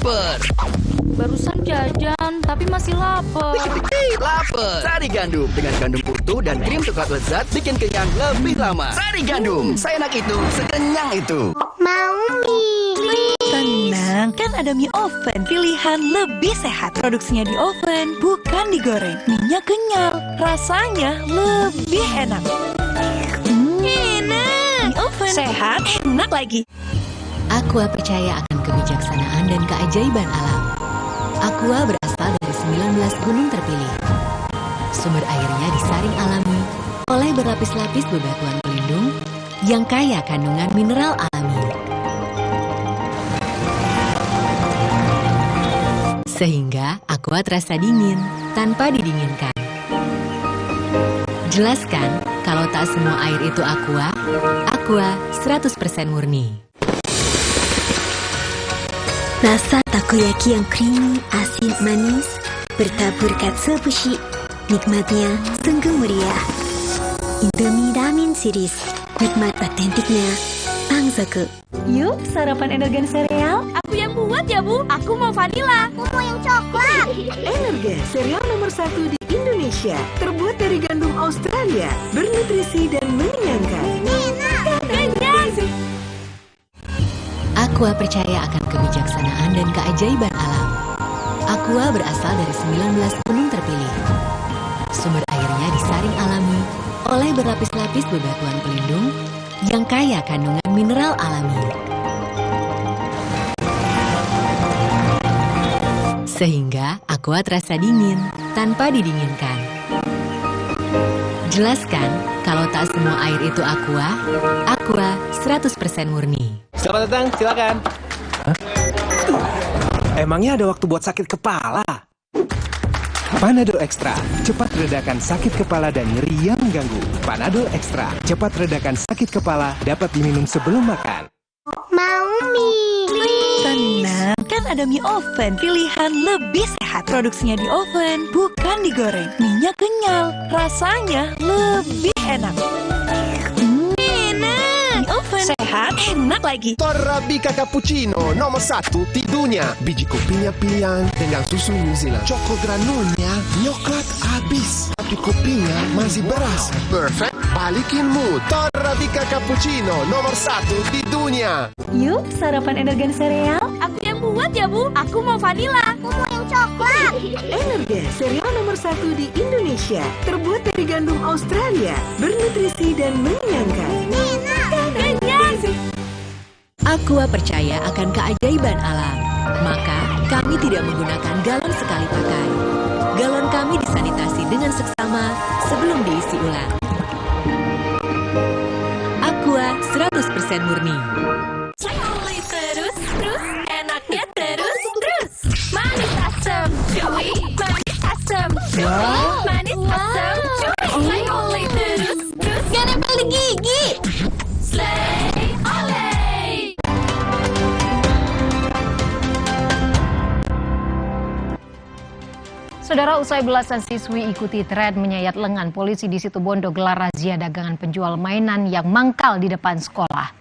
Laper. Barusan jajan, tapi masih lapar. Laper. Sari gandum dengan gandum utuh dan krim coklat lezat bikin kenyang lebih lama. Sari gandum, seenak itu, sekenyang itu. Mau mie. Tenang, kan ada mie oven. Pilihan lebih sehat. Produksinya di oven, bukan digoreng. Mie-nya kenyal, rasanya lebih enak. Enak. Mie oven, sehat, enak lagi. Aqua percaya akan kebijaksanaan dan keajaiban alam. Aqua berasal dari 19 gunung terpilih. Sumber airnya disaring alami oleh berlapis-lapis bebatuan pelindung yang kaya kandungan mineral alami. Sehingga Aqua terasa dingin tanpa didinginkan. Jelaskan kalau tak semua air itu Aqua, Aqua 100% murni. Rasa takoyaki yang creamy, asin, manis bertabur katsu bushi. Nikmatnya sungguh meriah. Indomie Ramen Series. Nikmat otentiknya Pangzoku. Yuk, sarapan Energen sereal. Aku yang buat ya, Bu. Aku mau vanila. Aku mau yang coklat. Energen, sereal nomor 1 di Indonesia. Terbuat dari gandum Australia. Bernutrisi dan mengenyangkan. Aqua percaya akan kebijaksanaan dan keajaiban alam. Aqua berasal dari 19 gunung terpilih. Sumber airnya disaring alami oleh berlapis-lapis bebatuan pelindung yang kaya kandungan mineral alami. Sehingga Aqua terasa dingin tanpa didinginkan. Jelaskan kalau tak semua air itu Aqua, Aqua 100% murni. Selamat datang, silakan. Emangnya ada waktu buat sakit kepala? Panadol Extra, cepat redakan sakit kepala dan nyeri yang mengganggu. Panadol Extra, cepat redakan sakit kepala, dapat diminum sebelum makan. Mau mie. Tenang, kan ada mie oven. Pilihan lebih sehat. Produksinya di oven, bukan digoreng. Mie-nya kenyal, rasanya lebih enak. Enak. Mie oven, sehat, enak lagi. Torabika Cappuccino nomor 1 di dunia. Biji kopinya pilihan dengan susu New Zealand. Choco granulnya nyoklat habis, tapi kopinya masih beras. Perfect, balikin mood. Torabika Cappuccino nomor 1 di dunia. Yuk, sarapan Energen sereal. Aku yang buat ya, Bu. Aku mau vanila. Aku mau yang coklat. Energen, sereal nomor 1 di Indonesia. Terbuat dari gandum Australia. Bernutrisi dan mengenyangkan. Aqua percaya akan keajaiban alam. Maka, kami tidak menggunakan galon sekali pakai. Galon kami disanitasi dengan seksama sebelum diisi ulang. Aqua 100% murni. Terus, enaknya terus. Manis asam, chewy. Manis asam, chewy. Manis asam, chewy. Oleh terus. Gak nempel di gigi. Slay, oleh. Saudara, usai belasan siswi ikuti tren menyayat lengan, polisi di Situbondo gelar razia dagangan penjual mainan yang mangkal di depan sekolah.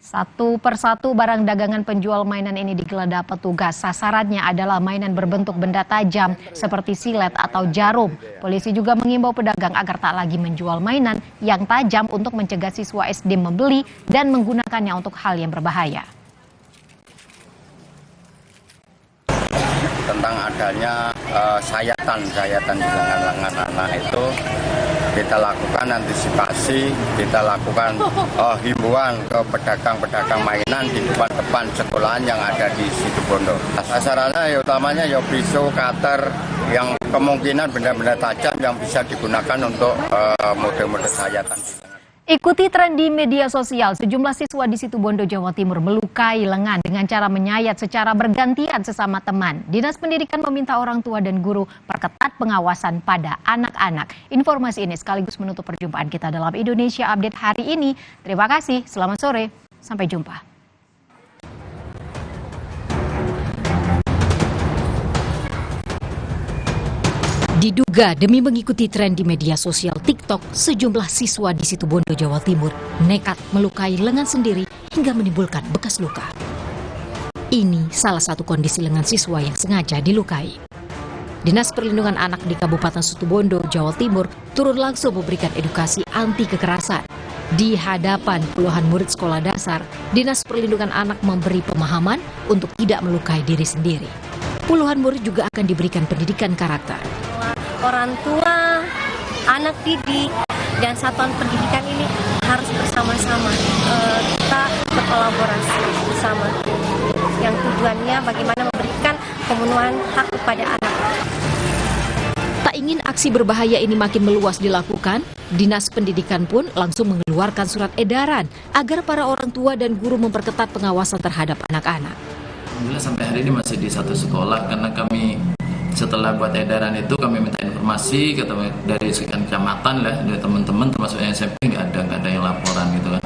Satu persatu barang dagangan penjual mainan ini digeledah petugas. Sasarannya adalah mainan berbentuk benda tajam seperti silet atau jarum. Polisi juga mengimbau pedagang agar tak lagi menjual mainan yang tajam untuk mencegah siswa SD membeli dan menggunakannya untuk hal yang berbahaya. Tentang adanya sayatan di lengan-lengan anak itu kita lakukan antisipasi, kita lakukan himbauan ke pedagang-pedagang mainan di depan sekolahan yang ada di Situbondo. Sasarannya ya utamanya ya pisau, cutter yang kemungkinan benda-benda tajam yang bisa digunakan untuk mode-mode sayatan. Ikuti tren di media sosial, sejumlah siswa di Situbondo, Jawa Timur melukai lengan dengan cara menyayat secara bergantian sesama teman. Dinas Pendidikan meminta orang tua dan guru perketat pengawasan pada anak-anak. Informasi ini sekaligus menutup perjumpaan kita dalam Indonesia Update hari ini. Terima kasih, selamat sore, sampai jumpa. Diduga demi mengikuti tren di media sosial TikTok, sejumlah siswa di Situbondo, Jawa Timur nekat melukai lengan sendiri hingga menimbulkan bekas luka. Ini salah satu kondisi lengan siswa yang sengaja dilukai. Dinas Perlindungan Anak di Kabupaten Situbondo, Jawa Timur turun langsung memberikan edukasi anti kekerasan. Di hadapan puluhan murid sekolah dasar, Dinas Perlindungan Anak memberi pemahaman untuk tidak melukai diri sendiri. Puluhan murid juga akan diberikan pendidikan karakter. Orang tua, anak didik, dan satuan pendidikan ini harus bersama-sama. Kita berkolaborasi bersama. Yang tujuannya bagaimana memberikan pemenuhan hak kepada anak. Tak ingin aksi berbahaya ini makin meluas dilakukan, Dinas Pendidikan pun langsung mengeluarkan surat edaran agar para orang tua dan guru memperketat pengawasan terhadap anak-anak. Alhamdulillah sampai hari ini masih di satu sekolah karena kami setelah buat edaran itu kami minta informasi dari sekian kecamatan lah, dari teman-teman termasuk yang SMP nggak ada yang laporan gitu kan.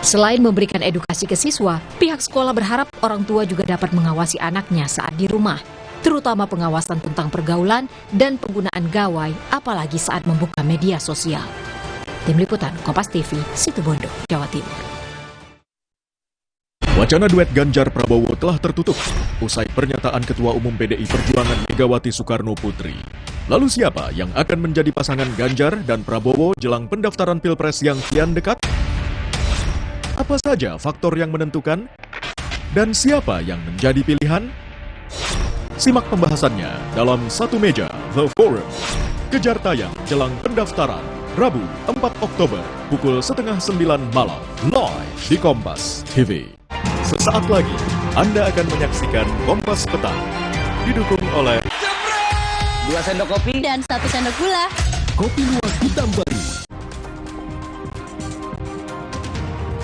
Selain memberikan edukasi ke siswa, pihak sekolah berharap orang tua juga dapat mengawasi anaknya saat di rumah, terutama pengawasan tentang pergaulan dan penggunaan gawai, apalagi saat membuka media sosial. Tim Liputan Kompas TV, Situbondo, Jawa Timur. Wacana duet Ganjar Prabowo telah tertutup usai pernyataan Ketua Umum PDI Perjuangan Megawati Soekarno Putri. Lalu siapa yang akan menjadi pasangan Ganjar dan Prabowo jelang pendaftaran Pilpres yang kian dekat? Apa saja faktor yang menentukan? Dan siapa yang menjadi pilihan? Simak pembahasannya dalam Satu Meja The Forum. Kejar tayang jelang pendaftaran Rabu 4 Oktober pukul 8:30 malam live di Kompas TV. Sesaat lagi Anda akan menyaksikan Kompas Petang didukung oleh 2 sendok kopi dan 1 sendok gula. Kopi Luwak Hitam Baru.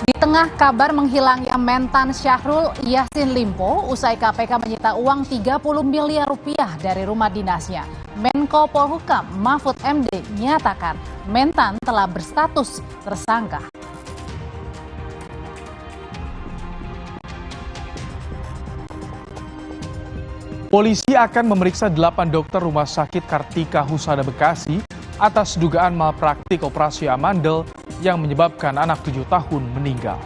Di tengah kabar menghilangnya mentan Syahrul Yassin Limpo, usai KPK menyita uang 30 miliar rupiah dari rumah dinasnya. Menko Polhukam Mahfud MD nyatakan mentan telah berstatus tersangka. Polisi akan memeriksa 8 dokter Rumah Sakit Kartika Husada Bekasi atas dugaan malpraktik operasi amandel yang menyebabkan anak 7 tahun meninggal.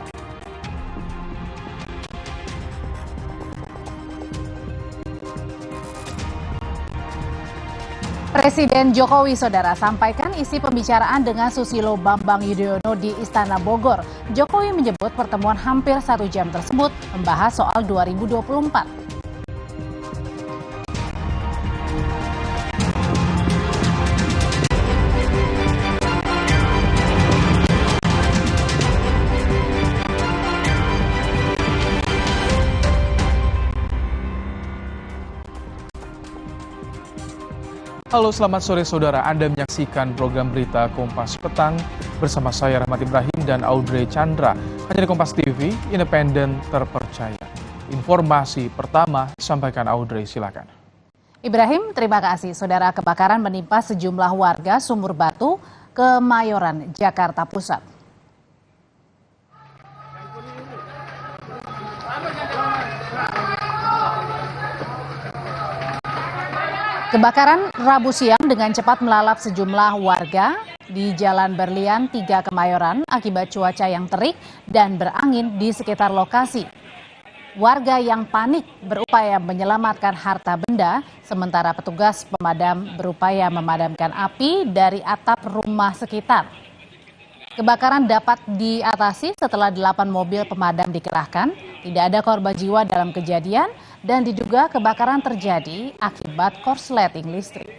Presiden Jokowi, saudara, sampaikan isi pembicaraan dengan Susilo Bambang Yudhoyono di Istana Bogor. Jokowi menyebut pertemuan hampir 1 jam tersebut membahas soal 2024. Halo, selamat sore saudara. Anda menyaksikan program berita Kompas Petang bersama saya Rahmat Ibrahim dan Audrey Chandra. Hanya di Kompas TV, independen terpercaya. Informasi pertama sampaikan Audrey, silakan. Ibrahim, terima kasih. Saudara, kebakaran menimpa sejumlah warga Sumur Batu, Kemayoran, Jakarta Pusat. Kebakaran Rabu siang dengan cepat melalap sejumlah warga di Jalan Berlian 3 Kemayoran akibat cuaca yang terik dan berangin di sekitar lokasi. Warga yang panik berupaya menyelamatkan harta benda, sementara petugas pemadam berupaya memadamkan api dari atap rumah sekitar. Kebakaran dapat diatasi setelah 8 mobil pemadam dikerahkan. Tidak ada korban jiwa dalam kejadian dan diduga kebakaran terjadi akibat korsleting listrik.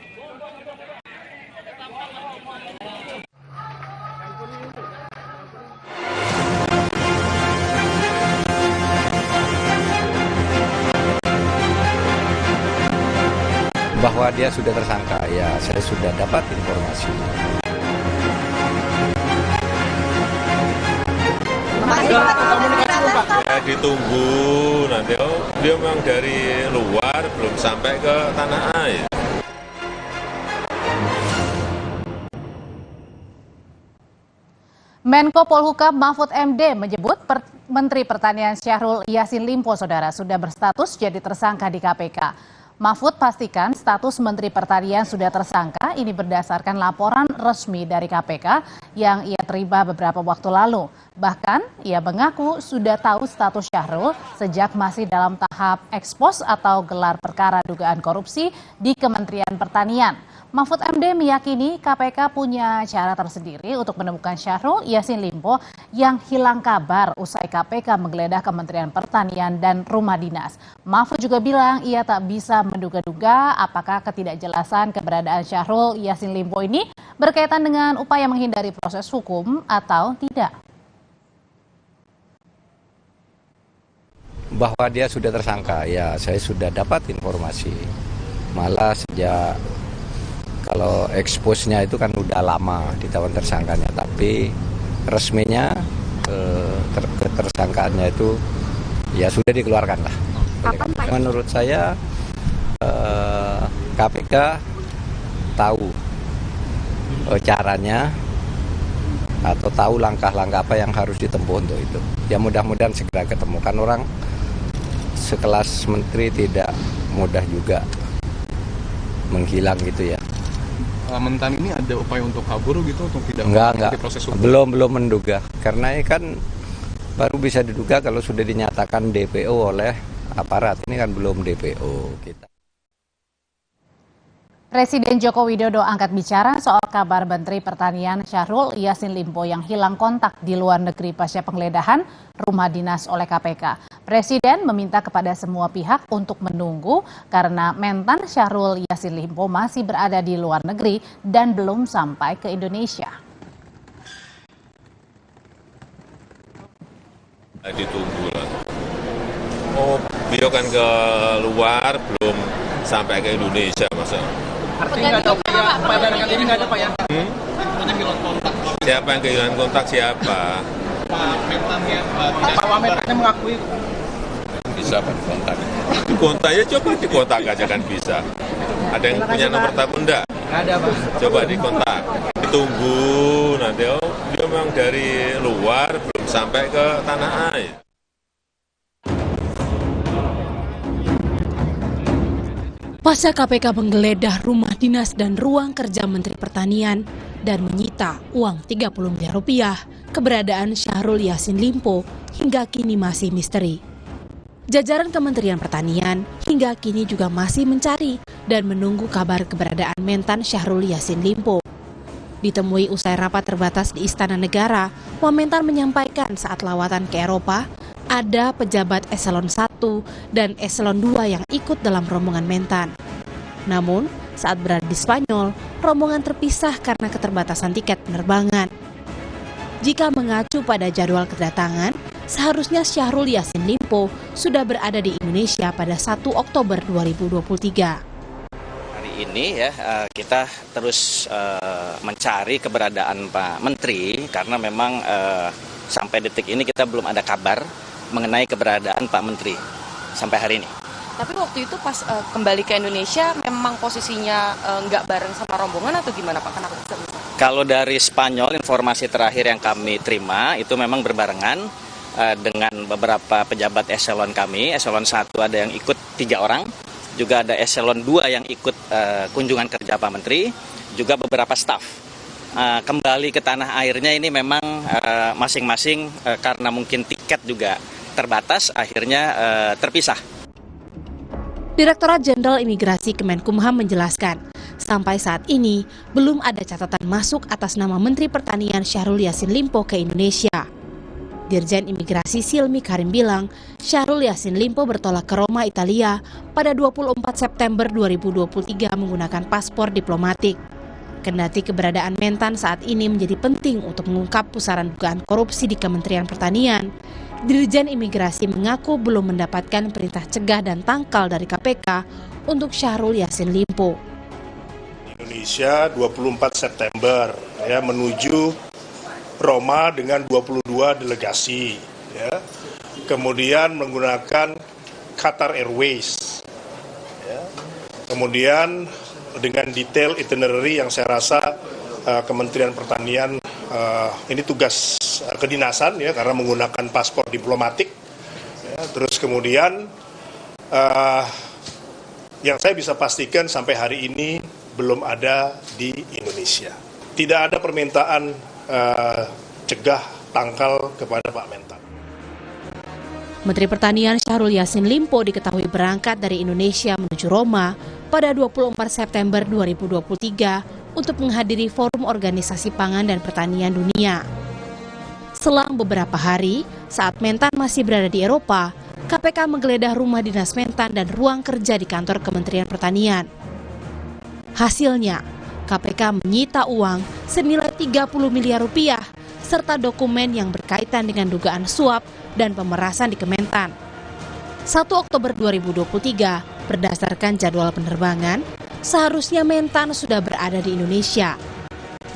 Bahwa dia sudah tersangka, ya saya sudah dapat informasi. Ya ditunggu nanti, dia memang dari luar belum sampai ke tanah air. Menko Polhukam Mahfud MD menyebut Menteri Pertanian Syahrul Yassin Limpo, saudara, sudah berstatus jadi tersangka di KPK. Mahfud pastikan status Menteri Pertanian sudah tersangka ini berdasarkan laporan resmi dari KPK yang ia terima beberapa waktu lalu. Bahkan ia mengaku sudah tahu status Syahrul sejak masih dalam tahap ekspos atau gelar perkara dugaan korupsi di Kementerian Pertanian. Mahfud MD meyakini KPK punya cara tersendiri untuk menemukan Syahrul Yassin Limpo yang hilang kabar usai KPK menggeledah Kementerian Pertanian dan rumah dinas. Mahfud juga bilang ia tak bisa menduga-duga apakah ketidakjelasan keberadaan Syahrul Yassin Limpo ini berkaitan dengan upaya menghindari proses hukum atau tidak. Bahwa dia sudah tersangka, ya saya sudah dapat informasi. Malah sejak kalau eksposnya itu kan udah lama ditawan tersangkanya, tapi resminya ketersangkaannya itu ya sudah dikeluarkan lah. Menurut saya KPK tahu caranya atau tahu langkah-langkah apa yang harus ditempuh untuk itu. Ya mudah-mudahan segera ketemu, kan orang sekelas menteri tidak mudah juga menghilang gitu ya. Mentan ini ada upaya untuk kabur gitu, untuk tidak enggak. Proses hukum? Belum menduga, karena ini kan baru bisa diduga kalau sudah dinyatakan DPO oleh aparat. Ini kan belum DPO kita. Presiden Joko Widodo angkat bicara soal kabar Menteri Pertanian Syahrul Yassin Limpo yang hilang kontak di luar negeri pasca penggeledahan rumah dinas oleh KPK. Presiden meminta kepada semua pihak untuk menunggu karena mentan Syahrul Yassin Limpo masih berada di luar negeri dan belum sampai ke Indonesia. Ditunggu lah. Oh, beliau kan ke luar, belum sampai ke Indonesia masa. Artinya nggak tahu Pak dengan ini nggak ada Pak ya? Siapa yang kehilangan kontak siapa? Pak Mentannya, Pak Wamentannya mengakui. Bisa Pak kontak. Kontaknya coba dikontak aja kan bisa. Ada yang punya nomor telepon enggak? Nggak ada Pak. Coba dikontak. Ditunggu nanti dia memang dari luar belum sampai ke tanah air. Pasca KPK menggeledah rumah dinas dan ruang kerja Menteri Pertanian dan menyita uang 30 miliar rupiah, keberadaan Syahrul Yassin Limpo hingga kini masih misteri. Jajaran Kementerian Pertanian hingga kini juga masih mencari dan menunggu kabar keberadaan mentan Syahrul Yassin Limpo. Ditemui usai rapat terbatas di Istana Negara, Wamentan menyampaikan saat lawatan ke Eropa, ada pejabat eselon 1 dan eselon 2 yang ikut dalam rombongan mentan. Namun, saat berada di Spanyol, rombongan terpisah karena keterbatasan tiket penerbangan. Jika mengacu pada jadwal kedatangan, seharusnya Syahrul Yassin Limpo sudah berada di Indonesia pada 1 Oktober 2023. Hari ini ya kita terus mencari keberadaan Pak Menteri karena memang sampai detik ini kita belum ada kabar mengenai keberadaan Pak Menteri sampai hari ini. Tapi waktu itu pas kembali ke Indonesia memang posisinya nggak bareng sama rombongan atau gimana Pak? Kenapa bisa? Kalau dari Spanyol informasi terakhir yang kami terima itu memang berbarengan dengan beberapa pejabat eselon kami. Eselon 1 ada yang ikut 3 orang, juga ada eselon 2 yang ikut kunjungan kerja Pak Menteri, juga beberapa staf. Kembali ke tanah airnya ini memang masing-masing karena mungkin tiket juga terbatas, akhirnya terpisah. Direktorat Jenderal Imigrasi Kemenkumham menjelaskan, sampai saat ini belum ada catatan masuk atas nama Menteri Pertanian Syahrul Yassin Limpo ke Indonesia. Dirjen Imigrasi Silmi Karim bilang, Syahrul Yassin Limpo bertolak ke Roma, Italia pada 24 September 2023 menggunakan paspor diplomatik. Kendati keberadaan mentan saat ini menjadi penting untuk mengungkap pusaran dugaan korupsi di Kementerian Pertanian, Dirjen Imigrasi mengaku belum mendapatkan perintah cegah dan tangkal dari KPK untuk Syahrul Yassin Limpo. Indonesia 24 September ya, menuju Roma dengan 22 delegasi. Ya. Kemudian menggunakan Qatar Airways. Ya. Kemudian dengan detail itinerary yang saya rasa Kementerian Pertanian ini tugas kedinasan ya karena menggunakan paspor diplomatik. Ya, terus kemudian Yang saya bisa pastikan sampai hari ini belum ada di Indonesia. Tidak ada permintaan cegah tangkal kepada Pak Mentan. Menteri Pertanian Syahrul Yassin Limpo diketahui berangkat dari Indonesia menuju Roma pada 24 September 2023 untuk menghadiri Forum Organisasi Pangan dan Pertanian Dunia. Selang beberapa hari, saat Mentan masih berada di Eropa, KPK menggeledah rumah dinas Mentan dan ruang kerja di kantor Kementerian Pertanian. Hasilnya, KPK menyita uang senilai 30 miliar rupiah serta dokumen yang berkaitan dengan dugaan suap dan pemerasan di Kementan. 1 Oktober 2023, berdasarkan jadwal penerbangan, seharusnya Mentan sudah berada di Indonesia.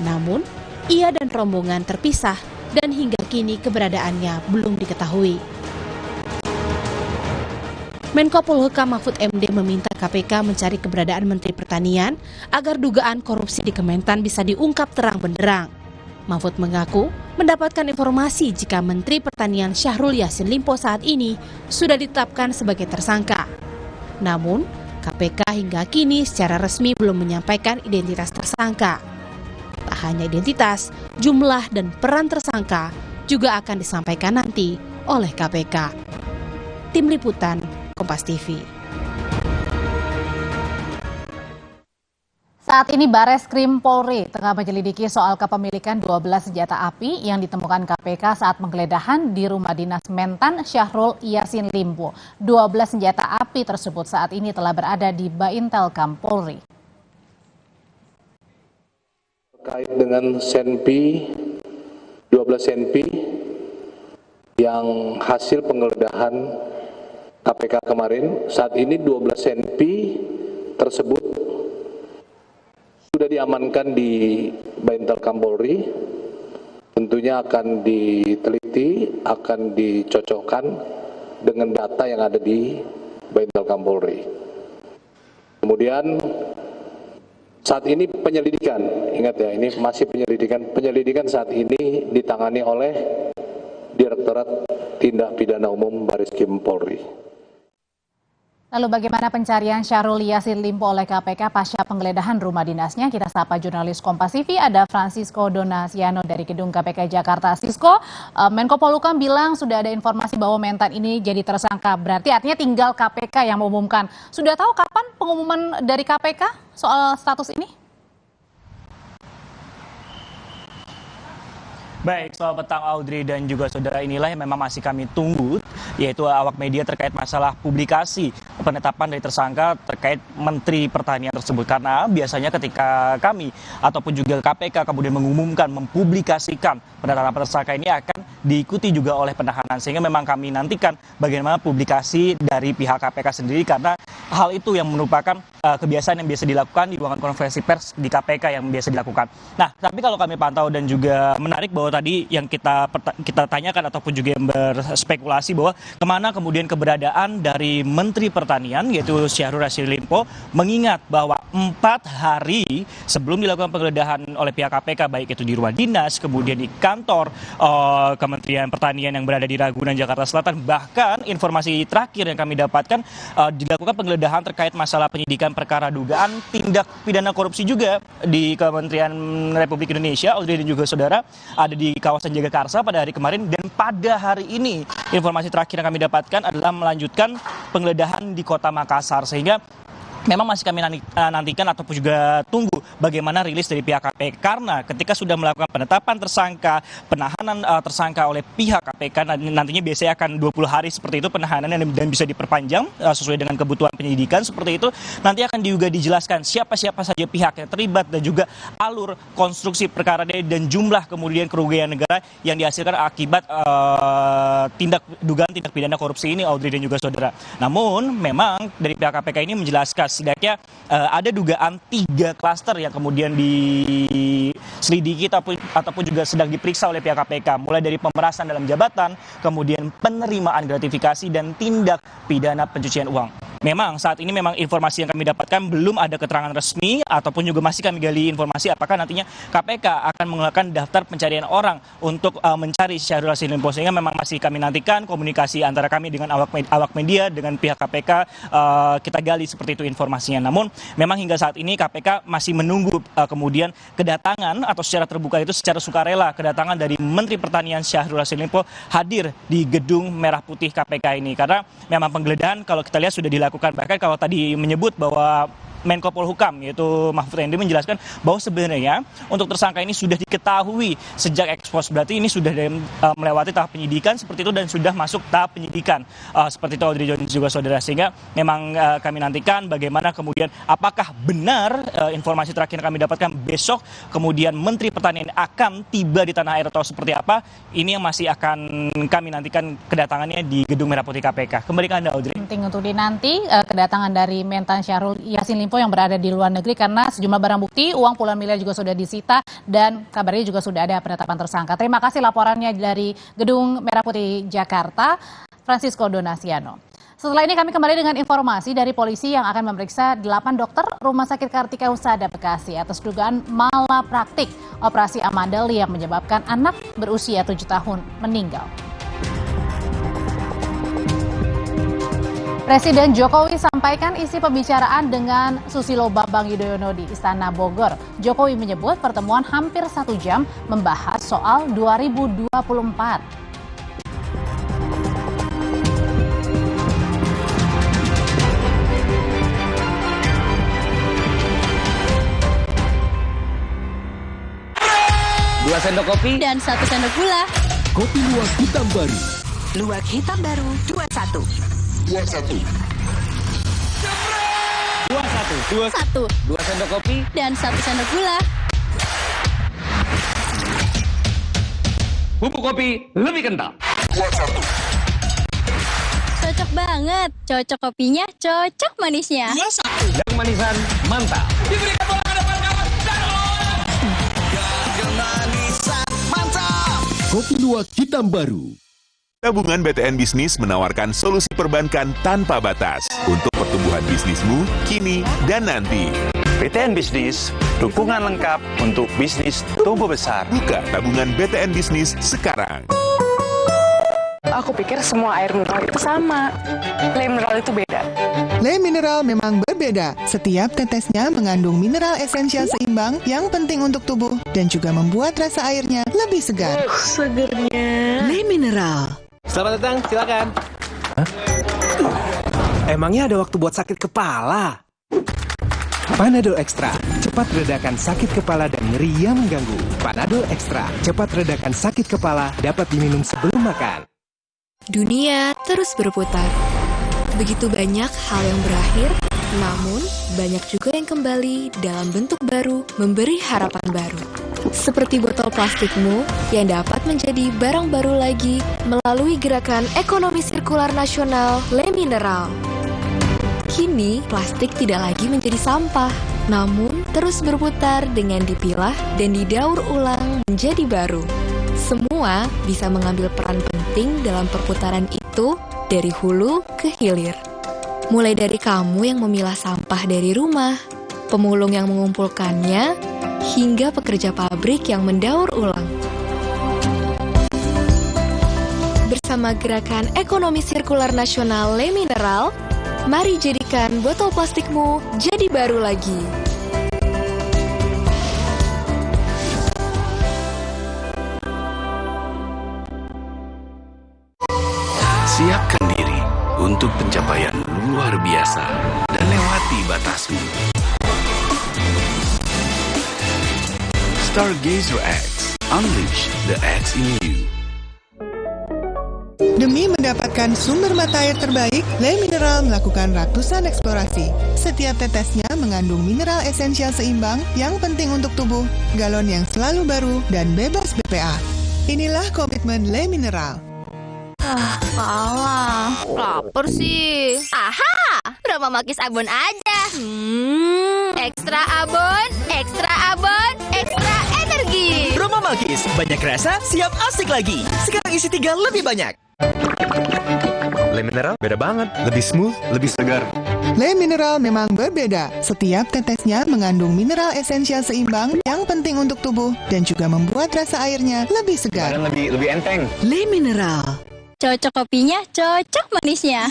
Namun, ia dan rombongan terpisah dan hingga kini keberadaannya belum diketahui. Menko Polhukam Mahfud MD meminta KPK mencari keberadaan Menteri Pertanian agar dugaan korupsi di Kementan bisa diungkap terang benderang. Mahfud mengaku mendapatkan informasi jika Menteri Pertanian Syahrul Yassin Limpo saat ini sudah ditetapkan sebagai tersangka. Namun, KPK hingga kini secara resmi belum menyampaikan identitas tersangka. Tak hanya identitas, jumlah dan peran tersangka juga akan disampaikan nanti oleh KPK. Tim Liputan, Kompas TV. Saat ini Bareskrim Polri tengah menyelidiki soal kepemilikan 12 senjata api yang ditemukan KPK saat penggeledahan di rumah dinas Mentan Syahrul Yassin Limpo. 12 senjata api tersebut saat ini telah berada di Baintelkam Polri. Terkait dengan senpi, 12 senpi yang hasil penggeledahan KPK kemarin, saat ini 12 senpi tersebut sudah diamankan di Baintelkam Polri. Tentunya akan diteliti, akan dicocokkan dengan data yang ada di Baintelkam Polri. Kemudian saat ini penyelidikan, ingat ya, ini masih penyelidikan saat ini ditangani oleh Direktorat Tindak Pidana Umum Bareskrim Polri. Lalu bagaimana pencarian Syahrul Yassin Limpo oleh KPK pasca penggeledahan rumah dinasnya? Kita sapa jurnalis Kompas TV, ada Francisco Donasiano dari Gedung KPK Jakarta. Sisko, Menko Polhukam bilang sudah ada informasi bahwa Mentan ini jadi tersangka. Berarti artinya tinggal KPK yang mengumumkan. Sudah tahu kapan pengumuman dari KPK soal status ini? Baik, selamat petang Audrey dan juga saudara, inilah yang memang masih kami tunggu, yaitu awak media terkait masalah publikasi penetapan dari tersangka terkait Menteri Pertanian tersebut. Karena biasanya ketika kami ataupun juga KPK kemudian mengumumkan, mempublikasikan penetapan tersangka ini akan diikuti juga oleh penahanan. Sehingga memang kami nantikan bagaimana publikasi dari pihak KPK sendiri, karena hal itu yang merupakan kebiasaan yang biasa dilakukan di ruangan konferensi pers di KPK yang biasa dilakukan. Nah, tapi kalau kami pantau dan juga menarik bahwa tadi yang kita tanyakan ataupun juga yang berspekulasi bahwa kemana kemudian keberadaan dari Menteri Pertanian yaitu Syahrul Yassin Limpo, mengingat bahwa 4 hari sebelum dilakukan penggeledahan oleh pihak KPK baik itu di rumah dinas, kemudian di kantor Kementerian Pertanian yang berada di Ragunan, Jakarta Selatan, bahkan informasi terakhir yang kami dapatkan dilakukan penggeledahan terkait masalah penyidikan perkara dugaan tindak pidana korupsi juga di Kementerian Republik Indonesia, Audrey dan juga saudara, ada di kawasan Jagakarsa pada hari kemarin. Dan pada hari ini informasi terakhir yang kami dapatkan adalah melanjutkan penggeledahan di Kota Makassar, sehingga memang masih kami nantikan ataupun juga tunggu bagaimana rilis dari pihak KPK, karena ketika sudah melakukan penetapan tersangka, penahanan tersangka oleh pihak KPK, nantinya biasanya akan 20 hari seperti itu penahanan dan bisa diperpanjang sesuai dengan kebutuhan penyidikan seperti itu. Nanti akan juga dijelaskan siapa-siapa saja pihak yang terlibat dan juga alur konstruksi perkara dan jumlah kemudian kerugian negara yang dihasilkan akibat dugaan tindak pidana korupsi ini, Audrey dan juga saudara. Namun memang dari pihak KPK ini menjelaskan setidaknya ada dugaan 3 klaster yang kemudian diselidiki ataupun juga sedang diperiksa oleh pihak KPK, mulai dari pemerasan dalam jabatan, kemudian penerimaan gratifikasi dan tindak pidana pencucian uang. memang saat ini memang informasi yang kami dapatkan belum ada keterangan resmi ataupun juga masih kami gali informasi apakah nantinya KPK akan mengeluarkan daftar pencarian orang untuk mencari Syahrul Yassin Limpo, sehingga memang masih kami nantikan komunikasi antara kami dengan awak media dengan pihak KPK, kita gali seperti itu informasinya. Namun memang hingga saat ini KPK masih menunggu kemudian kedatangan atau secara terbuka itu secara sukarela kedatangan dari Menteri Pertanian Syahrul Yassin Limpo hadir di gedung Merah Putih KPK ini, karena memang penggeledahan kalau kita lihat sudah dilakukan. Bahkan kalau tadi menyebut bahwa Menko Polhukam yaitu Mahfud MD menjelaskan bahwa sebenarnya untuk tersangka ini sudah diketahui sejak ekspos, berarti ini sudah melewati tahap penyidikan seperti itu dan sudah masuk tahap penyidikan seperti itu Audrey dan juga saudara, sehingga memang kami nantikan bagaimana kemudian apakah benar informasi terakhir yang kami dapatkan besok kemudian Menteri Pertanian akan tiba di tanah air atau seperti apa, ini yang masih akan kami nantikan kedatangannya di gedung Merah Putih KPK. Kembali ke Anda Audrey. Penting untuk dinanti kedatangan dari Mentan Syahrul Yassin Limpo yang berada di luar negeri, karena sejumlah barang bukti uang puluhan miliar juga sudah disita dan kabarnya juga sudah ada penetapan tersangka. Terima kasih laporannya dari Gedung Merah Putih Jakarta, Francisco Donasiano. Setelah ini kami kembali dengan informasi dari polisi yang akan memeriksa 8 dokter Rumah Sakit Kartika Husada Bekasi atas dugaan malapraktik operasi amandel yang menyebabkan anak berusia 7 tahun meninggal. Presiden Jokowi sampaikan isi pembicaraan dengan Susilo Bambang Yudhoyono di Istana Bogor. Jokowi menyebut pertemuan hampir 1 jam membahas soal 2024. Dua sendok kopi dan 1 sendok gula. Kopi luwak hitam baru. Luwak hitam baru 21. 21. 2 sendok kopi dan 1 sendok gula. Bubuk kopi lebih kental. 21. Cocok banget. Cocok kopinya, cocok manisnya. 21. Yang manisan mantap. Diberikan bola ke depan kawan. Manisan mantap. Kopi luwak hitam baru. Tabungan BTN Bisnis menawarkan solusi perbankan tanpa batas untuk pertumbuhan bisnismu kini dan nanti. BTN Bisnis, dukungan lengkap untuk bisnis tumbuh besar. Buka tabungan BTN Bisnis sekarang. Aku pikir semua air mineral itu sama. Le mineral itu beda. Le mineral memang berbeda. Setiap tetesnya mengandung mineral esensial seimbang yang penting untuk tubuh dan juga membuat rasa airnya lebih segar. Segernya. Le mineral. Selamat datang, silakan. Hah? Emangnya ada waktu buat sakit kepala? Panadol Extra, cepat redakan sakit kepala dan nyeri yang mengganggu. Panadol Extra, cepat redakan sakit kepala, dapat diminum sebelum makan. Dunia terus berputar. Begitu banyak hal yang berakhir, namun banyak juga yang kembali dalam bentuk baru, memberi harapan baru. Seperti botol plastikmu yang dapat menjadi barang baru lagi melalui gerakan ekonomi sirkular nasional Le Mineral. Kini, plastik tidak lagi menjadi sampah, namun terus berputar dengan dipilah dan didaur ulang menjadi baru. Semua bisa mengambil peran penting dalam perputaran itu dari hulu ke hilir. Mulai dari kamu yang memilah sampah dari rumah, pemulung yang mengumpulkannya, hingga pekerja pabrik yang mendaur ulang. Bersama gerakan ekonomi sirkular nasional Le Mineral, mari jadikan botol plastikmu jadi baru lagi. Siapkan diri untuk pencapaian luar biasa dan lewati batasmu. Stargazer X, unleash the X in you. Demi mendapatkan sumber mata air terbaik, Le Mineral melakukan ratusan eksplorasi. Setiap tetesnya mengandung mineral esensial seimbang yang penting untuk tubuh, galon yang selalu baru, dan bebas BPA. Inilah komitmen Le Mineral. Kalah. Lapar sih. Aha, Brahma Makis Abon aja. Ekstra abon, ekstra abon, ekstra energi. Brahma Makis, banyak rasa, siap asik lagi. Sekarang isi 3 lebih banyak. Le Mineral beda banget, lebih smooth, lebih segar. Le Mineral memang berbeda. Setiap tetesnya mengandung mineral esensial seimbang yang penting untuk tubuh dan juga membuat rasa airnya lebih segar. Dan lebih enteng. Le Mineral. Cocok kopinya, cocok manisnya.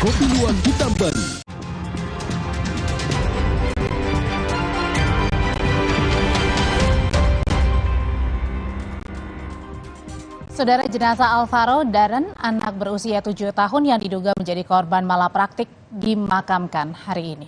Kopi luwak hitam baru. Saudara, jenazah Alvaro Darren, anak berusia 7 tahun yang diduga menjadi korban malapraktik, dimakamkan hari ini.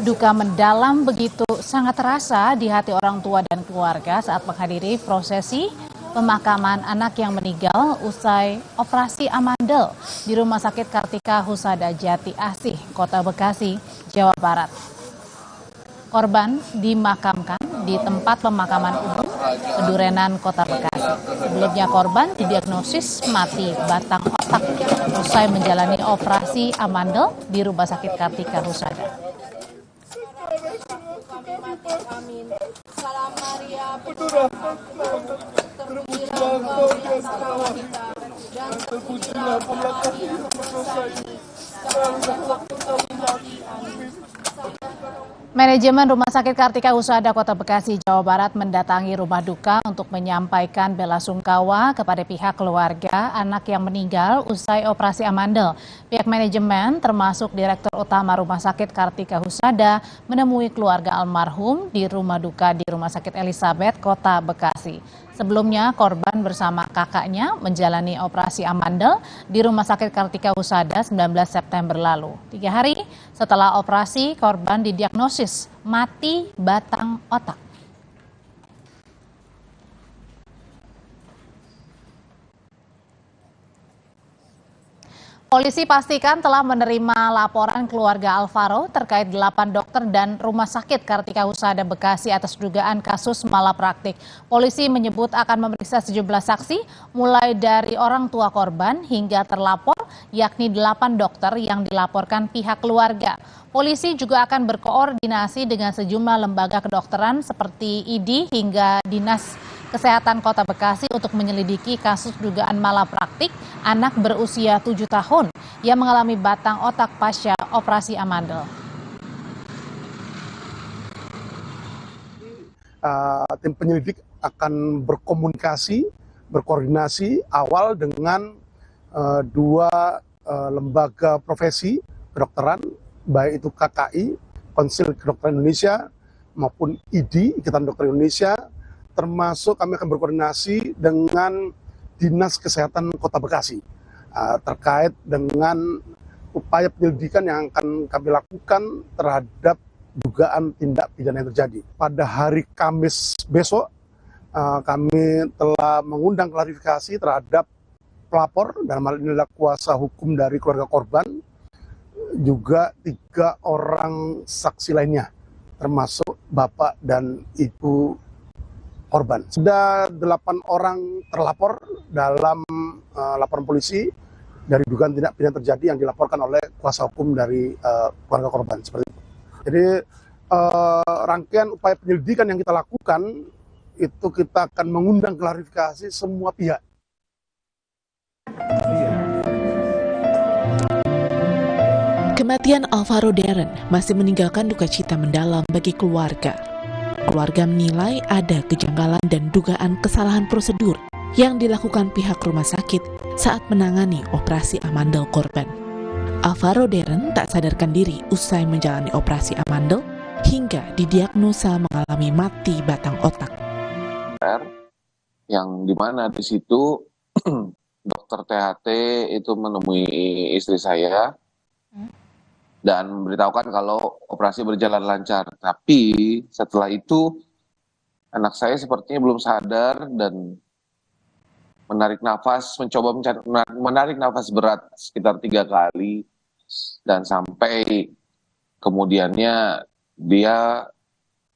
Duka mendalam begitu sangat terasa di hati orang tua dan keluarga saat menghadiri prosesi pemakaman anak yang meninggal usai operasi amandel di Rumah Sakit Kartika Husada Jati Asih, Kota Bekasi, Jawa Barat. Korban dimakamkan di tempat pemakaman umum Pedurenan, Kota Bekasi. Sebelumnya korban didiagnosis mati batang otak usai menjalani operasi amandel di Rumah Sakit Kartika Husada. Manajemen Rumah Sakit Kartika Husada Kota Bekasi, Jawa Barat mendatangi rumah duka untuk menyampaikan bela sungkawa kepada pihak keluarga anak yang meninggal usai operasi amandel. Pihak manajemen termasuk Direktur Utama Rumah Sakit Kartika Husada menemui keluarga almarhum di rumah duka di Rumah Sakit Elizabeth, Kota Bekasi. Sebelumnya korban bersama kakaknya menjalani operasi amandel di Rumah Sakit Kartika Husada 19 September lalu. 3 hari setelah operasi, korban didiagnosis mati batang otak. Polisi pastikan telah menerima laporan keluarga Alvaro terkait 8 dokter dan rumah sakit Kartika Husada Bekasi atas dugaan kasus malapraktik. Polisi menyebut akan memeriksa sejumlah saksi mulai dari orang tua korban hingga terlapor, yakni 8 dokter yang dilaporkan pihak keluarga. Polisi juga akan berkoordinasi dengan sejumlah lembaga kedokteran seperti ID hingga Dinas Kesehatan Kota Bekasi untuk menyelidiki kasus dugaan malapraktik anak berusia 7 tahun yang mengalami batang otak pasca operasi amandel. Tim penyelidik akan berkoordinasi awal dengan 2 lembaga profesi kedokteran, baik itu KKI, Konsil Kedokteran Indonesia, maupun ID, Ikatan Dokter Indonesia, termasuk kami akan berkoordinasi dengan Dinas Kesehatan Kota Bekasi terkait dengan upaya penyelidikan yang akan kami lakukan terhadap dugaan tindak pidana yang terjadi. Pada hari Kamis besok, kami telah mengundang klarifikasi terhadap pelapor, dalam hal ini adalah kuasa hukum dari keluarga korban, juga 3 orang saksi lainnya, termasuk bapak dan ibu korban. Sudah 8 orang terlapor dalam laporan polisi dari dugaan tindak pidana terjadi yang dilaporkan oleh kuasa hukum dari keluarga korban. Seperti itu. Jadi rangkaian upaya penyelidikan yang kita lakukan itu kita akan mengundang klarifikasi semua pihak. Kematian Alvaro Darren masih meninggalkan duka cita mendalam bagi keluarga. Keluarga menilai ada kejanggalan dan dugaan kesalahan prosedur yang dilakukan pihak rumah sakit saat menangani operasi amandel korban. Alvaro Darren tak sadarkan diri usai menjalani operasi amandel hingga didiagnosa mengalami mati batang otak. Yang dimana di situ dokter THT itu menemui istri saya dan memberitahukan kalau operasi berjalan lancar. Tapi setelah itu anak saya sepertinya belum sadar dan menarik nafas berat sekitar 3 kali, dan sampai kemudiannya dia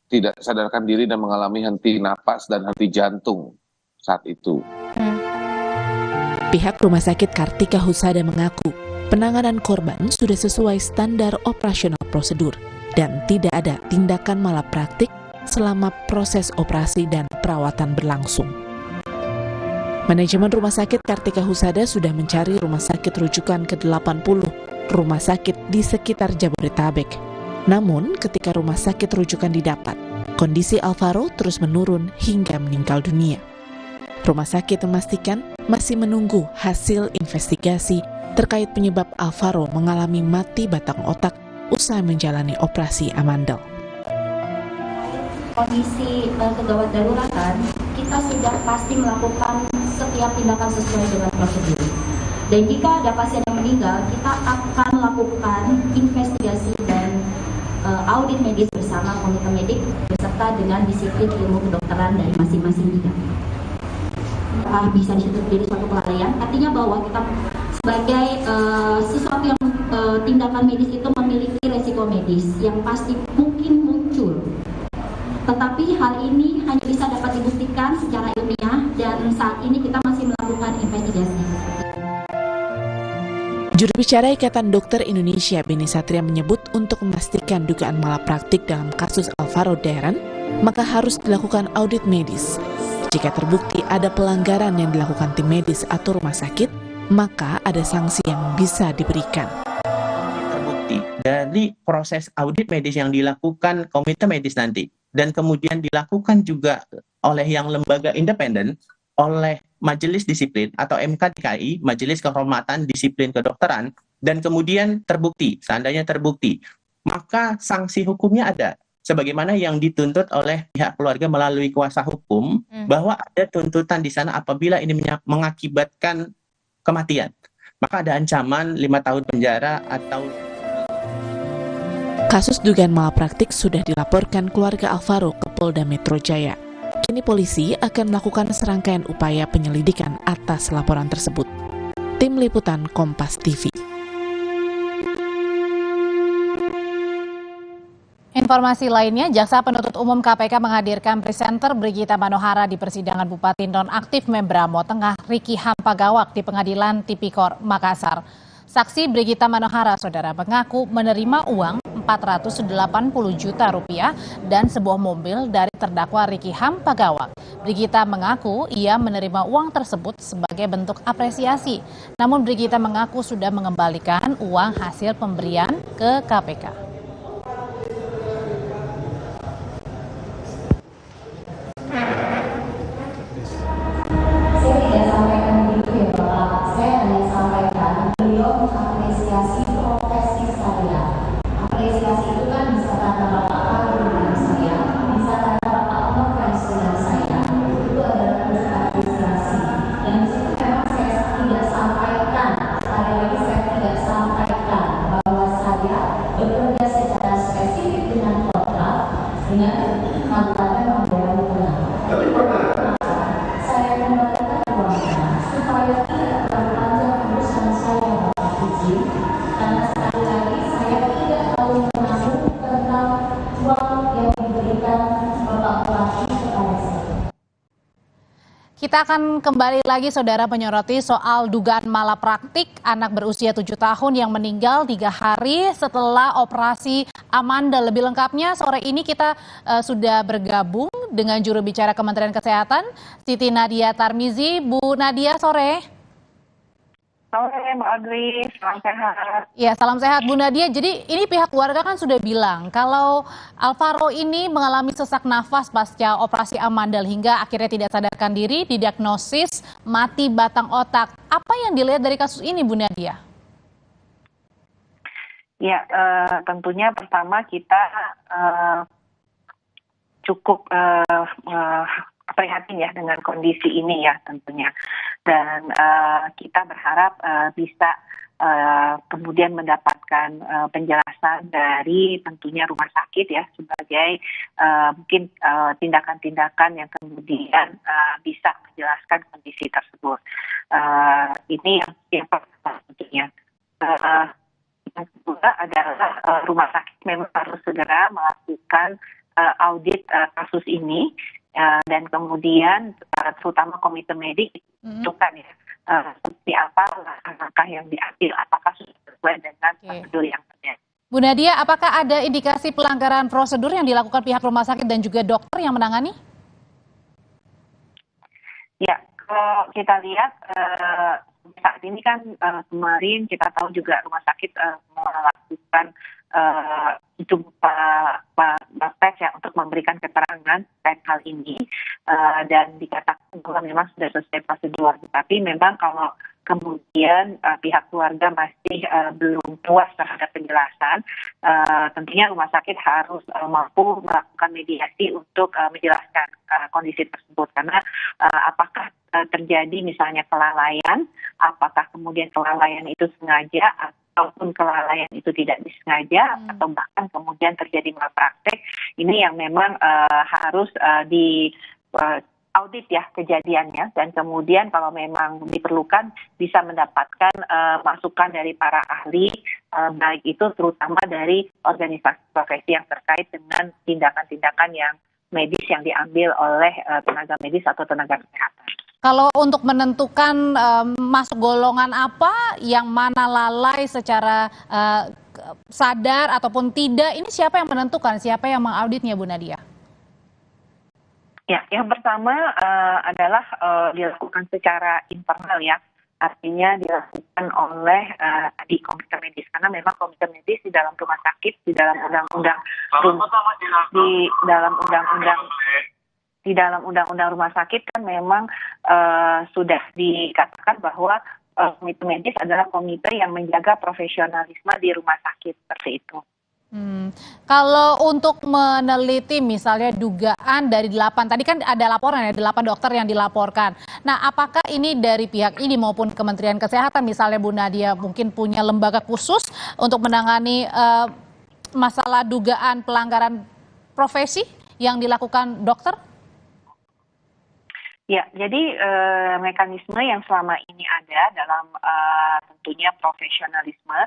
tidak sadarkan diri dan mengalami henti napas dan henti jantung saat itu. Pihak Rumah Sakit Kartika Husada mengaku penanganan korban sudah sesuai standar operasional prosedur dan tidak ada tindakan malapraktik selama proses operasi dan perawatan berlangsung. Manajemen Rumah Sakit Kartika Husada sudah mencari rumah sakit rujukan ke 80 rumah sakit di sekitar Jabodetabek. Namun, ketika rumah sakit rujukan didapat, kondisi Alvaro terus menurun hingga meninggal dunia. Rumah sakit memastikan masih menunggu hasil investigasi terkait penyebab Alvaro mengalami mati batang otak usai menjalani operasi amandel. Kondisi kegawat daruratan, kita sudah pasti melakukan setiap tindakan sesuai dengan prosedur. Dan jika ada pasien yang meninggal, kita akan lakukan investigasi dan audit medis bersama komite medik beserta dengan disiplin ilmu kedokteran dari masing-masing bidang. Bisa disebut menjadi suatu kelalaian, artinya bahwa kita sebagai sesuatu yang tindakan medis itu memiliki resiko medis yang pasti mungkin muncul. Tetapi hal ini hanya bisa dapat dibuktikan secara ilmiah dan saat ini kita masih melakukan investigasi. Juru bicara Ikatan Dokter Indonesia, Beni Satria menyebut untuk memastikan dugaan malapraktik dalam kasus Alvaro Deren, maka harus dilakukan audit medis. Jika terbukti ada pelanggaran yang dilakukan tim medis atau rumah sakit, maka ada sanksi yang bisa diberikan. Terbukti dari proses audit medis yang dilakukan komite medis nanti, dan kemudian dilakukan juga oleh yang lembaga independen, oleh Majelis Disiplin atau MKDKI, Majelis Kehormatan Disiplin Kedokteran, dan kemudian terbukti, seandainya terbukti, maka sanksi hukumnya ada. Sebagaimana yang dituntut oleh pihak keluarga melalui kuasa hukum, bahwa ada tuntutan di sana apabila ini mengakibatkan kematian. Maka ada ancaman 5 tahun penjara atau... Kasus dugaan malapraktik sudah dilaporkan keluarga Alvaro ke Polda Metro Jaya. Kini polisi akan melakukan serangkaian upaya penyelidikan atas laporan tersebut. Tim Liputan Kompas TV. Informasi lainnya, Jaksa Penuntut Umum KPK menghadirkan presenter Brigita Manohara di persidangan Bupati Nonaktif Membramo Tengah Riki Hampagawak di Pengadilan Tipikor Makassar. Saksi Brigita Manohara, saudara, mengaku menerima uang 480 juta rupiah dan sebuah mobil dari terdakwa Riki Hampagawak. Brigita mengaku ia menerima uang tersebut sebagai bentuk apresiasi. Namun Brigita mengaku sudah mengembalikan uang hasil pemberian ke KPK. Apresiasi profesi saya. Apresiasi itu kan bisa karena Bapak kagum dengan saya, bisa karena Bapak mengobrol dengan saya. Itu adalah bentuk apresiasi. Dan di situ memang saya tidak sampaikan, sekali lagi saya tidak sampaikan bahwa saya bekerja secara spesifik dengan program dengan Kabupaten Mamberamo Tengah. Tapi pernah saya kembalikan uangnya supaya tidak terpanjang urusan saya. Karena sekali lagi saya tidak tahu menanggung tentang uang yang diberikan Bapak Bupati kepada saya. Kita akan kembali lagi, saudara, menyoroti soal dugaan malapraktik anak berusia 7 tahun yang meninggal 3 hari setelah operasi amandel. Lebih lengkapnya sore ini kita sudah bergabung dengan juru bicara Kementerian Kesehatan, Siti Nadia Tarmizi. Bu Nadia, sore. Sore Mbak Audrey, salam sehat. Ya, salam sehat Bu Nadia. Jadi ini pihak keluarga kan sudah bilang kalau Alvaro ini mengalami sesak nafas pasca operasi amandel hingga akhirnya tidak sadarkan diri, didiagnosis mati batang otak. Apa yang dilihat dari kasus ini Bu Nadia? Ya, tentunya pertama kita cukup prihatin ya dengan kondisi ini ya tentunya. Dan kita berharap bisa kemudian mendapatkan penjelasan dari tentunya rumah sakit ya sebagai mungkin tindakan-tindakan yang kemudian bisa menjelaskan kondisi tersebut. Ini yang pertama tentunya. Yang kedua adalah rumah sakit memang harus segera melakukan audit kasus ini. Dan kemudian terutama komite medik menentukan ya seperti apa langkah yang diambil, apakah sudah sesuai dengan prosedur yang terjadi. Bu Nadia, apakah ada indikasi pelanggaran prosedur yang dilakukan pihak rumah sakit dan juga dokter yang menangani? Ya, kalau kita lihat saat ini kan kemarin kita tahu juga rumah sakit melakukan jumpa tes ya untuk memberikan keterangan terkait hal ini dan dikatakan bahwa memang sudah selesai prosedur. Tapi memang kalau kemudian pihak keluarga masih belum puas terhadap penjelasan, tentunya rumah sakit harus mampu melakukan mediasi untuk menjelaskan kondisi tersebut. Karena apakah terjadi misalnya kelalaian, apakah kemudian kelalaian itu sengaja ataupun kelalaian itu tidak disengaja, atau bahkan kemudian terjadi malpraktek, ini yang memang harus di audit ya kejadiannya, dan kemudian kalau memang diperlukan bisa mendapatkan masukan dari para ahli, baik itu terutama dari organisasi profesi yang terkait dengan tindakan-tindakan yang medis yang diambil oleh tenaga medis atau tenaga kesehatan. Kalau untuk menentukan masuk golongan apa, yang mana lalai secara sadar ataupun tidak, ini siapa yang menentukan, siapa yang mengauditnya, Bu Nadia? Ya, yang pertama adalah dilakukan secara internal ya, artinya dilakukan oleh di komite medis, karena memang komite medis di dalam rumah sakit, di dalam undang-undang rumah sakit kan memang sudah dikatakan bahwa komite medis adalah komite yang menjaga profesionalisme di rumah sakit, seperti itu. Kalau untuk meneliti misalnya dugaan dari 8, tadi kan ada laporan ya, 8 dokter yang dilaporkan. Nah, apakah ini dari pihak ini maupun Kementerian Kesehatan misalnya Bu Nadia mungkin punya lembaga khusus untuk menangani masalah dugaan pelanggaran profesi yang dilakukan dokter? Ya, jadi mekanisme yang selama ini ada dalam tentunya profesionalisme,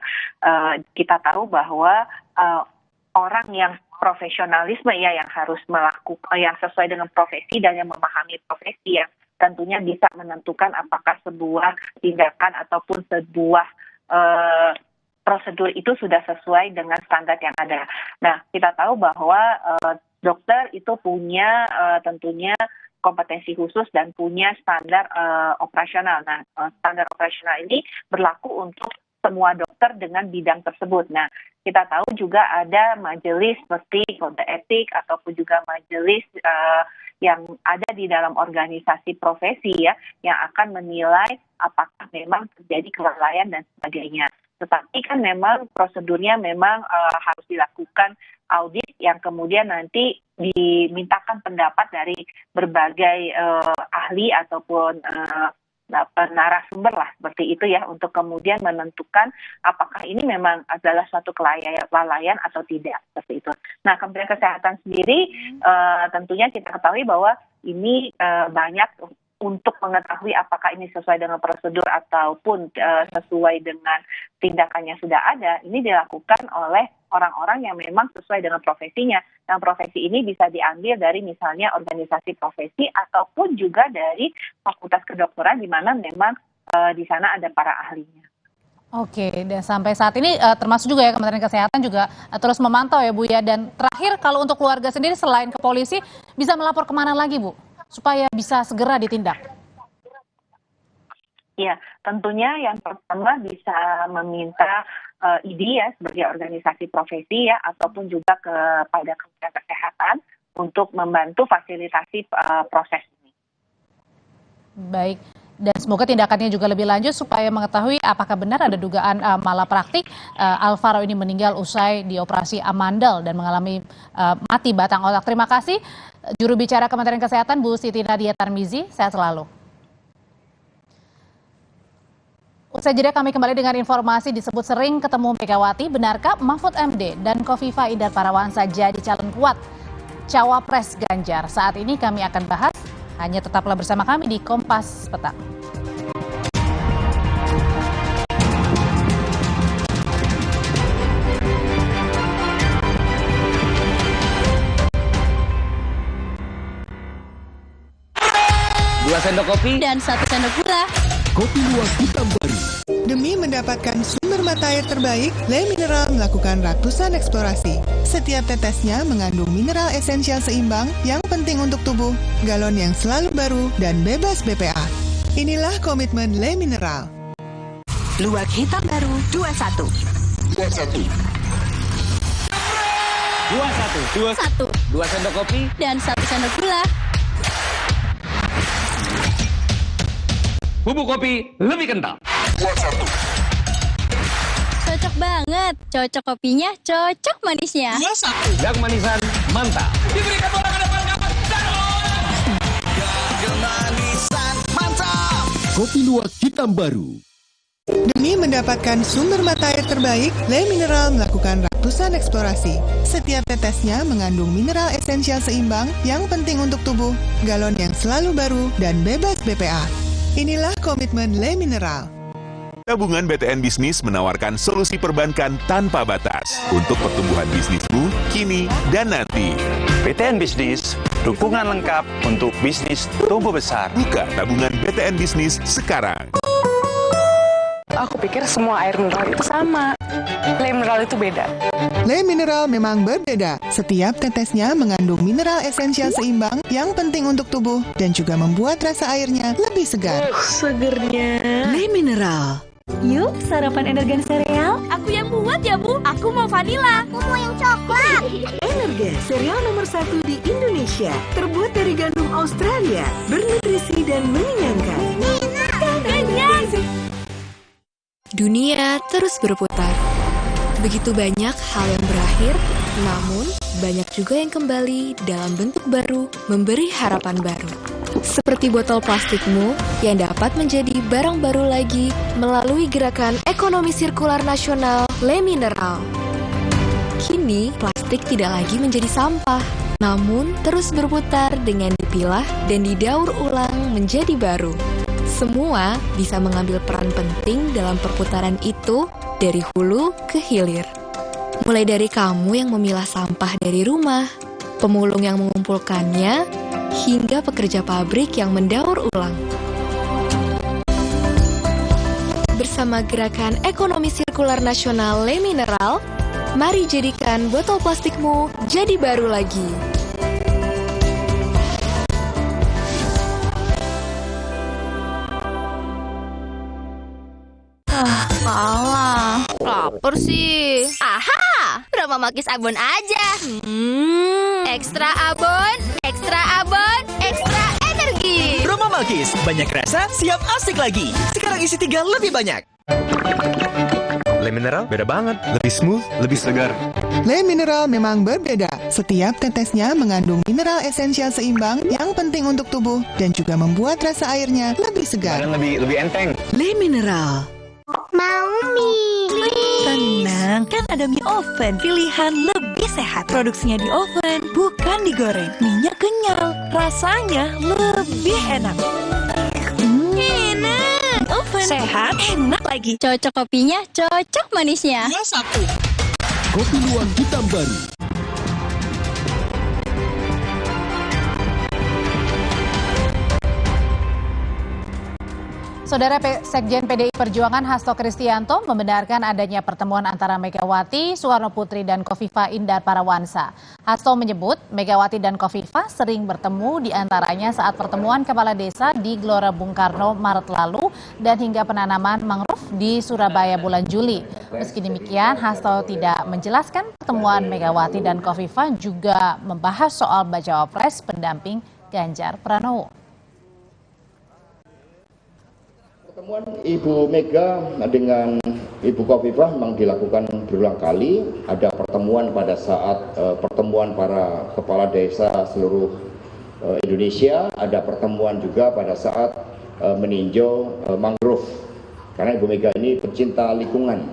kita tahu bahwa orang yang profesionalisme ya yang harus melakukan yang sesuai dengan profesi dan yang memahami profesi yang tentunya bisa menentukan apakah sebuah tindakan ataupun sebuah prosedur itu sudah sesuai dengan standar yang ada. Nah, kita tahu bahwa dokter itu punya tentunya kompetensi khusus dan punya standar operasional. Nah, standar operasional ini berlaku untuk semua dokter dengan bidang tersebut. Nah, kita tahu juga ada majelis seperti kode etik ataupun juga majelis yang ada di dalam organisasi profesi ya, yang akan menilai apakah memang terjadi kelalaian dan sebagainya. Tetapi kan memang prosedurnya memang harus dilakukan audit yang kemudian nanti dimintakan pendapat dari berbagai ahli ataupun narasumber lah seperti itu ya, untuk kemudian menentukan apakah ini memang adalah suatu kelalaian atau tidak, seperti itu. Nah, Kementerian Kesehatan sendiri tentunya kita ketahui bahwa ini banyak untuk mengetahui apakah ini sesuai dengan prosedur ataupun sesuai dengan tindakannya sudah ada, ini dilakukan oleh orang-orang yang memang sesuai dengan profesinya. Dan profesi ini bisa diambil dari misalnya organisasi profesi ataupun juga dari fakultas kedokteran di mana memang di sana ada para ahlinya. Oke, dan sampai saat ini termasuk juga ya Kementerian Kesehatan juga terus memantau ya Bu ya. Dan terakhir kalau untuk keluarga sendiri selain ke polisi bisa melapor kemana lagi Bu? Supaya bisa segera ditindak? Ya, tentunya yang pertama bisa meminta ID ya sebagai organisasi profesi ya, ataupun juga kepada Kementerian Kesehatan untuk membantu fasilitasi proses ini. Baik, dan semoga tindakannya juga lebih lanjut supaya mengetahui apakah benar ada dugaan malapraktik. Alvaro ini meninggal usai dioperasi amandel dan mengalami mati batang otak. Terima kasih juru bicara Kementerian Kesehatan Bu Siti Nadia Tarmizi, sehat selalu. Usai jeda kami kembali dengan informasi disebut sering ketemu Megawati, benarkah Mahfud MD dan Khofifah Indar Parawansa jadi calon kuat Cawapres Ganjar? Saat ini kami akan bahas, hanya tetaplah bersama kami di Kompas Petang. Dua sendok kopi dan 1 sendok gula. Kopi luwak hitam baru. Demi mendapatkan sumber mata air terbaik, Le Mineral melakukan ratusan eksplorasi. Setiap tetesnya mengandung mineral esensial seimbang yang penting untuk tubuh, galon yang selalu baru, dan bebas BPA. Inilah komitmen Le Mineral. Luwak hitam baru 21. 21. 2 sendok kopi Dan 1 sendok gula. Bubuk kopi lebih kental. 21. Cocok banget. Cocok kopinya, cocok manisnya. 21. Yang manisan mantap. Diberikan bola ke depan kawan. Manisan mantap. Kopi luwak hitam baru. Demi mendapatkan sumber mata air terbaik, Le Mineral melakukan ratusan eksplorasi. Setiap tetesnya mengandung mineral esensial seimbang yang penting untuk tubuh, galon yang selalu baru, dan bebas BPA. Inilah komitmen Le Mineral. Tabungan BTN Bisnis menawarkan solusi perbankan tanpa batas untuk pertumbuhan bisnismu kini dan nanti. BTN Bisnis, dukungan lengkap untuk bisnis tumbuh besar. Buka tabungan BTN Bisnis sekarang. Aku pikir semua air mineral itu sama. Le Mineral itu beda. Le Mineral memang berbeda. Setiap tetesnya mengandung mineral esensial seimbang yang penting untuk tubuh dan juga membuat rasa airnya lebih segar. Segernya. Le Mineral. Yuk, sarapan Energen sereal. Aku yang buat ya, Bu. Aku mau vanila. Aku mau yang coklat. Energen, sereal nomor 1 di Indonesia. Terbuat dari gandum Australia. Bernutrisi dan mengenyangkan. Kenyang. Dunia terus berputar. Begitu banyak hal yang berakhir, namun banyak juga yang kembali dalam bentuk baru, memberi harapan baru. Seperti botol plastikmu yang dapat menjadi barang baru lagi melalui gerakan ekonomi sirkular nasional Le Mineral. Kini, plastik tidak lagi menjadi sampah, namun terus berputar dengan dipilah dan didaur ulang menjadi baru. Semua bisa mengambil peran penting dalam perputaran itu dari hulu ke hilir. Mulai dari kamu yang memilah sampah dari rumah, pemulung yang mengumpulkannya, hingga pekerja pabrik yang mendaur ulang. Bersama gerakan ekonomi sirkular nasional Le Mineral, mari jadikan botol plastikmu jadi baru lagi. Alah, lapar sih. Aha, Roma Makis Abon aja. Ekstra abon, ekstra abon, ekstra energi. Roma Makis, banyak rasa, siap asik lagi. Sekarang isi 3 lebih banyak. Le Mineral beda banget, lebih smooth, lebih segar. Le Mineral memang berbeda. Setiap tetesnya mengandung mineral esensial seimbang yang penting untuk tubuh dan juga membuat rasa airnya lebih segar. Dan lebih enteng. Le Mineral. Mau mie. Tenang, kan ada mie oven. Pilihan lebih sehat. Produksinya di oven, bukan digoreng. Minyak kenyal, rasanya lebih enak. Enak. Oven. Sehat, enak lagi. Cocok kopinya, cocok manisnya. 21. Kopi luwak hitam baru. Saudara Sekjen PDI Perjuangan Hasto Kristianto membenarkan adanya pertemuan antara Megawati Soekarno Putri dan Khofifah Indar Parawansa. Hasto menyebut Megawati dan Khofifah sering bertemu di antaranya saat pertemuan kepala desa di Gelora Bung Karno Maret lalu dan hingga penanaman mangrove di Surabaya bulan Juli. Meski demikian, Hasto tidak menjelaskan pertemuan Megawati dan Khofifah juga membahas soal bacawa pres pendamping Ganjar Pranowo. Pertemuan Ibu Mega dengan Ibu Khofifah memang dilakukan berulang kali. Ada pertemuan pada saat pertemuan para kepala desa seluruh Indonesia. Ada pertemuan juga pada saat meninjau mangrove. Karena Ibu Mega ini pecinta lingkungan,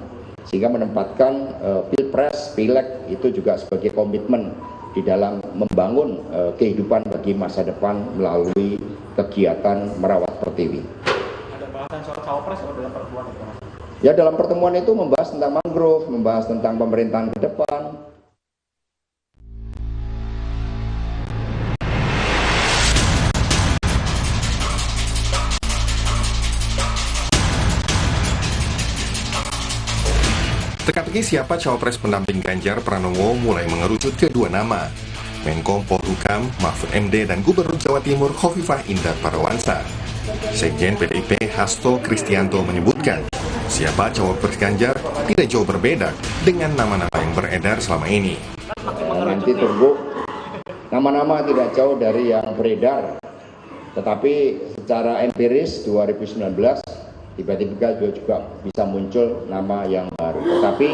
sehingga menempatkan Pilpres, Pileg itu juga sebagai komitmen di dalam membangun kehidupan bagi masa depan melalui kegiatan merawat pertiwi. Soal cawapres atau dalam pertemuan itu? Ya, dalam pertemuan itu membahas tentang mangrove, membahas tentang pemerintahan ke depan. Teka-teki siapa cawapres pendamping Ganjar Pranowo mulai mengerucut ke dua nama, Menko Polhukam Mahfud MD dan Gubernur Jawa Timur Khofifah Indar Parawansa. Sekjen PDIP Hasto Kristianto menyebutkan, siapa cawapres Ganjar tidak jauh berbeda dengan nama-nama yang beredar selama ini. Nanti tunggu, nama-nama tidak jauh dari yang beredar, tetapi secara empiris 2019 tiba-tiba juga bisa muncul nama yang baru. Tetapi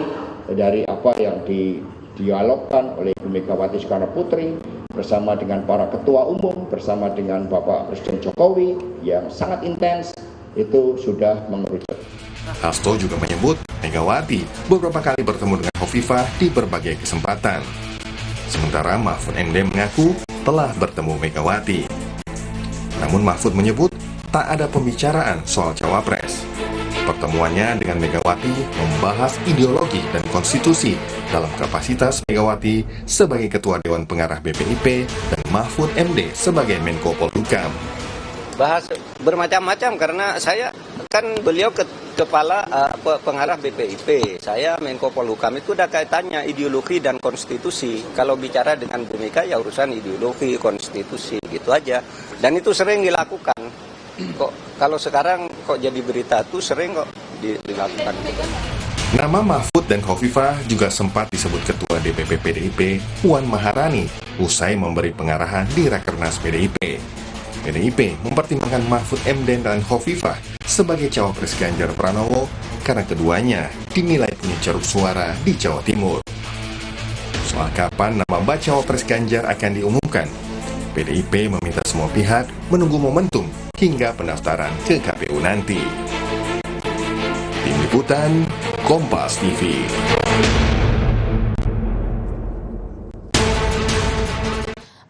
dari apa yang didialogkan oleh Ibu Megawati Soekarno Putri bersama dengan para ketua umum, bersama dengan Bapak Presiden Jokowi yang sangat intens, itu sudah mengerucut. Hasto juga menyebut Megawati beberapa kali bertemu dengan Hovifah di berbagai kesempatan. Sementara Mahfud MD mengaku telah bertemu Megawati. Namun Mahfud menyebut tak ada pembicaraan soal cawapres. Pertemuannya dengan Megawati membahas ideologi dan konstitusi dalam kapasitas Megawati sebagai Ketua Dewan Pengarah BPIP dan Mahfud MD sebagai Menko Polhukam. Bahas bermacam-macam karena saya kan beliau kepala pengarah BPIP, saya Menko Polhukam, itu udah kaitannya ideologi dan konstitusi. Kalau bicara dengan Bu Mega ya urusan ideologi, konstitusi gitu aja. Dan itu sering dilakukan. Kok kalau sekarang kok jadi berita tuh sering kok dilakukan. Nama Mahfud dan Hovifah juga sempat disebut Ketua DPP PDIP Puan Maharani usai memberi pengarahan di Rakernas PDIP. PDIP mempertimbangkan Mahfud MD dan Hovifah sebagai cawapres Ganjar Pranowo karena keduanya dinilai punya ceruk suara di Jawa Timur. Soal kapan nama bacawa pres Ganjar akan diumumkan, PDIP meminta semua pihak menunggu momentum hingga pendaftaran ke KPU nanti. Tim Liputan, Kompas TV.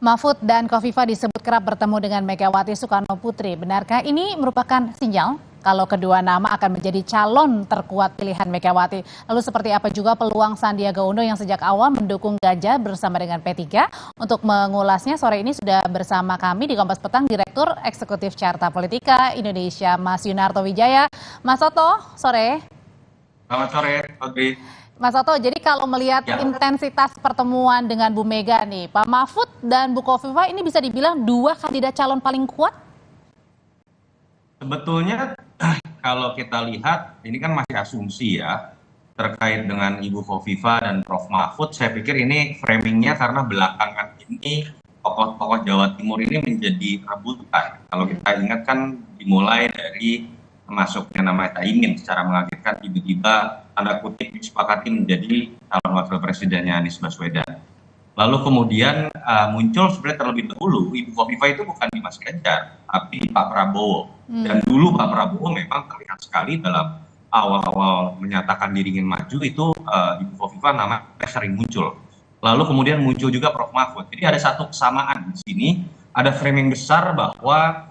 Mahfud dan Khofifah disebut kerap bertemu dengan Megawati Soekarno Putri. Benarkah ini merupakan sinyal kalau kedua nama akan menjadi calon terkuat pilihan Megawati? Lalu seperti apa juga peluang Sandiaga Uno yang sejak awal mendukung Ganjar bersama dengan P3? Untuk mengulasnya sore ini sudah bersama kami di Kompas Petang Direktur Eksekutif Carta Politika Indonesia, Mas Yunarto Wijaya. Mas Soto, sore. Selamat sore, Audrey. Mas Soto, jadi kalau melihat intensitas pertemuan dengan Bu Mega nih, Pak Mahfud dan Bu Khofifah ini bisa dibilang dua kandidat calon paling kuat? Sebetulnya kalau kita lihat, ini kan masih asumsi ya, terkait dengan Ibu Khofifah dan Prof. Mahfud, saya pikir ini framingnya karena belakangan ini tokoh-tokoh Jawa Timur ini menjadi rebutan. Kalau kita ingat kan dimulai dari masuknya nama Caimin secara mengagetkan, tiba-tiba tanda kutip disepakati menjadi calon wakil presidennya Anies Baswedan. Lalu kemudian muncul sebenarnya terlebih dahulu Ibu Khofifah itu bukan di Mas Ganjar, tapi di Pak Prabowo. Dan dulu Pak Prabowo memang terlihat sekali dalam awal-awal menyatakan diri ingin maju itu Ibu Khofifah namanya sering muncul. Lalu kemudian muncul juga Prof. Mahfud. Jadi ada satu kesamaan di sini, ada framing besar bahwa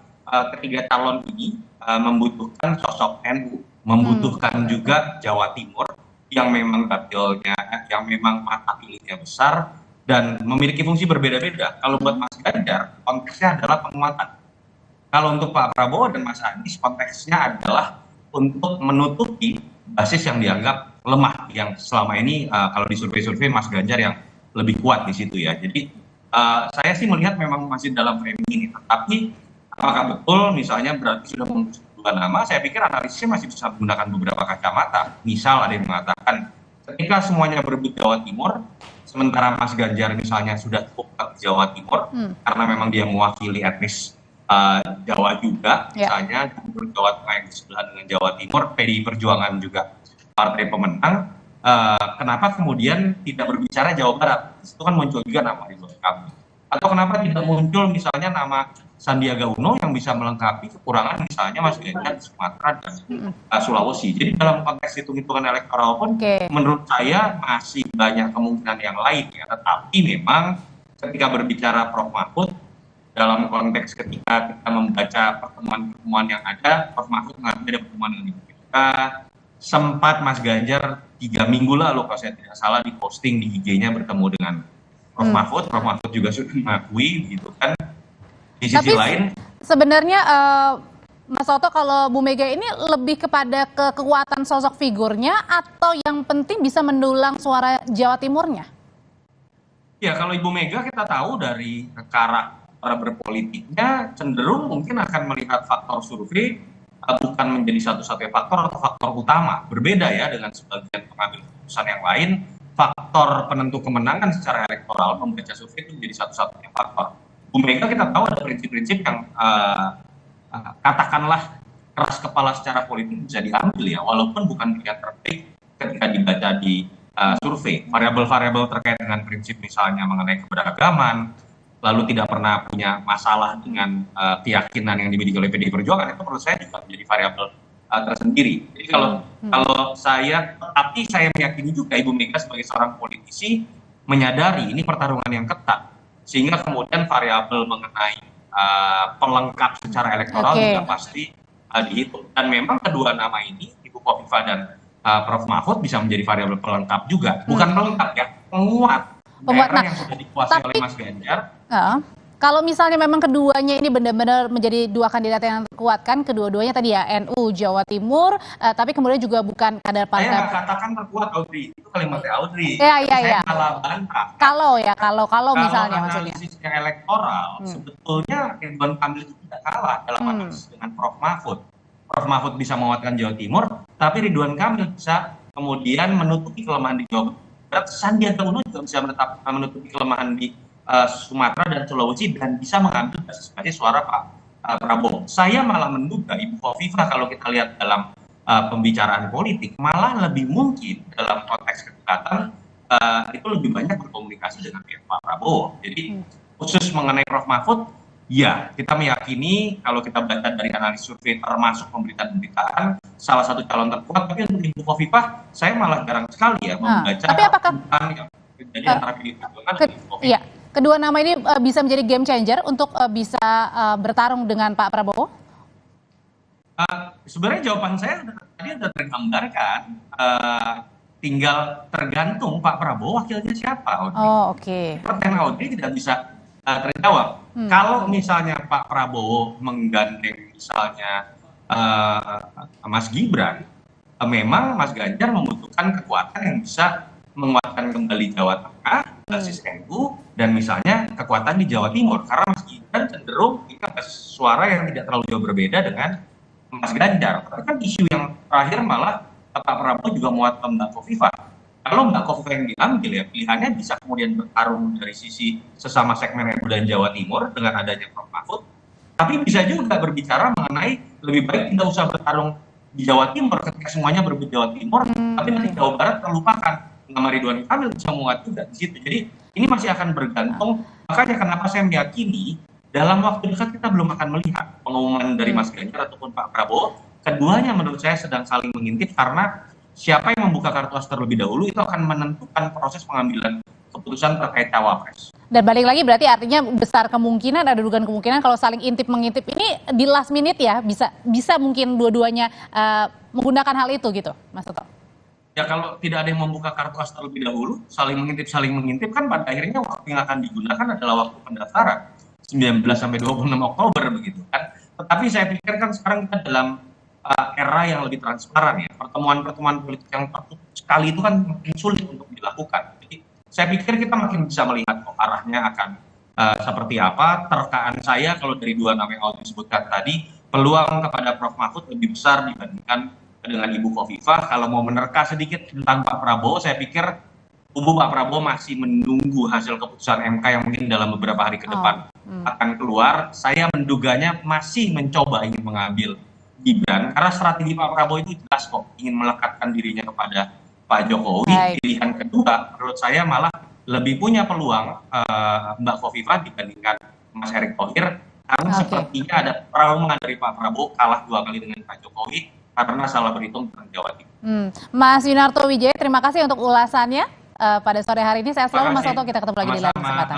ketiga calon ini membutuhkan sosok NU, membutuhkan juga Jawa Timur yang memang dapilnya, yang memang mata pilihnya besar dan memiliki fungsi berbeda-beda. Kalau buat Mas Ganjar, konteksnya adalah penguatan. Kalau untuk Pak Prabowo dan Mas Anies, konteksnya adalah untuk menutupi basis yang dianggap lemah, yang selama ini kalau di survei-survei Mas Ganjar yang lebih kuat di situ ya. Jadi saya sih melihat memang masih dalam framing ini, tetapi apakah betul misalnya berarti sudah memutuskan dua nama? Saya pikir analisisnya masih bisa menggunakan beberapa kacamata. Misal ada yang mengatakan ketika semuanya berebut Jawa Timur, sementara Mas Ganjar misalnya sudah cukup ke Jawa Timur karena memang dia mewakili etnis Jawa juga, misalnya Gubernur Jawa Tengah yang sebelah dengan Jawa Timur, PDI Perjuangan juga partai pemenang. Kenapa kemudian tidak berbicara Jawa Barat? Itu kan muncul juga nama Ridwan Kamil. Atau kenapa tidak muncul misalnya nama Sandiaga Uno yang bisa melengkapi kekurangan misalnya Mas Ganjar di Sumatera dan Sulawesi. Jadi dalam konteks hitung-hitungan elektoral pun menurut saya masih banyak kemungkinan yang lain ya. Tetapi memang ketika berbicara Prof. Mahfud, dalam konteks ketika kita membaca pertemuan-pertemuan yang ada, Prof. Mahfud mengaku ada pertemuan yang kita sempat Mas Ganjar 3 minggu lalu kalau saya tidak salah di posting di IG-nya bertemu dengan Prof. Mahfud. Prof. Mahfud juga sudah mengakui gitu kan. Di sisi lain sebenarnya Mas Soto, kalau Bu Mega ini lebih kepada kekuatan sosok figurnya atau yang penting bisa mendulang suara Jawa Timurnya? Ya, kalau Ibu Mega kita tahu dari karakter para berpolitiknya cenderung mungkin akan melihat faktor survei bukan menjadi satu-satunya faktor atau faktor utama. Berbeda ya dengan sebagian pengambil keputusan yang lain, faktor penentu kemenangan secara elektoral membaca survei itu menjadi satu-satunya faktor. Bu Mega kita tahu ada prinsip-prinsip yang katakanlah keras kepala secara politik bisa diambil ya, walaupun bukan pilihan terbaik ketika dibaca di survei. Variabel-variabel terkait dengan prinsip misalnya mengenai keberagaman, lalu tidak pernah punya masalah dengan keyakinan yang dimiliki oleh PDI Perjuangan, itu menurut saya juga menjadi variabel tersendiri. Jadi kalau saya, tapi saya meyakini juga Ibu Mega sebagai seorang politisi menyadari ini pertarungan yang ketat, sehingga kemudian variabel mengenai pelengkap secara elektoral juga pasti dihitung. Dan memang kedua nama ini, Ibu Khofifah dan Prof. Mahfud, bisa menjadi variabel pelengkap juga. Bukan pelengkap ya, penguat daerah yang sudah dikuasai oleh Mas Ganjar. Kalau misalnya memang keduanya ini benar-benar menjadi dua kandidat yang terkuat, kan kedua-duanya tadi ya NU Jawa Timur, tapi kemudian juga bukan kader partai. Saya nggak katakan terkuat, Audrey. Itu kalimatnya Audrey. Iya. Saya malah bantah. Kalau misalnya maksudnya. Analisisnya elektoral, sebetulnya Ridwan Kamil itu tidak kalah dalam analisis dengan Prof. Mahfud. Prof. Mahfud bisa menguatkan Jawa Timur, tapi Ridwan Kamil bisa kemudian menutupi kelemahan di Jawa Barat. Sandiaga Uno juga bisa menutupi kelemahan di Sumatera dan Sulawesi dan bisa mengambil basis suara Pak Prabowo. Saya malah menduga Ibu Khofifah kalau kita lihat dalam pembicaraan politik malah lebih mungkin dalam konteks kedekatan itu lebih banyak berkomunikasi dengan Pak Prabowo. Jadi khusus mengenai Prof. Mahfud, ya kita meyakini kalau kita baca dari analisis survei termasuk pemberitaan salah satu calon terkuat. Tapi untuk Ibu Khofifah saya malah jarang sekali ya membaca. Tapi apakah jadi antara PDI Perjuangan dan Ibu Khofifah. Kedua nama ini bisa menjadi game changer untuk bisa bertarung dengan Pak Prabowo? Sebenarnya jawaban saya tadi sudah tergambarkan. Tinggal tergantung Pak Prabowo wakilnya siapa, Audrey. Oke. Pertanyaan Audrey tidak bisa terjawab. Kalau misalnya Pak Prabowo menggandeng misalnya Mas Gibran, memang Mas Ganjar membutuhkan kekuatan yang bisa menguatkan kembali Jawa Tengah, basis NU, dan misalnya kekuatan di Jawa Timur. Karena Mas Gibran cenderung punya basis suara yang tidak terlalu jauh berbeda dengan Mas Ganjar. Tapi kan isu yang terakhir malah Pak Prabowo juga menguatkan Mbak Khofifah. Kalau Mbak Khofifah yang diambil ya pilihannya bisa kemudian bertarung dari sisi sesama segmen NU dan Jawa Timur dengan adanya Prof. Mahfud. Tapi bisa juga berbicara mengenai lebih baik tidak usah bertarung di Jawa Timur ketika semuanya berebut Jawa Timur, tapi nanti Jawa Barat terlupakan. Nama Ridwan Kamil bisa menguat juga di situ. Jadi ini masih akan bergantung. Makanya kenapa saya meyakini dalam waktu dekat kita belum akan melihat pengumuman dari Mas Ganjar ataupun Pak Prabowo. Keduanya menurut saya sedang saling mengintip karena siapa yang membuka kartu as terlebih dahulu itu akan menentukan proses pengambilan keputusan terkait cawapres. Dan balik lagi berarti artinya besar kemungkinan, ada dugaan kemungkinan kalau saling intip-mengintip ini di last minute ya bisa mungkin dua-duanya menggunakan hal itu gitu, Mas Toto. Ya kalau tidak ada yang membuka kartu as terlebih dahulu, saling mengintip kan pada akhirnya waktu yang akan digunakan adalah waktu pendaftaran 19 sampai 26 Oktober begitu kan. Tetapi saya pikir kan sekarang kita dalam era yang lebih transparan ya. Pertemuan-pertemuan politik yang tertutup sekali itu kan makin sulit untuk dilakukan. Jadi saya pikir kita makin bisa melihat arahnya akan seperti apa. Terkaan saya kalau dari dua nama yang disebutkan tadi, peluang kepada Prof. Mahfud lebih besar dibandingkan dengan Ibu Khofifah. Kalau mau menerka sedikit tentang Pak Prabowo, saya pikir kubu Pak Prabowo masih menunggu hasil keputusan MK yang mungkin dalam beberapa hari ke depan akan keluar. Saya menduganya masih mencoba ingin mengambil Gibran, karena strategi Pak Prabowo itu jelas kok, ingin melekatkan dirinya kepada Pak Jokowi. Pilihan kedua menurut saya malah lebih punya peluang Mbak Khofifah dibandingkan Mas Erick Thohir, karena sepertinya ada trauma dari Pak Prabowo kalah 2 kali dengan Pak Jokowi karena salah berhitung tentang Jawa Timur. Mas Yunarto Wijaya, terima kasih untuk ulasannya pada sore hari ini. Sehat selalu Mas Toto, kita ketemu lagi di lain kesempatan.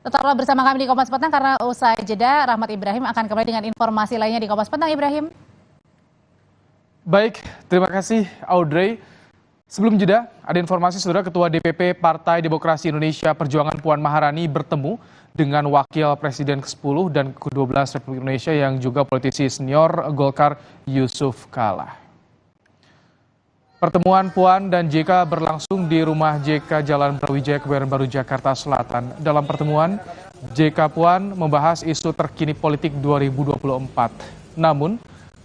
Tetaplah bersama kami di Kompas Petang karena usai jeda Rahmat Ibrahim akan kembali dengan informasi lainnya di Kompas Petang. Ibrahim. Baik, terima kasih Audrey. Sebelum jeda, ada informasi saudara Ketua DPP Partai Demokrasi Indonesia Perjuangan Puan Maharani bertemu dengan Wakil Presiden ke-10 dan ke-12 Republik Indonesia yang juga politisi senior Golkar Yusuf Kala. Pertemuan Puan dan JK berlangsung di rumah JK Jalan Brawijaya, Kebayoran Baru, Jakarta Selatan. Dalam pertemuan, JK Puan membahas isu terkini politik 2024. Namun,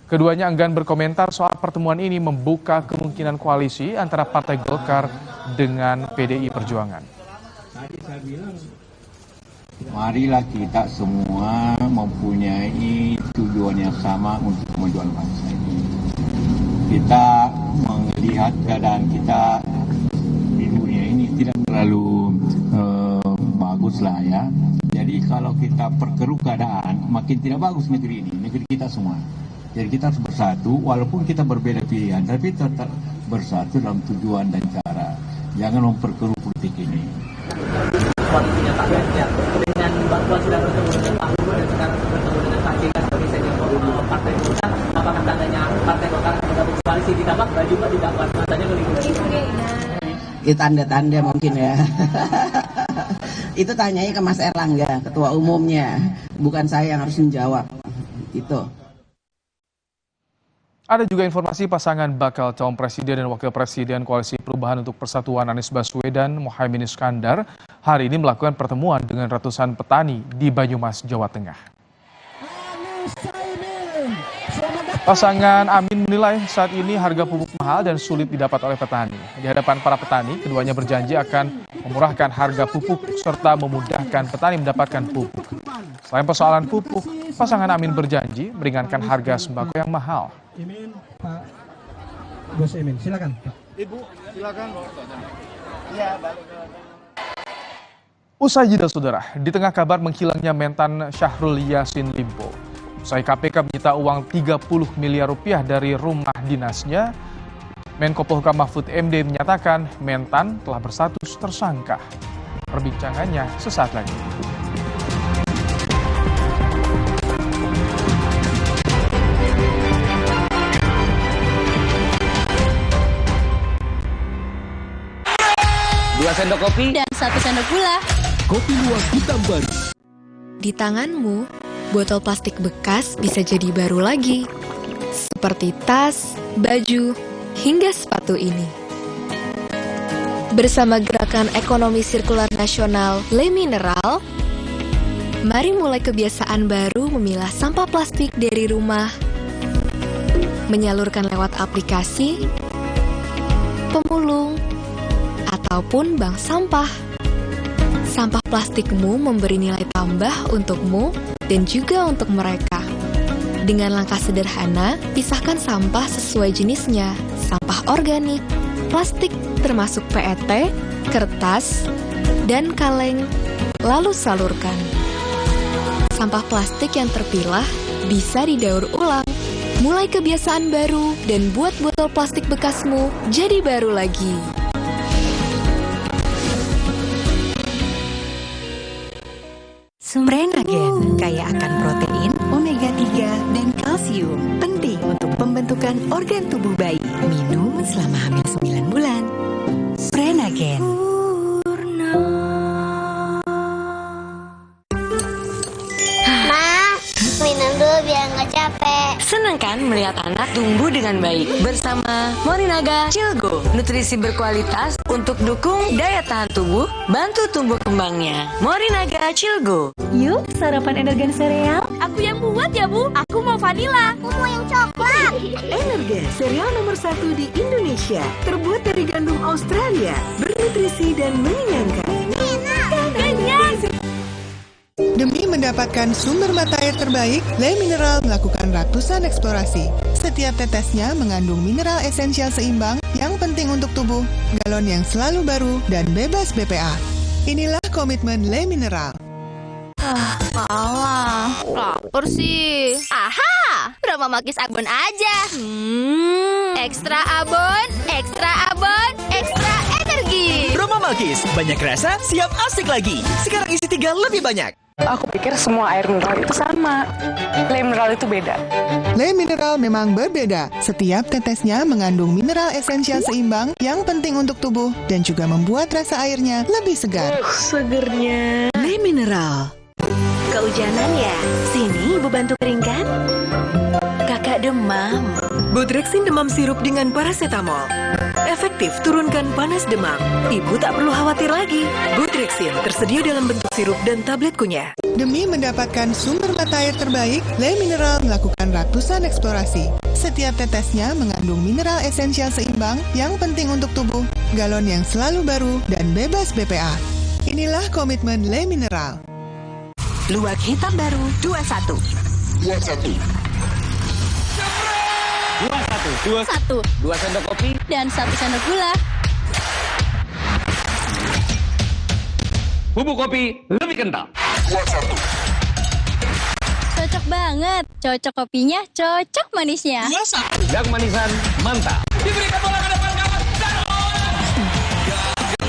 keduanya enggan berkomentar soal pertemuan ini membuka kemungkinan koalisi antara Partai Golkar dengan PDI Perjuangan. Tadi saya bilang, marilah kita semua mempunyai tujuan yang sama untuk kemajuan bangsa ini. Kita melihat keadaan kita di dunia ini tidak terlalu bagus lah ya. Jadi kalau kita perkeruh keadaan, makin tidak bagus negeri ini, negeri kita semua. Jadi kita harus bersatu, walaupun kita berbeda pilihan, tapi tetap bersatu dalam tujuan dan cara. Jangan memperkeruh politik ini. Koalisinya Pak Ganjar dengan Mbak Puan sudah bertemu dengan Pak Luhut dan sekarang bertemu dengan Pak JK sebagai senior Partai Golkar. Apakah tandanya Partai Golkar akan bergabung koalisi ditambah baju Pak tidak Puan matanya melihat? Itu tanda-tanda mungkin ya. Itu tanyanya ke Mas Erlangga, ketua umumnya, bukan saya yang harus menjawab. Itu. Ada juga informasi pasangan bakal calon presiden dan wakil presiden Koalisi Perubahan untuk Persatuan Anies Baswedan, Muhaimin Iskandar, hari ini melakukan pertemuan dengan ratusan petani di Banyumas, Jawa Tengah. Pasangan Amin menilai saat ini harga pupuk mahal dan sulit didapat oleh petani. Di hadapan para petani, keduanya berjanji akan memurahkan harga pupuk serta memudahkan petani mendapatkan pupuk. Selain persoalan pupuk, pasangan Amin berjanji meringankan harga sembako yang mahal. Imin, Pak Gus Imin, silakan. Ibu, silakan. Iya, balik. Usai jeda saudara, di tengah kabar menghilangnya mentan Syahrul Yassin Limpo, usai KPK menyita uang 30 miliar rupiah dari rumah dinasnya, Menko Polhukam Mahfud MD menyatakan mentan telah berstatus tersangka. Perbincangannya sesaat lagi. Dua sendok kopi dan 1 sendok gula. Kopi luwak hitam baru. Di tanganmu, botol plastik bekas bisa jadi baru lagi. Seperti tas, baju, hingga sepatu ini. Bersama Gerakan Ekonomi Sirkular Nasional Le Mineral, mari mulai kebiasaan baru memilah sampah plastik dari rumah, menyalurkan lewat aplikasi, pemulung, ataupun bank sampah. Sampah plastikmu memberi nilai tambah untukmu dan juga untuk mereka. Dengan langkah sederhana, pisahkan sampah sesuai jenisnya, sampah organik, plastik termasuk PET, kertas, dan kaleng, lalu salurkan. Sampah plastik yang terpilah bisa didaur ulang. Mulai kebiasaan baru dan buat botol plastik bekasmu jadi baru lagi. Prenagen kaya akan protein, omega 3, dan kalsium. Penting untuk pembentukan organ tubuh bayi. Minum selama hamil 9 bulan. Prenagen. Ma, minum dulu biar nggak capek. Senang kan melihat anak tumbuh dengan baik bersama Morinaga Cilgo, nutrisi berkualitas untuk dukung daya tahan tubuh, bantu tumbuh kembangnya. Morinaga Cilgo. Yuk, sarapan Energen sereal. Aku yang buat ya, Bu. Aku mau vanila. Aku mau yang coklat. Energen, sereal nomor 1 di Indonesia. Terbuat dari gandum Australia, bernutrisi dan mengenyangkan. Kenyang. Demi mendapatkan sumber mata air terbaik, Le Mineral melakukan ratusan eksplorasi. Setiap tetesnya mengandung mineral esensial seimbang yang penting untuk tubuh, galon yang selalu baru, dan bebas BPA. Inilah komitmen Le Mineral. Alah, lapar sih. Aha, Roma Makis Abon aja. Ekstra abon, ekstra abon, ekstra energi. Roma Makis, banyak rasa, siap asik lagi. Sekarang isi 3 lebih banyak. Aku pikir semua air mineral itu sama. Le Mineral itu beda. Le Mineral memang berbeda. Setiap tetesnya mengandung mineral esensial seimbang yang penting untuk tubuh dan juga membuat rasa airnya lebih segar. Segernya. Le Mineral. Kehujanan ya? Sini ibu bantu keringkan. Kakak demam. Bodrexin demam sirup dengan paracetamol. efektif turunkan panas demam. Ibu tak perlu khawatir lagi. Butrexin tersedia dalam bentuk sirup dan tablet kunyah. Demi mendapatkan sumber mata air terbaik, Le Mineral melakukan ratusan eksplorasi. Setiap tetesnya mengandung mineral esensial seimbang yang penting untuk tubuh, galon yang selalu baru, dan bebas BPA. Inilah komitmen Le Mineral. Luwak hitam baru 21. 1 sendok kopi dan 1 sendok gula. Bubuk kopi lebih kental. Cocok banget. Cocok kopinya, cocok manisnya. Yang manisan mantap. Diberikan bola ke depan kawan.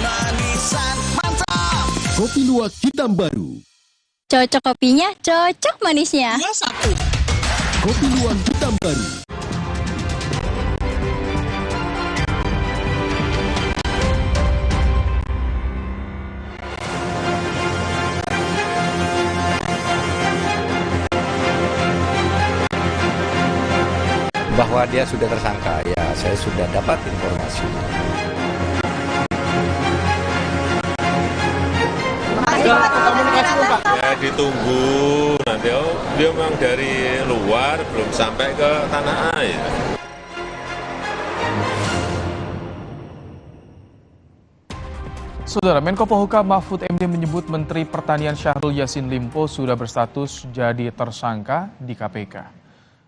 Manisan mantap. Kopi luwak hitam baru. Cocok kopinya, cocok manisnya. Kopi luwak hitam baru. Bahwa dia sudah tersangka, ya saya sudah dapat informasi. Ya ditunggu nanti, dia memang dari luar belum sampai ke tanah air. Saudara, Menko Polhukam Mahfud MD menyebut Menteri Pertanian Syahrul Yassin Limpo sudah berstatus jadi tersangka di KPK.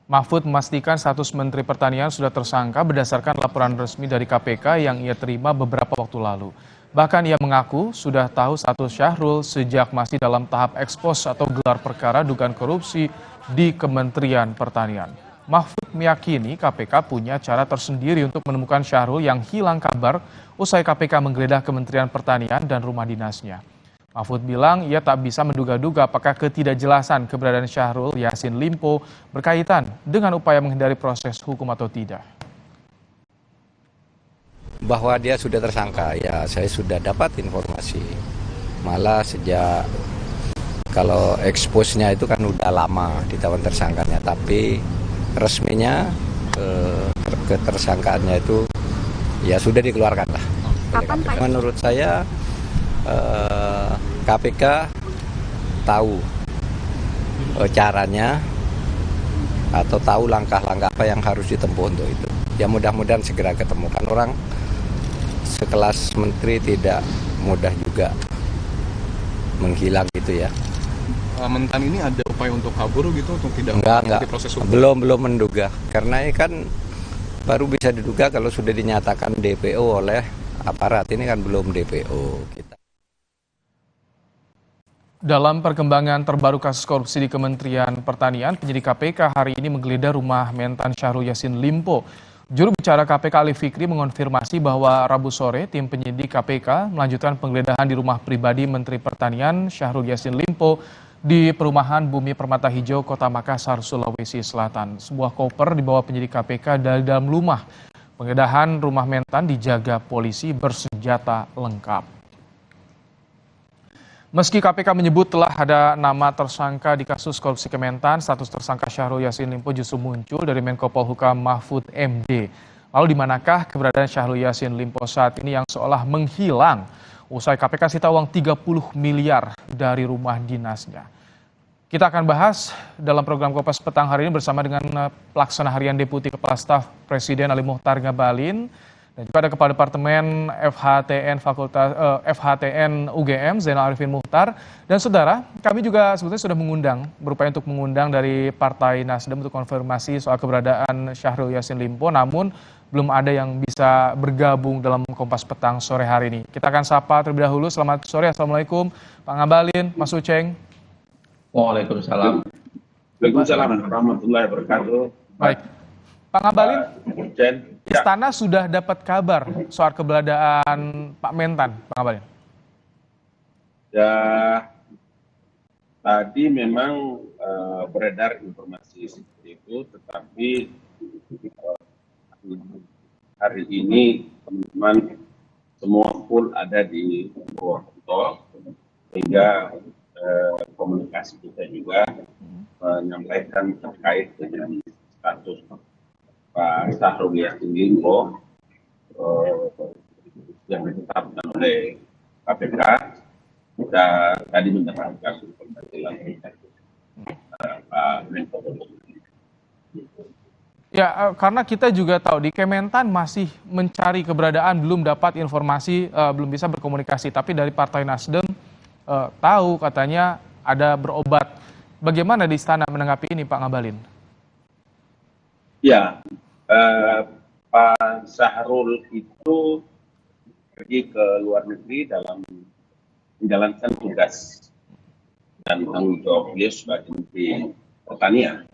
Mahfud memastikan status Menteri Pertanian sudah tersangka berdasarkan laporan resmi dari KPK yang ia terima beberapa waktu lalu. Bahkan ia mengaku sudah tahu status Syahrul sejak masih dalam tahap ekspos atau gelar perkara dugaan korupsi di Kementerian Pertanian. Mahfud meyakini KPK punya cara tersendiri untuk menemukan Syahrul yang hilang kabar usai KPK menggeledah Kementerian Pertanian dan rumah dinasnya. Mahfud bilang ia tak bisa menduga-duga apakah ketidakjelasan keberadaan Syahrul Yassin Limpo berkaitan dengan upaya menghindari proses hukum atau tidak. Bahwa dia sudah tersangka, ya saya sudah dapat informasi. Malah sejak kalau eksposnya itu kan udah lama ditawan tersangkanya, tapi resminya ketersangkaannya itu ya sudah dikeluarkan lah. Kapan, Pak? Menurut saya KPK tahu caranya atau tahu langkah-langkah apa yang harus ditempuh untuk itu. Ya mudah-mudahan segera ketemukan. Orang sekelas menteri tidak mudah juga menghilang gitu ya. Mentan ini ada upaya untuk kabur gitu, untuk tidak Enggak. proses hukum? Belum menduga. Karena ini kan baru bisa diduga kalau sudah dinyatakan DPO oleh aparat. Ini kan belum DPO kita. Dalam perkembangan terbaru kasus korupsi di Kementerian Pertanian, penyidik KPK hari ini menggeledah rumah mentan Syahrul Yassin Limpo. Juru bicara KPK Ali Fikri mengonfirmasi bahwa Rabu sore tim penyidik KPK melanjutkan penggeledahan di rumah pribadi Menteri Pertanian Syahrul Yassin Limpo di perumahan Bumi Permata Hijau, Kota Makassar, Sulawesi Selatan. Sebuah koper dibawa penyidik KPK dari dalam rumah. Penggeledahan rumah mentan dijaga polisi bersenjata lengkap. Meski KPK menyebut telah ada nama tersangka di kasus korupsi Kementan, status tersangka Syahrul Yassin Limpo justru muncul dari Menko Polhukam Mahfud MD. Lalu di manakah keberadaan Syahrul Yassin Limpo saat ini yang seolah menghilang usai KPK sita uang 30 miliar dari rumah dinasnya? Kita akan bahas dalam program Kompas Petang hari ini bersama dengan Pelaksana Harian Deputi Kepala Staf Presiden Ali Muhtar Ngabalin. Dan juga ada Kepala Departemen FHTN UGM Zainal Arifin Muhtar. Dan saudara, kami juga sebetulnya sudah berupaya untuk mengundang dari Partai Nasdem untuk konfirmasi soal keberadaan Syahrul Yassin Limpo, namun belum ada yang bisa bergabung dalam Kompas Petang sore hari ini. Kita akan sapa terlebih dahulu. Selamat sore, Assalamualaikum Pak Ngabalin, Mas Uceng. Waalaikumsalam. Waalaikumsalam warahmatullahi wabarakatuh. Baik, Pak Ngabalin, Istana sudah dapat kabar soal keberadaan Pak Mentan, Pak Ngabalin? Ya, tadi memang beredar informasi seperti itu, tetapi hari ini teman-teman semua full ada di Purwokerto, sehingga komunikasi kita juga menyampaikan terkait dengan status Pak Syahrul Yassin Limpo yang ditetapkan oleh KPK. Kita tadi mendapatkan informasi langsung dari Pak Menko Polhukam. Ya, karena kita juga tahu di Kementan masih mencari keberadaan, belum dapat informasi, belum bisa berkomunikasi. Tapi dari Partai Nasdem tahu katanya ada berobat. Bagaimana di istana menanggapi ini, Pak Ngabalin? Ya, Pak Sahrul itu pergi ke luar negeri dalam menjalankan tugas dan tanggung jawab beliau sebagai Menteri Pertanian.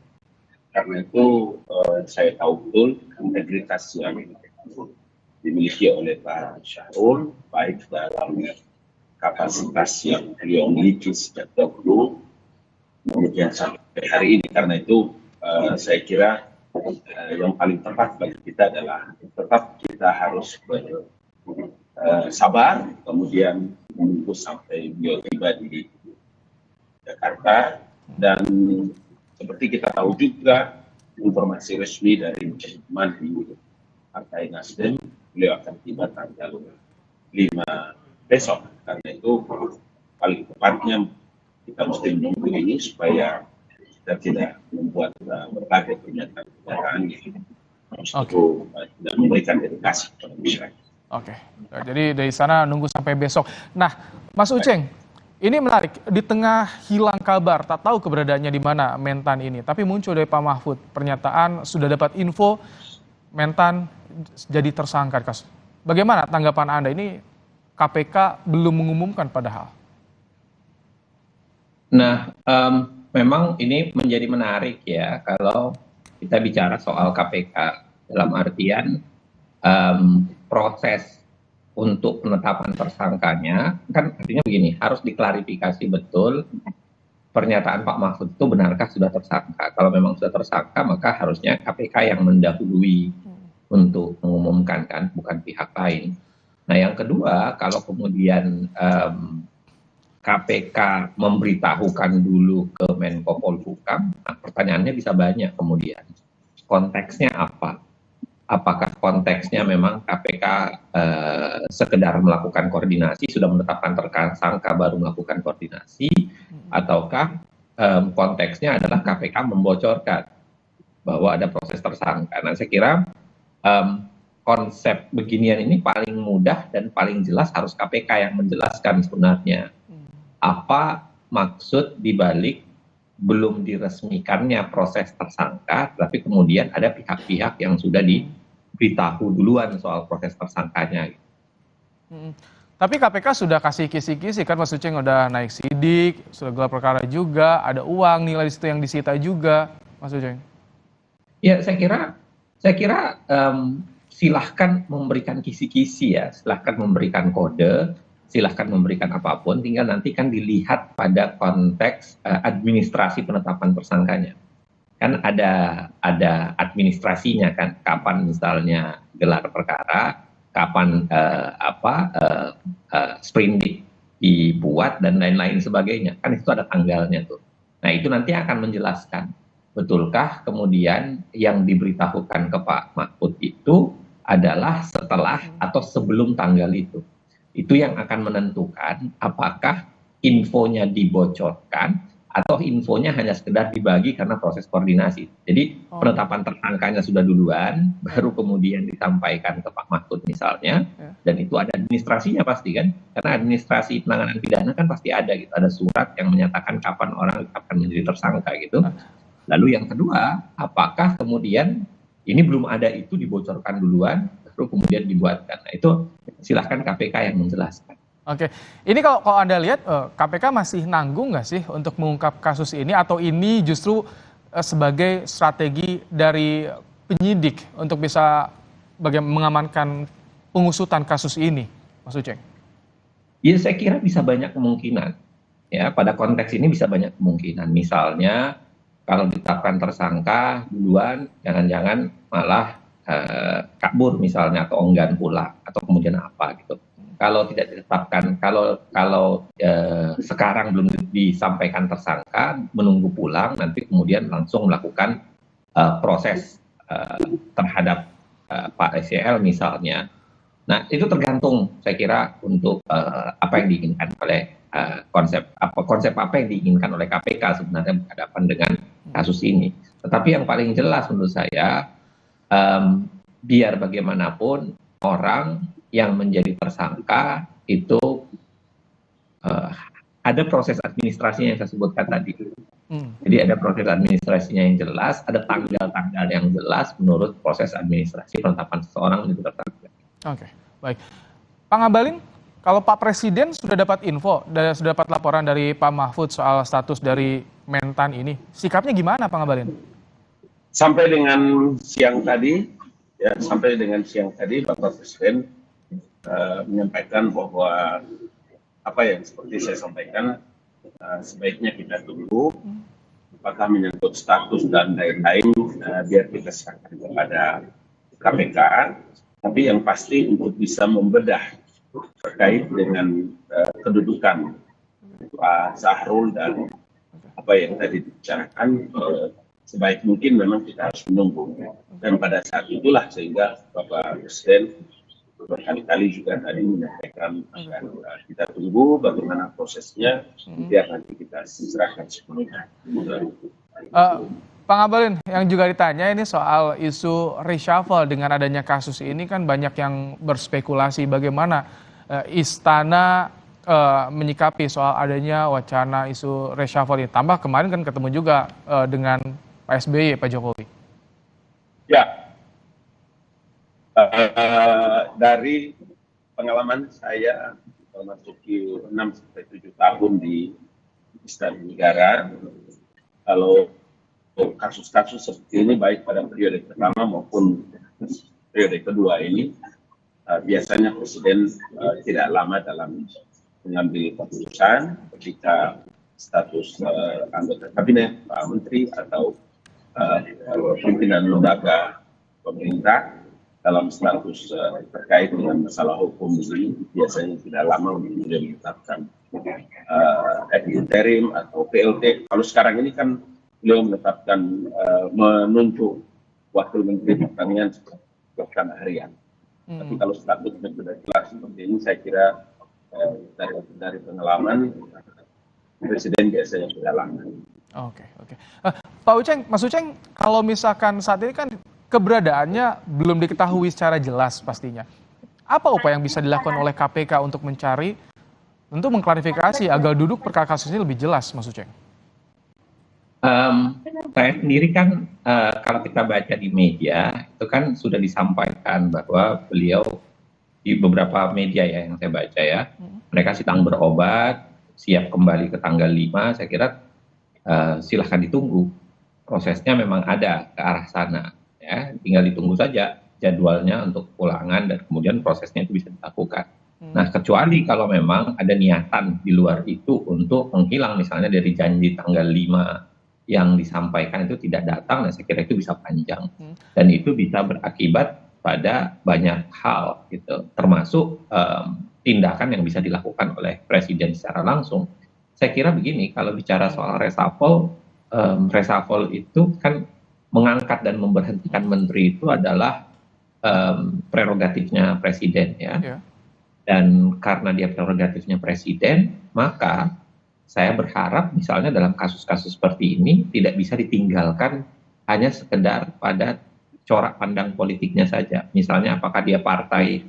Karena itu saya tahu betul integritas yang dimiliki oleh Pak Sahrul, baik dalam kapasitas yang beliau miliki sejak dahulu, kemudian sampai hari ini. Karena itu saya kira yang paling tepat bagi kita adalah tetap kita harus sabar, kemudian menunggu sampai beliau tiba di Jakarta. Dan seperti kita tahu juga informasi resmi dari teman di Partai Nasdem, beliau akan tiba tanggal 5 besok. Karena itu paling tepatnya kita mesti menunggu ini supaya kita tidak membuat berbagai pernyataan yang tidak memberikan edukasi kepada masyarakat. Oke, jadi dari sana nunggu sampai besok. Nah, Mas Uceng, ini menarik. Di tengah hilang kabar, tak tahu keberadaannya di mana Mentan ini. Tapi muncul dari Pak Mahfud pernyataan sudah dapat info Mentan jadi tersangka kasus. Bagaimana tanggapan Anda? Ini KPK belum mengumumkan padahal. Nah, memang ini menjadi menarik ya kalau kita bicara soal KPK dalam artian proses untuk penetapan tersangkanya, kan artinya begini, harus diklarifikasi betul pernyataan Pak Mahfud itu benarkah sudah tersangka. Kalau memang sudah tersangka, maka harusnya KPK yang mendahului untuk mengumumkan, kan, bukan pihak lain. Nah, yang kedua, kalau kemudian KPK memberitahukan dulu ke Menko Polhukam, nah pertanyaannya bisa banyak kemudian. Konteksnya apa? Apakah konteksnya memang KPK sekedar melakukan koordinasi, sudah menetapkan tersangka baru melakukan koordinasi, ataukah konteksnya adalah KPK membocorkan bahwa ada proses tersangka. Nah, saya kira konsep beginian ini paling mudah dan paling jelas harus KPK yang menjelaskan sebenarnya apa maksud dibalik belum diresmikannya proses tersangka, tapi kemudian ada pihak-pihak yang sudah diberitahu duluan soal proses tersangkanya. Tapi KPK sudah kasih kisi-kisi kan, Mas Uceng, udah naik sidik, sudah gelar perkara juga, ada uang nilai di situ yang disita juga, Mas Uceng. Ya, saya kira silahkan memberikan kisi-kisi ya, silahkan memberikan kode, silahkan memberikan apapun, tinggal nanti kan dilihat pada konteks administrasi penetapan tersangkanya. Kan ada administrasinya kan, kapan misalnya gelar perkara, kapan sprindik dibuat dan lain-lain sebagainya. Kan itu ada tanggalnya tuh. Nah, itu nanti akan menjelaskan betulkah kemudian yang diberitahukan ke Pak Mahfud itu adalah setelah atau sebelum tanggal itu. Itu yang akan menentukan apakah infonya dibocorkan atau infonya hanya sekedar dibagi karena proses koordinasi. Jadi penetapan tersangkanya sudah duluan, baru kemudian disampaikan ke Pak Mahfud misalnya, dan itu ada administrasinya pasti kan, karena administrasi penanganan pidana kan pasti ada gitu, ada surat yang menyatakan kapan orang akan menjadi tersangka gitu. Lalu yang kedua, apakah kemudian ini belum ada itu dibocorkan duluan, baru kemudian dibuatkan. Nah, itu silahkan KPK yang menjelaskan. Oke, ini kalau Anda lihat KPK masih nanggung nggak sih untuk mengungkap kasus ini, atau ini justru sebagai strategi dari penyidik untuk bisa mengamankan pengusutan kasus ini, Mas Uceng? Ya, saya kira bisa banyak kemungkinan. Ya, pada konteks ini bisa banyak kemungkinan. Misalnya kalau ditetapkan tersangka duluan, jangan-jangan malah kabur misalnya atau enggan pulang atau kemudian apa gitu. Kalau tidak ditetapkan, kalau sekarang belum disampaikan tersangka, menunggu pulang, nanti kemudian langsung melakukan proses terhadap Pak SYL misalnya. Nah, itu tergantung saya kira untuk apa yang diinginkan oleh konsep apa yang diinginkan oleh KPK sebenarnya berhadapan dengan kasus ini. Tetapi yang paling jelas menurut saya, biar bagaimanapun orang yang menjadi tersangka itu ada proses administrasinya yang saya sebutkan tadi. Jadi ada proses administrasinya yang jelas, ada tanggal-tanggal yang jelas menurut proses administrasi penetapan seseorang itu tersangka. Oke, baik. Pak Ngabalin, kalau Pak Presiden sudah dapat info, sudah dapat laporan dari Pak Mahfud soal status dari Mentan ini, sikapnya gimana Pak Ngabalin? Sampai dengan siang tadi, Bapak Presiden menyampaikan bahwa apa yang seperti saya sampaikan, sebaiknya kita tunggu apakah menyangkut status dan lain-lain, biar kita serahkan kepada KPK. Tapi yang pasti untuk bisa membedah terkait dengan kedudukan Pak Sahrul dan apa yang tadi dibicarakan, sebaik mungkin memang kita harus menunggu. Dan pada saat itulah sehingga Bapak Presiden berkali-kali juga tadi menyampaikan akan kita tunggu bagaimana prosesnya, biar nanti kita serahkan sepenuhnya. Pak Ngabalin, yang juga ditanya ini soal isu reshuffle dengan adanya kasus ini kan banyak yang berspekulasi bagaimana istana menyikapi soal adanya wacana isu reshuffle ini. Tambah kemarin kan ketemu juga dengan Pak SBY, Pak Jokowi. Ya, dari pengalaman saya memasuki 6-7 tahun di Istana Negara, kalau kasus-kasus seperti ini baik pada periode pertama maupun periode kedua ini, biasanya Presiden tidak lama dalam mengambil keputusan ketika status anggota kabinet, Pak Menteri atau pimpinan lembaga pemerintah dalam status terkait dengan masalah hukum ini biasanya tidak lama untuk kemudian menetapkan interim atau PLT. Kalau sekarang ini kan beliau menetapkan menunjuk wakil menteri pertanian sebagai harian. Tapi kalau statusnya sudah jelas seperti ini, saya kira dari pengalaman Presiden biasanya sudah lama. Oke. Pak Uceng, Mas Uceng, kalau misalkan saat ini kan keberadaannya belum diketahui secara jelas pastinya. Apa upaya yang bisa dilakukan oleh KPK untuk mencari, untuk mengklarifikasi agar duduk perkara kasus ini lebih jelas, Mas Uceng? Saya sendiri kan kalau kita baca di media itu kan sudah disampaikan bahwa beliau di beberapa media ya yang saya baca ya, mereka sedang berobat, siap kembali ke tanggal 5. Saya kira silahkan ditunggu, prosesnya memang ada ke arah sana ya, tinggal ditunggu saja jadwalnya untuk pulangan dan kemudian prosesnya itu bisa dilakukan. Nah, kecuali kalau memang ada niatan di luar itu untuk menghilang misalnya dari janji tanggal 5 yang disampaikan itu tidak datang, dan saya kira itu bisa panjang dan itu bisa berakibat pada banyak hal gitu, termasuk tindakan yang bisa dilakukan oleh Presiden secara langsung. Saya kira begini, kalau bicara soal reshuffle itu kan mengangkat dan memberhentikan menteri itu adalah prerogatifnya Presiden ya. Dan karena dia prerogatifnya Presiden, maka saya berharap misalnya dalam kasus-kasus seperti ini tidak bisa ditinggalkan hanya sekedar pada corak pandang politiknya saja. Misalnya apakah dia partai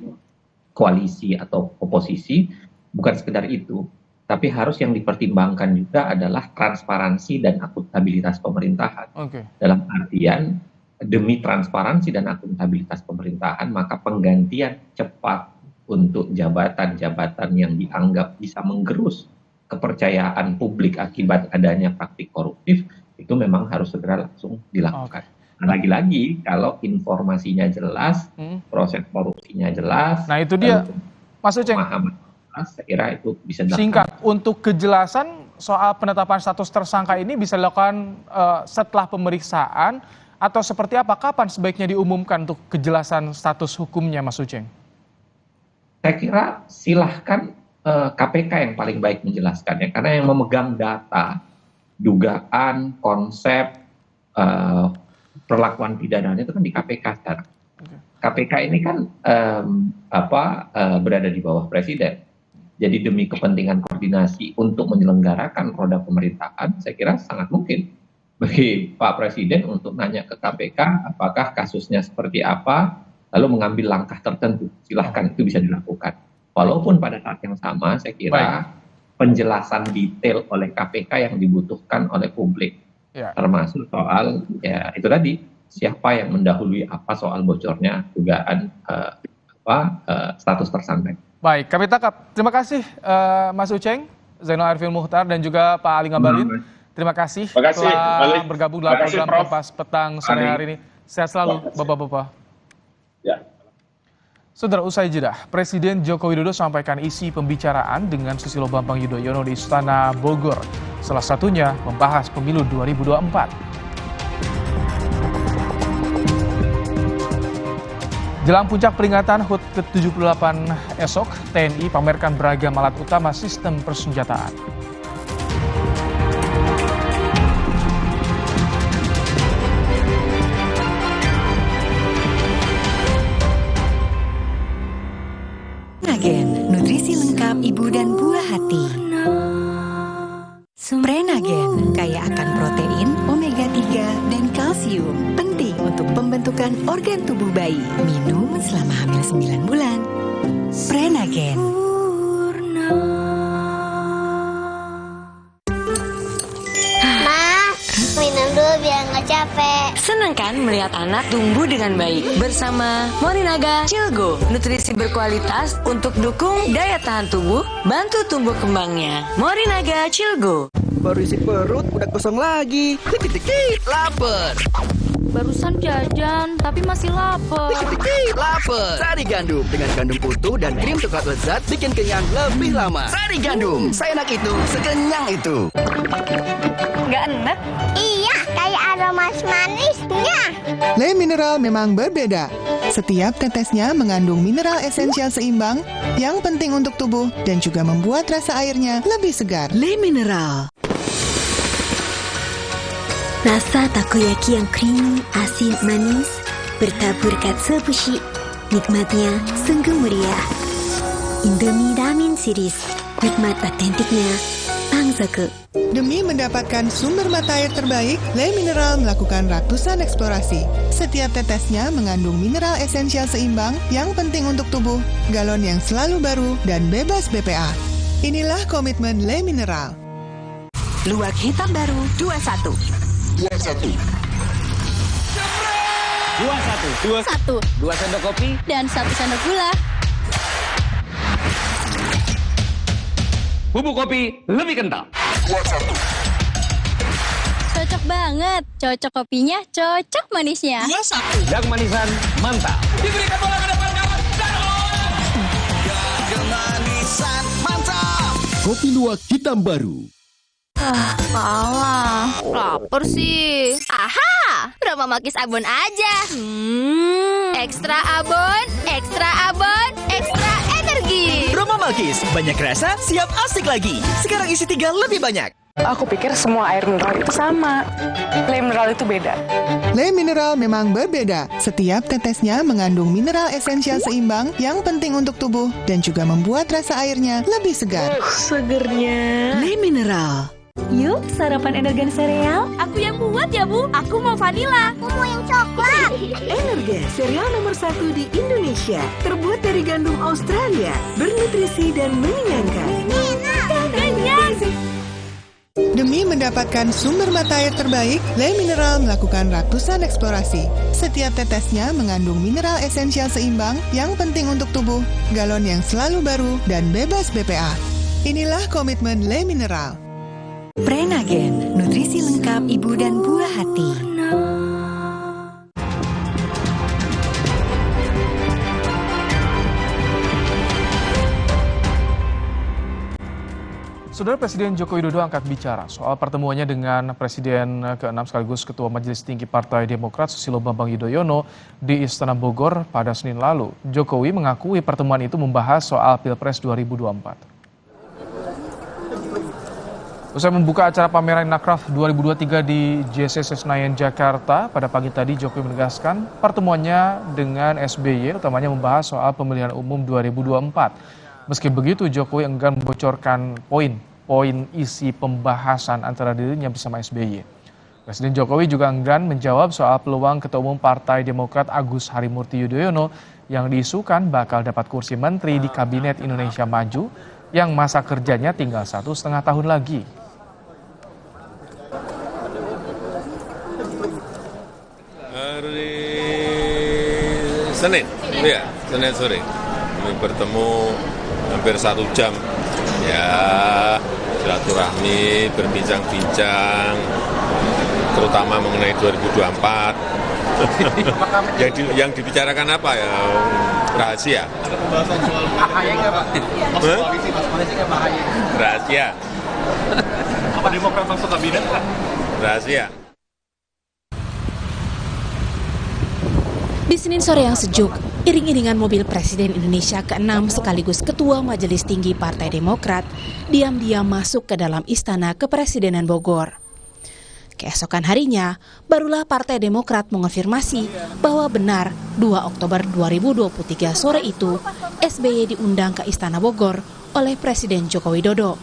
koalisi atau oposisi, bukan sekedar itu. Tapi harus yang dipertimbangkan juga adalah transparansi dan akuntabilitas pemerintahan. Dalam artian demi transparansi dan akuntabilitas pemerintahan, maka penggantian cepat untuk jabatan-jabatan yang dianggap bisa menggerus kepercayaan publik akibat adanya praktik koruptif itu memang harus segera langsung dilakukan. Nah, lagi-lagi kalau informasinya jelas, proses korupsinya jelas. Nah itu dia, Mas Uceng. Saya kira itu bisa dilakukan. Singkat, untuk kejelasan soal penetapan status tersangka ini bisa dilakukan setelah pemeriksaan atau seperti apa? Kapan sebaiknya diumumkan untuk kejelasan status hukumnya, Mas Uceng? Saya kira silahkan KPK yang paling baik menjelaskannya, karena yang memegang data, dugaan, konsep, perlakuan pidananya itu kan di KPK sekarang. KPK ini kan berada di bawah presiden. Jadi demi kepentingan koordinasi untuk menyelenggarakan roda pemerintahan, saya kira sangat mungkin bagi Pak Presiden untuk nanya ke KPK apakah kasusnya seperti apa, lalu mengambil langkah tertentu. Silahkan, itu bisa dilakukan. Walaupun pada saat yang sama, saya kira penjelasan detail oleh KPK yang dibutuhkan oleh publik, termasuk soal ya itu tadi, siapa yang mendahului apa soal bocornya dugaan status tersangka. Baik, kami tangkap. Terima kasih Mas Uceng, Zainal Arifin Muchtar, dan juga Pak Ali Ngabalin. Terima kasih telah bergabung dalam program Kompas Petang sore hari ini. Sehat selalu, Bapak-Bapak. Ya. Saudara, usai jeda, Presiden Joko Widodo sampaikan isi pembicaraan dengan Susilo Bambang Yudhoyono di Istana Bogor. Salah satunya membahas pemilu 2024. Jelang puncak peringatan HUT ke-78 esok, TNI pamerkan beragam alat utama sistem persenjataan. Prenagen, nutrisi lengkap ibu dan buah hati. Prenagen, kaya akan protein, omega 3, dan kalsium. Penting untuk pembentukan organ tubuh bayi. Minum selama hamil 9 bulan. Prenagen. Minum dulu biar nggak capek. Senang kan melihat anak tumbuh dengan baik bersama Morinaga Cilgo, nutrisi berkualitas untuk dukung daya tahan tubuh, bantu tumbuh kembangnya. Morinaga Cilgo. Baru isi perut udah kosong lagi. Dikit-dikit lapar. Barusan jajan, tapi masih lapar. Dikit-dikit lapar. Sari gandum dengan gandum utuh dan krim coklat lezat bikin kenyang lebih lama. Sari gandum, seenak itu, sekenyang itu. Nggak enak? Iya, kayak aroma manisnya. Le Mineral memang berbeda. Setiap tetesnya mengandung mineral esensial seimbang yang penting untuk tubuh dan juga membuat rasa airnya lebih segar. Le Mineral. Rasa takoyaki yang creamy, asin, manis, bertabur katsu bushi. Nikmatnya sungguh meriah. Indomie Ramen Series, nikmat otentiknya Pangsoku. Demi mendapatkan sumber mata air terbaik, Le Mineral melakukan ratusan eksplorasi. Setiap tetesnya mengandung mineral esensial seimbang yang penting untuk tubuh, galon yang selalu baru, dan bebas BPA. Inilah komitmen Le Mineral. Luwak hitam baru 21. 21. 1. 2 sendok kopi Dan 1 sendok gula. bubuk kopi lebih kental. 21. Cocok banget. Cocok kopinya, cocok manisnya. 21. Yang manisan mantap. Diberikan bola ke depan kawan. Kemanisan mantap. Kopi luwak hitam baru. Kalah. Lapar sih. Aha, Roma Makis Abon aja. Ekstra abon, ekstra abon, ekstra energi. Roma Makis, banyak rasa, siap asik lagi. Sekarang isi 3 lebih banyak. Aku pikir semua air mineral itu sama. Le Mineral itu beda. Le Mineral memang berbeda. Setiap tetesnya mengandung mineral esensial seimbang yang penting untuk tubuh dan juga membuat rasa airnya lebih segar. Segernya. Le Mineral. Yuk, sarapan Energen sereal. Aku yang buat ya, Bu. Aku mau vanila. Aku mau yang coklat. Energen, sereal nomor 1 di Indonesia. Terbuat dari gandum Australia, bernutrisi dan mengenyangkan. Kenyang. Demi mendapatkan sumber mata air terbaik, Le Mineral melakukan ratusan eksplorasi. Setiap tetesnya mengandung mineral esensial seimbang yang penting untuk tubuh, galon yang selalu baru, dan bebas BPA. Inilah komitmen Le Mineral. Prenagen, nutrisi lengkap ibu dan buah hati. Saudara, Presiden Joko Widodo angkat bicara soal pertemuannya dengan Presiden ke-6 sekaligus Ketua Majelis Tinggi Partai Demokrat Susilo Bambang Yudhoyono di Istana Bogor pada Senin lalu. Jokowi mengakui pertemuan itu membahas soal Pilpres 2024. Usai membuka acara pameran Inacraft 2023 di JCC Senayan, Jakarta, pada pagi tadi Jokowi menegaskan pertemuannya dengan SBY utamanya membahas soal pemilihan umum 2024. Meski begitu, Jokowi enggan membocorkan poin isi pembahasan antara dirinya bersama SBY. Presiden Jokowi juga enggan menjawab soal peluang Ketua Umum Partai Demokrat Agus Harimurti Yudhoyono yang diisukan bakal dapat kursi menteri di Kabinet Indonesia Maju yang masa kerjanya tinggal 1,5 tahun lagi. Hari Senin, ya, Senin sore. Kami bertemu hampir 1 jam. Ya, silaturahmi, berbincang-bincang, terutama mengenai 2024. Yang dibicarakan apa ya? Rahasia. Ada pembahasan soal AHY nggak, Pak? Masuk koalisi, nggak Pak AHY? Rahasia. Apa Demokrat masuk kabinet, Pak? Rahasia. Di Senin sore yang sejuk, iring-iringan mobil Presiden Indonesia ke-6 sekaligus Ketua Majelis Tinggi Partai Demokrat diam-diam masuk ke dalam Istana Kepresidenan Bogor. Keesokan harinya, barulah Partai Demokrat mengonfirmasi bahwa benar 2 Oktober 2023 sore itu SBY diundang ke Istana Bogor oleh Presiden Joko Widodo.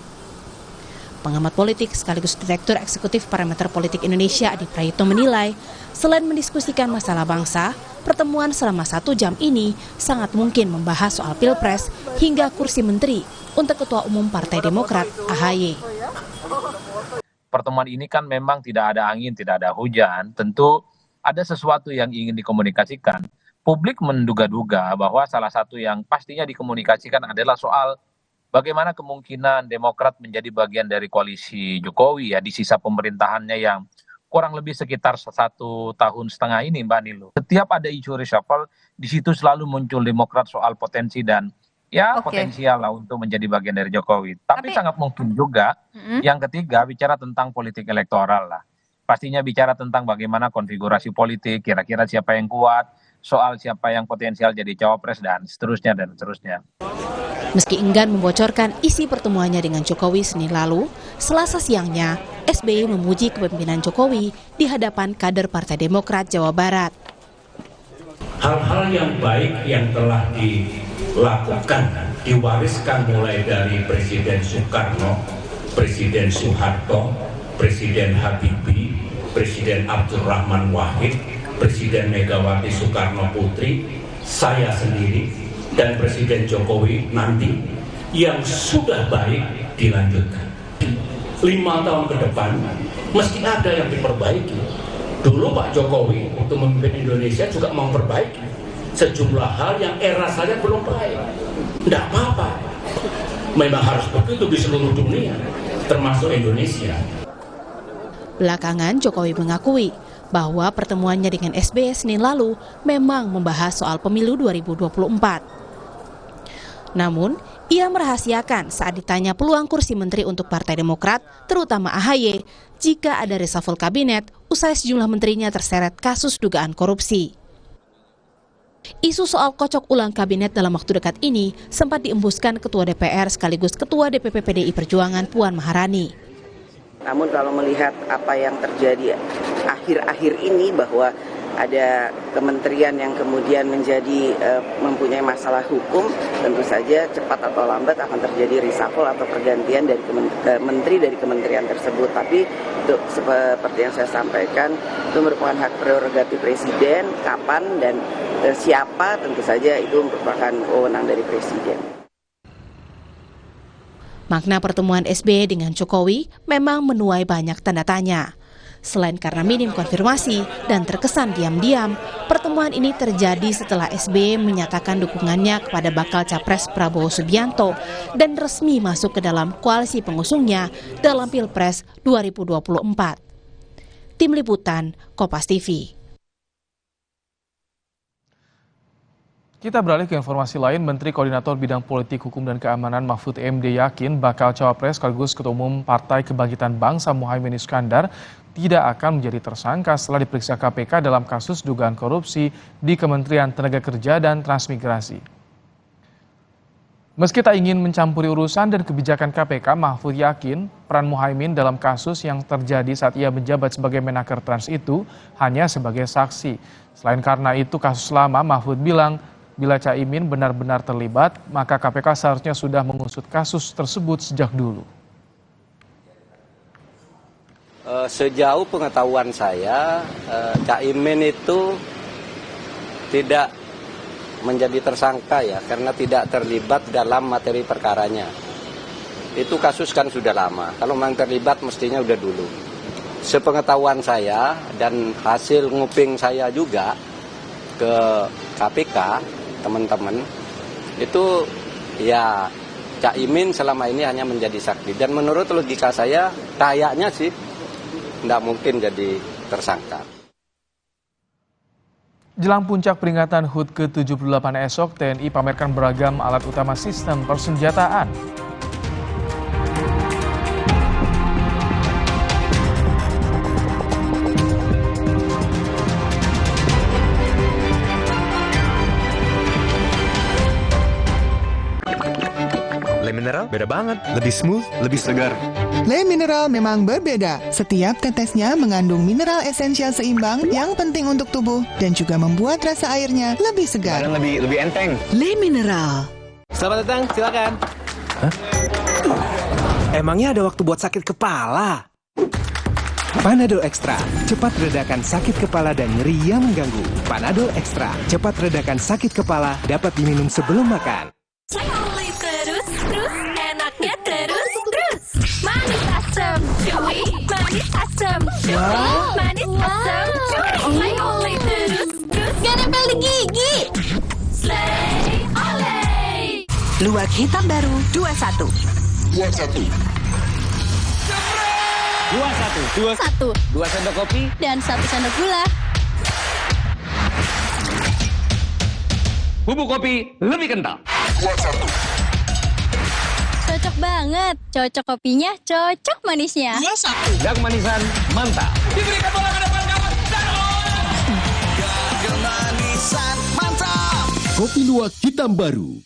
Pengamat politik sekaligus Direktur Eksekutif Parameter Politik Indonesia Adi Prayitno menilai, selain mendiskusikan masalah bangsa, pertemuan selama 1 jam ini sangat mungkin membahas soal Pilpres hingga kursi menteri untuk Ketua Umum Partai Demokrat AHY. Pertemuan ini kan memang tidak ada angin, tidak ada hujan, tentu ada sesuatu yang ingin dikomunikasikan. Publik menduga-duga bahwa salah satu yang pastinya dikomunikasikan adalah soal bagaimana kemungkinan Demokrat menjadi bagian dari koalisi Jokowi ya di sisa pemerintahannya yang kurang lebih sekitar 1,5 tahun ini, Mbak Nilu. Setiap ada isu reshuffle, di situ selalu muncul Demokrat soal potensi dan potensial lah untuk menjadi bagian dari Jokowi. Tapi sangat mungkin juga yang ketiga bicara tentang politik elektoral lah. Pastinya bicara tentang bagaimana konfigurasi politik, kira-kira siapa yang kuat, soal siapa yang potensial jadi cawapres dan seterusnya dan seterusnya. Meski enggan membocorkan isi pertemuannya dengan Jokowi Senin lalu, Selasa siangnya SBY memuji kepemimpinan Jokowi di hadapan kader Partai Demokrat Jawa Barat. Hal-hal yang baik yang telah dilakukan, diwariskan mulai dari Presiden Soekarno, Presiden Soeharto, Presiden Habibie, Presiden Abdurrahman Wahid, Presiden Megawati Soekarno Putri, saya sendiri, dan Presiden Jokowi nanti yang sudah baik dilanjutkan. 5 tahun ke depan mesti ada yang diperbaiki. Dulu Pak Jokowi untuk memimpin Indonesia juga memperbaiki sejumlah hal yang era saya belum baik. Tidak apa-apa. Memang harus begitu di seluruh dunia, termasuk Indonesia. Belakangan Jokowi mengakui bahwa pertemuannya dengan SBY Senin lalu memang membahas soal pemilu 2024. Namun, ia merahasiakan saat ditanya peluang kursi menteri untuk Partai Demokrat, terutama AHY, jika ada reshuffle kabinet usai sejumlah menterinya terseret kasus dugaan korupsi. Isu soal kocok ulang kabinet dalam waktu dekat ini sempat diembuskan Ketua DPR sekaligus Ketua DPP PDI Perjuangan Puan Maharani. Namun kalau melihat apa yang terjadi akhir-akhir ini bahwa ada kementerian yang kemudian menjadi mempunyai masalah hukum, tentu saja cepat atau lambat akan terjadi reshuffle atau pergantian dari menteri dari kementerian tersebut. Tapi itu seperti yang saya sampaikan, itu merupakan hak prerogatif presiden, kapan dan siapa tentu saja itu merupakan wewenang dari presiden. Makna pertemuan SBY dengan Jokowi memang menuai banyak tanda tanya. Selain karena minim konfirmasi dan terkesan diam-diam, pertemuan ini terjadi setelah SBY menyatakan dukungannya kepada bakal capres Prabowo Subianto dan resmi masuk ke dalam koalisi pengusungnya dalam Pilpres 2024. Tim Liputan, Kompas TV. Kita beralih ke informasi lain. Menteri Koordinator Bidang Politik, Hukum, dan Keamanan Mahfud MD yakin bakal cawapres sekaligus Ketua Umum Partai Kebangkitan Bangsa Muhaimin Iskandar tidak akan menjadi tersangka setelah diperiksa KPK dalam kasus dugaan korupsi di Kementerian Tenaga Kerja dan Transmigrasi. Meski tak ingin mencampuri urusan dan kebijakan KPK, Mahfud yakin peran Muhaimin dalam kasus yang terjadi saat ia menjabat sebagai Menaker Trans itu hanya sebagai saksi. Selain karena itu kasus lama, Mahfud bilang bila Caimin benar-benar terlibat, maka KPK seharusnya sudah mengusut kasus tersebut sejak dulu. Sejauh pengetahuan saya, Caimin itu tidak menjadi tersangka ya, karena tidak terlibat dalam materi perkaranya. Itu kasus kan sudah lama, kalau memang terlibat mestinya udah dulu. Sepengetahuan saya dan hasil nguping saya juga ke KPK, teman-teman, itu ya Caimin selama ini hanya menjadi saksi. Dan menurut logika saya, kayaknya sih tidak mungkin jadi tersangka. Jelang puncak peringatan HUT ke-78 esok, TNI pamerkan beragam alat utama sistem persenjataan. Le Mineral beda banget, lebih smooth, lebih segar. Le Mineral memang berbeda. Setiap tetesnya mengandung mineral esensial seimbang yang penting untuk tubuh dan juga membuat rasa airnya lebih segar. Dan lebih enteng. Le Mineral. Selamat datang, silakan. Hah? Emangnya ada waktu buat sakit kepala? Panadol Extra, cepat redakan sakit kepala dan nyeri yang mengganggu. Panadol Extra, cepat redakan sakit kepala, dapat diminum sebelum makan. Terus enaknya terus. Manis asam cuy, manis asam cuy, manis asam cuy. Slay oleh terus. Gak nempel di gigi. Slay oleh. Luwak hitam baru 21. 2 sendok kopi dan 1 sendok gula. Bubuk kopi lebih kental. Cocok banget. Cocok kopinya, cocok manisnya. Dan manisan mantap. Diberikan bola ke depan kawan. Kemanisan mantap. Kopi luwak hitam baru.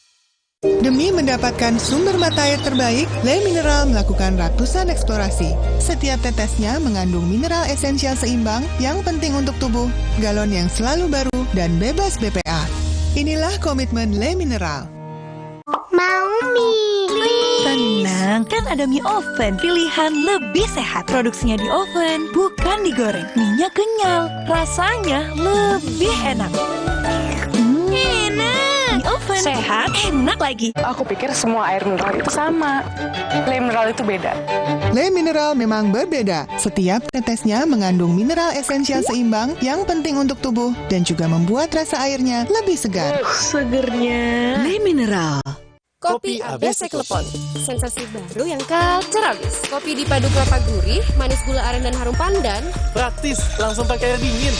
Demi mendapatkan sumber mata air terbaik, Le Mineral melakukan ratusan eksplorasi. Setiap tetesnya mengandung mineral esensial seimbang yang penting untuk tubuh, galon yang selalu baru, dan bebas BPA. Inilah komitmen Le Mineral. Mau mie. Tenang, kan ada mie oven. Pilihan lebih sehat. Produksinya di oven, bukan digoreng. Mie-nya kenyal, rasanya lebih enak. Enak. Mie oven. Sehat, enak lagi. Aku pikir semua air mineral itu sama. Le Mineral itu beda. Le Mineral memang berbeda. Setiap tetesnya mengandung mineral esensial seimbang yang penting untuk tubuh dan juga membuat rasa airnya lebih segar. Segernya. Le Mineral. Kopi ABC Klepon, sensasi baru yang culture abis. Kopi dipadu kelapa gurih, manis gula aren dan harum pandan. Praktis, langsung pakai air dingin.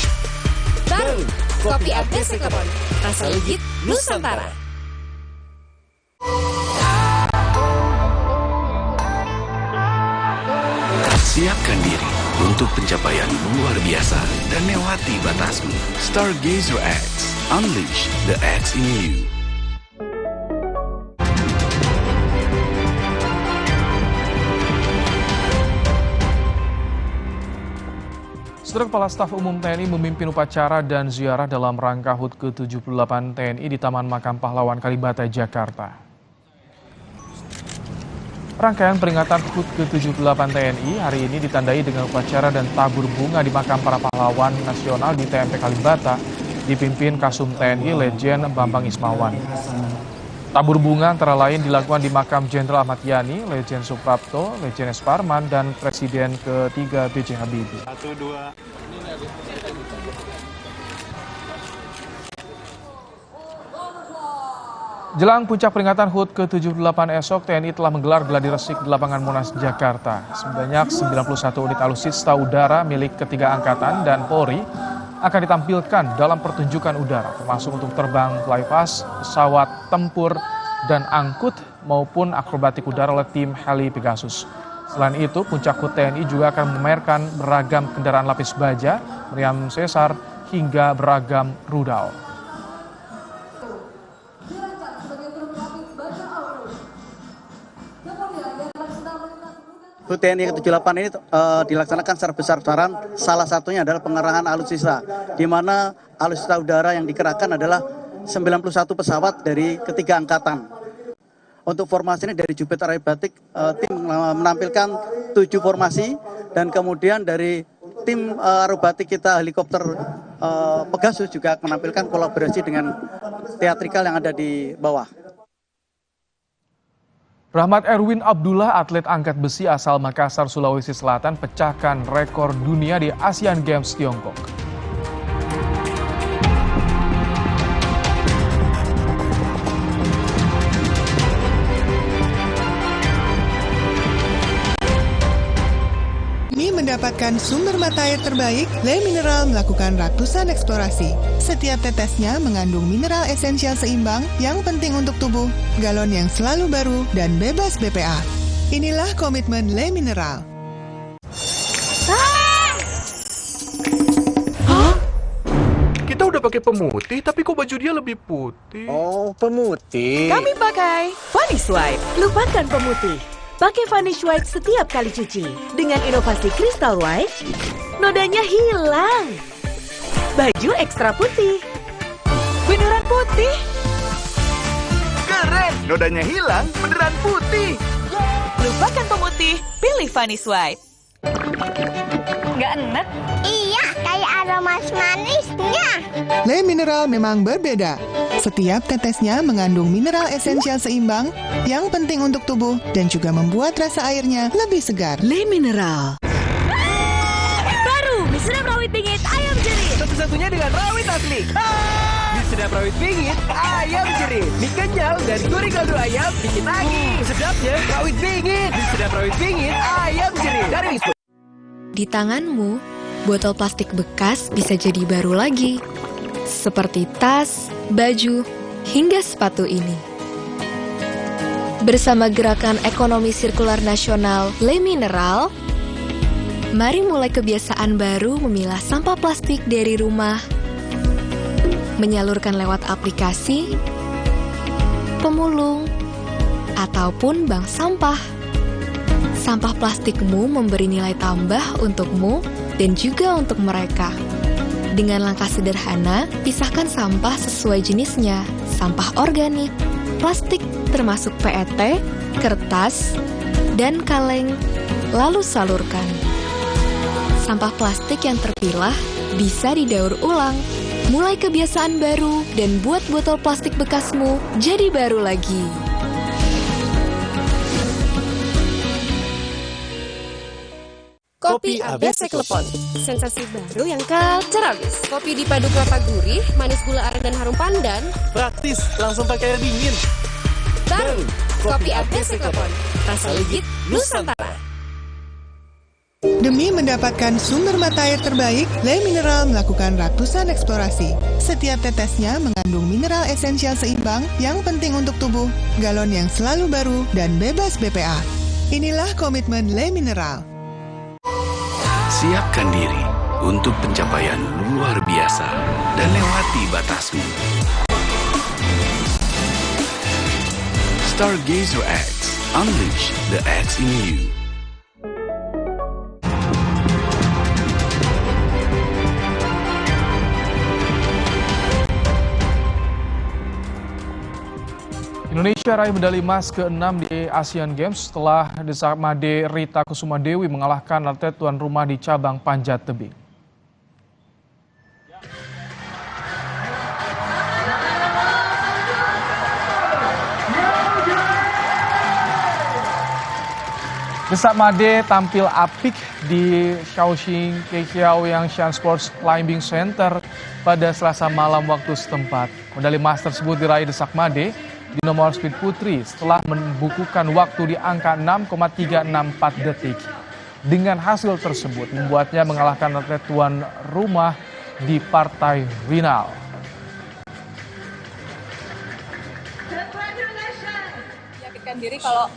Baru, kopi ABC Klepon, rasa legit Nusantara. Siapkan diri untuk pencapaian luar biasa dan lewati batasmu. Stargazer X, unleash the X in you. Saudara Kepala Staf Umum TNI memimpin upacara dan ziarah dalam rangka HUT ke-78 TNI di Taman Makam Pahlawan Kalibata, Jakarta. Rangkaian peringatan HUT ke-78 TNI hari ini ditandai dengan upacara dan tabur bunga di Makam Para Pahlawan Nasional di TMP Kalibata, dipimpin Kasum TNI Letjen Bambang Ismawan. Tabur bunga antara lain dilakukan di Makam Jenderal Ahmad Yani, Letjen Suprapto, Letjen S. Parman, dan Presiden ke-3 B.J. Habibie. Jelang puncak peringatan HUT ke-78 esok, TNI telah menggelar gladi resik di lapangan Monas, Jakarta. Sebanyak 91 unit alutsista udara milik ketiga angkatan dan Polri akan ditampilkan dalam pertunjukan udara, termasuk untuk terbang flypast, pesawat tempur, dan angkut maupun akrobatik udara oleh tim heli Pegasus. Selain itu, puncak HUT TNI juga akan memamerkan beragam kendaraan lapis baja, meriam sesar, hingga beragam rudal. HUT TNI ke-78 ini dilaksanakan secara besar-besaran, salah satunya adalah pengerahan alutsista, di mana alutsista udara yang dikerahkan adalah 91 pesawat dari ketiga angkatan. Untuk formasi ini dari Jupiter Aerobatic, tim menampilkan 7 formasi, dan kemudian dari tim aerobatik kita helikopter Pegasus juga menampilkan kolaborasi dengan teatrikal yang ada di bawah. Rahmat Erwin Abdullah, atlet angkat besi asal Makassar, Sulawesi Selatan, pecahkan rekor dunia di Asian Games Tiongkok. Demi mendapatkan sumber mata air terbaik, Le Mineral melakukan ratusan eksplorasi. Setiap tetesnya mengandung mineral esensial seimbang yang penting untuk tubuh, galon yang selalu baru, dan bebas BPA. Inilah komitmen Le Mineral. Kita udah pakai pemutih, tapi kok baju dia lebih putih? Oh, pemutih. Kami pakai Vanish White. Lupakan pemutih. Pakai Vanish White setiap kali cuci. Dengan inovasi Crystal White, nodanya hilang. Baju ekstra putih. Beneran putih. Keren, nodanya hilang, beneran putih. Lupakan pemutih, pilih Vanish White. Nggak enak? Iya, kayak aroma manisnya. Le Mineral memang berbeda. Setiap tetesnya mengandung mineral esensial seimbang yang penting untuk tubuh dan juga membuat rasa airnya lebih segar. Le Mineral. Baru, mie sedap rawit pingit ayam jerit. Satu-satunya dengan rawit asli. Mie sedap rawit pingit ayam jerit. Mie kenyal dan gurih kaldu ayam bikin nagih. Sedapnya rawit pingit. Mie sedap rawit pingit ayam jerit. Dari Wisnu. Di tanganmu, botol plastik bekas bisa jadi baru lagi. Seperti tas, baju, hingga sepatu ini. Bersama Gerakan Ekonomi Sirkular Nasional Le Mineral, mari mulai kebiasaan baru memilah sampah plastik dari rumah, menyalurkan lewat aplikasi, pemulung, ataupun bank sampah. Sampah plastikmu memberi nilai tambah untukmu dan juga untuk mereka. Dengan langkah sederhana, pisahkan sampah sesuai jenisnya, sampah organik, plastik termasuk PET, kertas, dan kaleng, lalu salurkan. Sampah plastik yang terpilah bisa didaur ulang. Mulai kebiasaan baru dan buat botol plastik bekasmu jadi baru lagi. Kopi ABC Klepon, sensasi baru yang culturalis. Kopi dipadu kelapa gurih, manis gula aren dan harum pandan. Praktis, langsung pakai air dingin. Baru, kopi ABC Klepon, rasa legit Nusantara. Demi mendapatkan sumber mata air terbaik, Le Mineral melakukan ratusan eksplorasi. Setiap tetesnya mengandung mineral esensial seimbang yang penting untuk tubuh, galon yang selalu baru, dan bebas BPA. Inilah komitmen Le Mineral. Siapkan diri untuk pencapaian luar biasa dan lewati batasmu. Stargazer X, unleash the X in you. Indonesia raih medali emas ke-6 di Asian Games setelah Desamade Rita Kusuma Dewi mengalahkan atlet tuan rumah di cabang panjat tebing. Desamade tampil apik di Shaoxing Kekiaoyangshan Sports Climbing Center pada Selasa malam waktu setempat. Medali emas tersebut diraih Desamade di nomor speed putri setelah membukukan waktu di angka 6,364 detik. Dengan hasil tersebut membuatnya mengalahkan atlet tuan rumah di partai final. Yakinkan diri kalau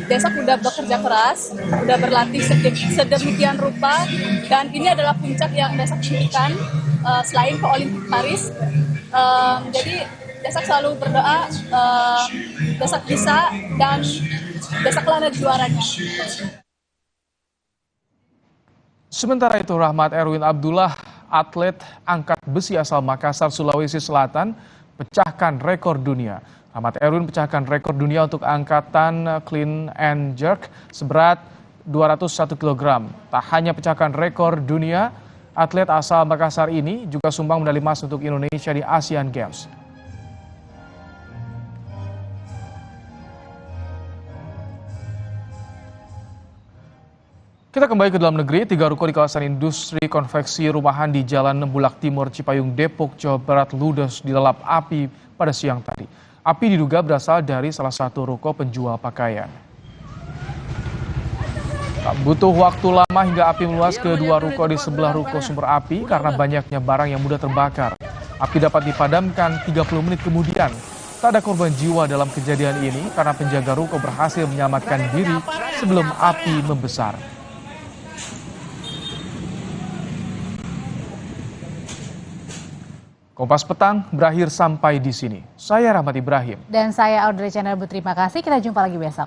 besok udah bekerja keras, udah berlatih sedemikian rupa, dan ini adalah puncak yang besok impikan selain ke Olimpik Paris. Jadi besok selalu berdoa, besok bisa, dan besoklah ada juaranya. Sementara itu, Rahmat Erwin Abdullah, atlet angkat besi asal Makassar, Sulawesi Selatan, pecahkan rekor dunia. Rahmat Erwin pecahkan rekor dunia untuk angkatan clean and jerk seberat 201 kg. Tak hanya pecahkan rekor dunia, atlet asal Makassar ini juga sumbang medali emas untuk Indonesia di Asian Games. Kita kembali ke dalam negeri. 3 ruko di kawasan industri konveksi rumahan di Jalan Bulak Timur, Cipayung, Depok, Jawa Barat ludes dilalap api pada siang tadi. Api diduga berasal dari salah satu ruko penjual pakaian. Tak butuh waktu lama hingga api meluas ke 2 ruko di sebelah ruko sumber api karena banyaknya barang yang mudah terbakar. Api dapat dipadamkan 30 menit kemudian. Tak ada korban jiwa dalam kejadian ini karena penjaga ruko berhasil menyelamatkan diri sebelum api membesar. Kompas Petang berakhir sampai di sini. Saya Rahmat Ibrahim. Dan saya Audrey Chandra. Terima kasih. Kita jumpa lagi besok.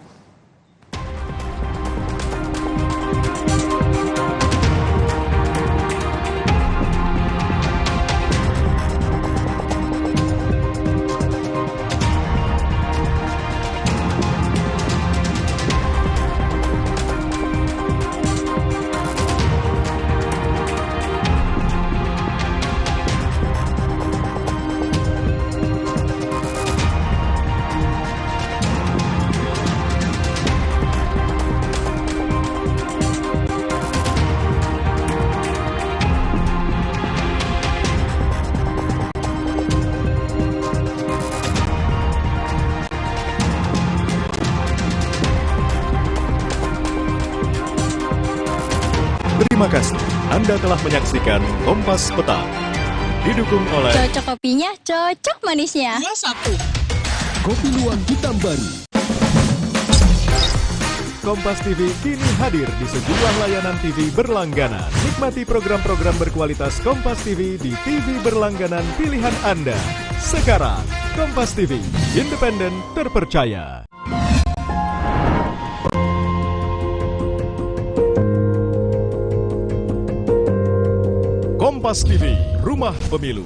Terima kasih Anda telah menyaksikan Kompas Petang. Didukung oleh Cocok kopinya, cocok manisnya. Kopi luwak hitam baru. Kompas TV kini hadir di sejumlah layanan TV berlangganan. Nikmati program-program berkualitas Kompas TV di TV berlangganan pilihan Anda. Sekarang, Kompas TV, independen, terpercaya. Kompas TV, Rumah Pemilu.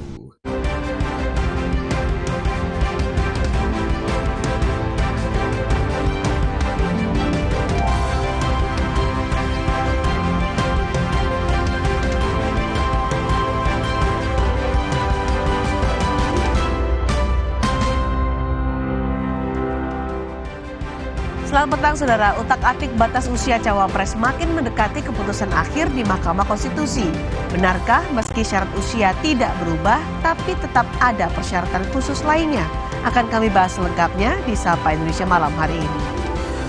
Selamat petang saudara, utak-atik batas usia cawapres makin mendekati keputusan akhir di Mahkamah Konstitusi. Benarkah meski syarat usia tidak berubah, tapi tetap ada persyaratan khusus lainnya? Akan kami bahas selengkapnya di Sapa Indonesia Malam hari ini.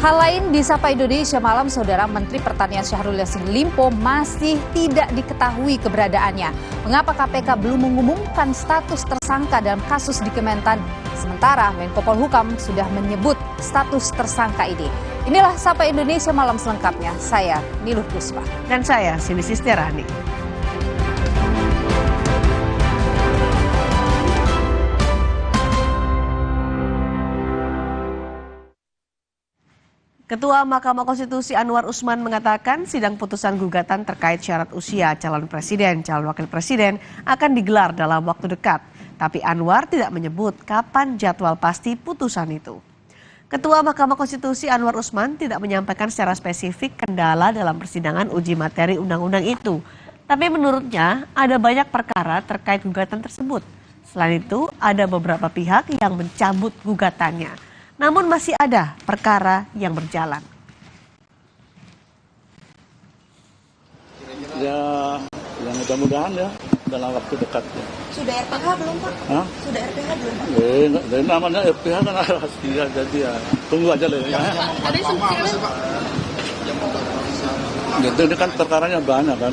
Hal lain di Sapa Indonesia Malam, Saudara Menteri Pertanian Syahrul Yassin Limpo masih tidak diketahui keberadaannya. Mengapa KPK belum mengumumkan status tersangka dalam kasus di Kementan? Sementara Menko Polhukam sudah menyebut status tersangka ini. Inilah Sapa Indonesia Malam selengkapnya. Saya Niluh Puspa. Dan saya Sini Sisterani. Ketua Mahkamah Konstitusi Anwar Usman mengatakan sidang putusan gugatan terkait syarat usia calon presiden, calon wakil presiden akan digelar dalam waktu dekat. Tapi Anwar tidak menyebut kapan jadwal pasti putusan itu. Ketua Mahkamah Konstitusi Anwar Usman tidak menyampaikan secara spesifik kendala dalam persidangan uji materi undang-undang itu. Tapi menurutnya ada banyak perkara terkait gugatan tersebut. Selain itu ada beberapa pihak yang mencabut gugatannya. Namun masih ada perkara yang berjalan. Ya mudah-mudahan ya dalam waktu dekat. Ya. Sudah RPH belum Pak? Hah? Sudah RPH belum Pak? Dari namanya RPH kan ya, jadi ya tunggu aja lah ya. Ada yang Pak? Jadi ini kan perkaranya banyak kan.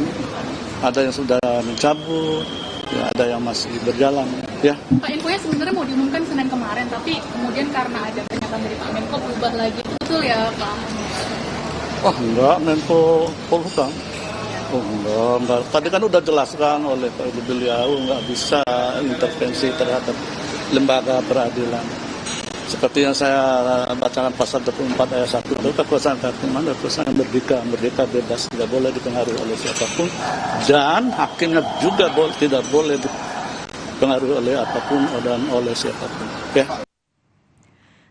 Ada yang sudah mencabut, ya, ada yang masih berjalan. Ya. Pak, infonya sebenarnya mau diumumkan Senin kemarin, tapi kemudian karena ada pernyataan dari Pak Menko berubah lagi. Betul ya Pak? Oh enggak, Menko Polhukam. Oh enggak. Tadi kan udah jelaskan oleh beliau nggak bisa intervensi terhadap lembaga peradilan. Seperti yang saya bacakan pasal 24 ayat 1 itu kekuasaan kehakiman adalah kekuasaan yang merdeka bebas, tidak boleh dipengaruhi oleh siapapun, dan hakimnya juga tidak boleh dipengaruhi oleh apapun dan oleh siapapun. Oke.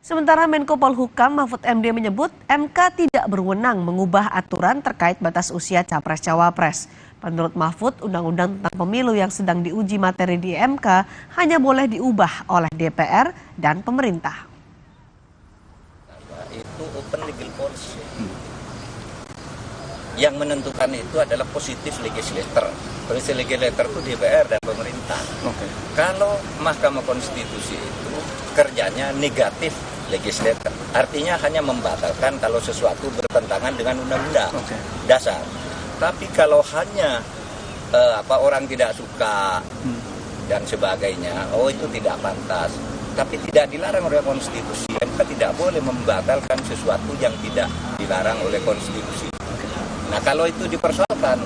Sementara Menko Polhukam Mahfud MD menyebut MK tidak berwenang mengubah aturan terkait batas usia Capres-Cawapres. Menurut Mahfud, Undang-Undang tentang Pemilu yang sedang diuji materi di MK hanya boleh diubah oleh DPR dan pemerintah. Itu open legal policy. Yang menentukan itu adalah positif legislator. Positif legislator itu DPR dan pemerintah. Kalau Mahkamah Konstitusi itu kerjanya negatif legislator, artinya hanya membatalkan kalau sesuatu bertentangan dengan undang-undang dasar. Tapi kalau hanya orang tidak suka dan sebagainya, itu tidak pantas. Tapi tidak dilarang oleh konstitusi. MK tidak boleh membatalkan sesuatu yang tidak dilarang oleh konstitusi. Nah, kalau itu dipersoalkan,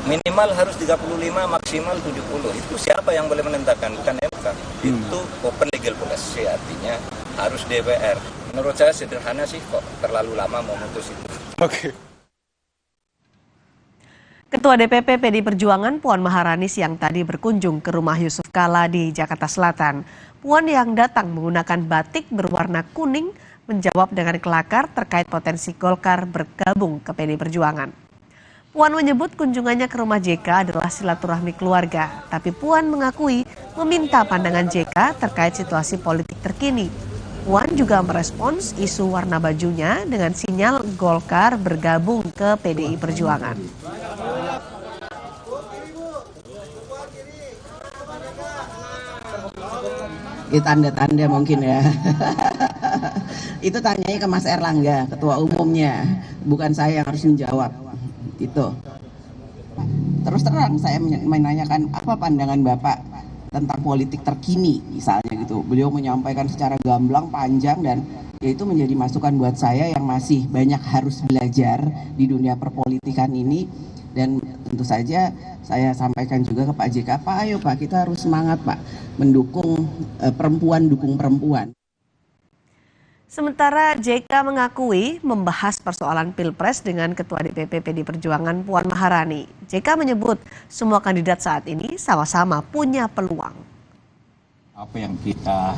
minimal harus 35, maksimal 70. Itu siapa yang boleh menentukan? Bukan MK. Itu open legal policy, artinya harus DPR. Menurut saya sederhana sih, kok terlalu lama memutus itu. Ketua DPP PDI Perjuangan Puan Maharani siang tadi berkunjung ke rumah Yusuf Kala di Jakarta Selatan. Puan yang datang menggunakan batik berwarna kuning menjawab dengan kelakar terkait potensi Golkar bergabung ke PDI Perjuangan. Puan menyebut kunjungannya ke rumah JK adalah silaturahmi keluarga, tapi Puan mengakui meminta pandangan JK terkait situasi politik terkini. Puan juga merespons isu warna bajunya dengan sinyal Golkar bergabung ke PDI Perjuangan. Tanda-tanda mungkin ya. Itu tanyanya ke Mas Erlangga, ketua umumnya, bukan saya yang harus menjawab. Itu. Terus terang saya menanyakan apa pandangan Bapak tentang politik terkini misalnya gitu. Beliau menyampaikan secara gamblang, panjang, dan ya itu menjadi masukan buat saya yang masih banyak harus belajar di dunia perpolitikan ini. Dan tentu saja saya sampaikan juga ke Pak JK, Pak ayo Pak, kita harus semangat Pak, mendukung perempuan, dukung perempuan. Sementara JK mengakui membahas persoalan Pilpres dengan Ketua DPP PDI Perjuangan Puan Maharani. JK menyebut semua kandidat saat ini sama-sama punya peluang. Apa yang kita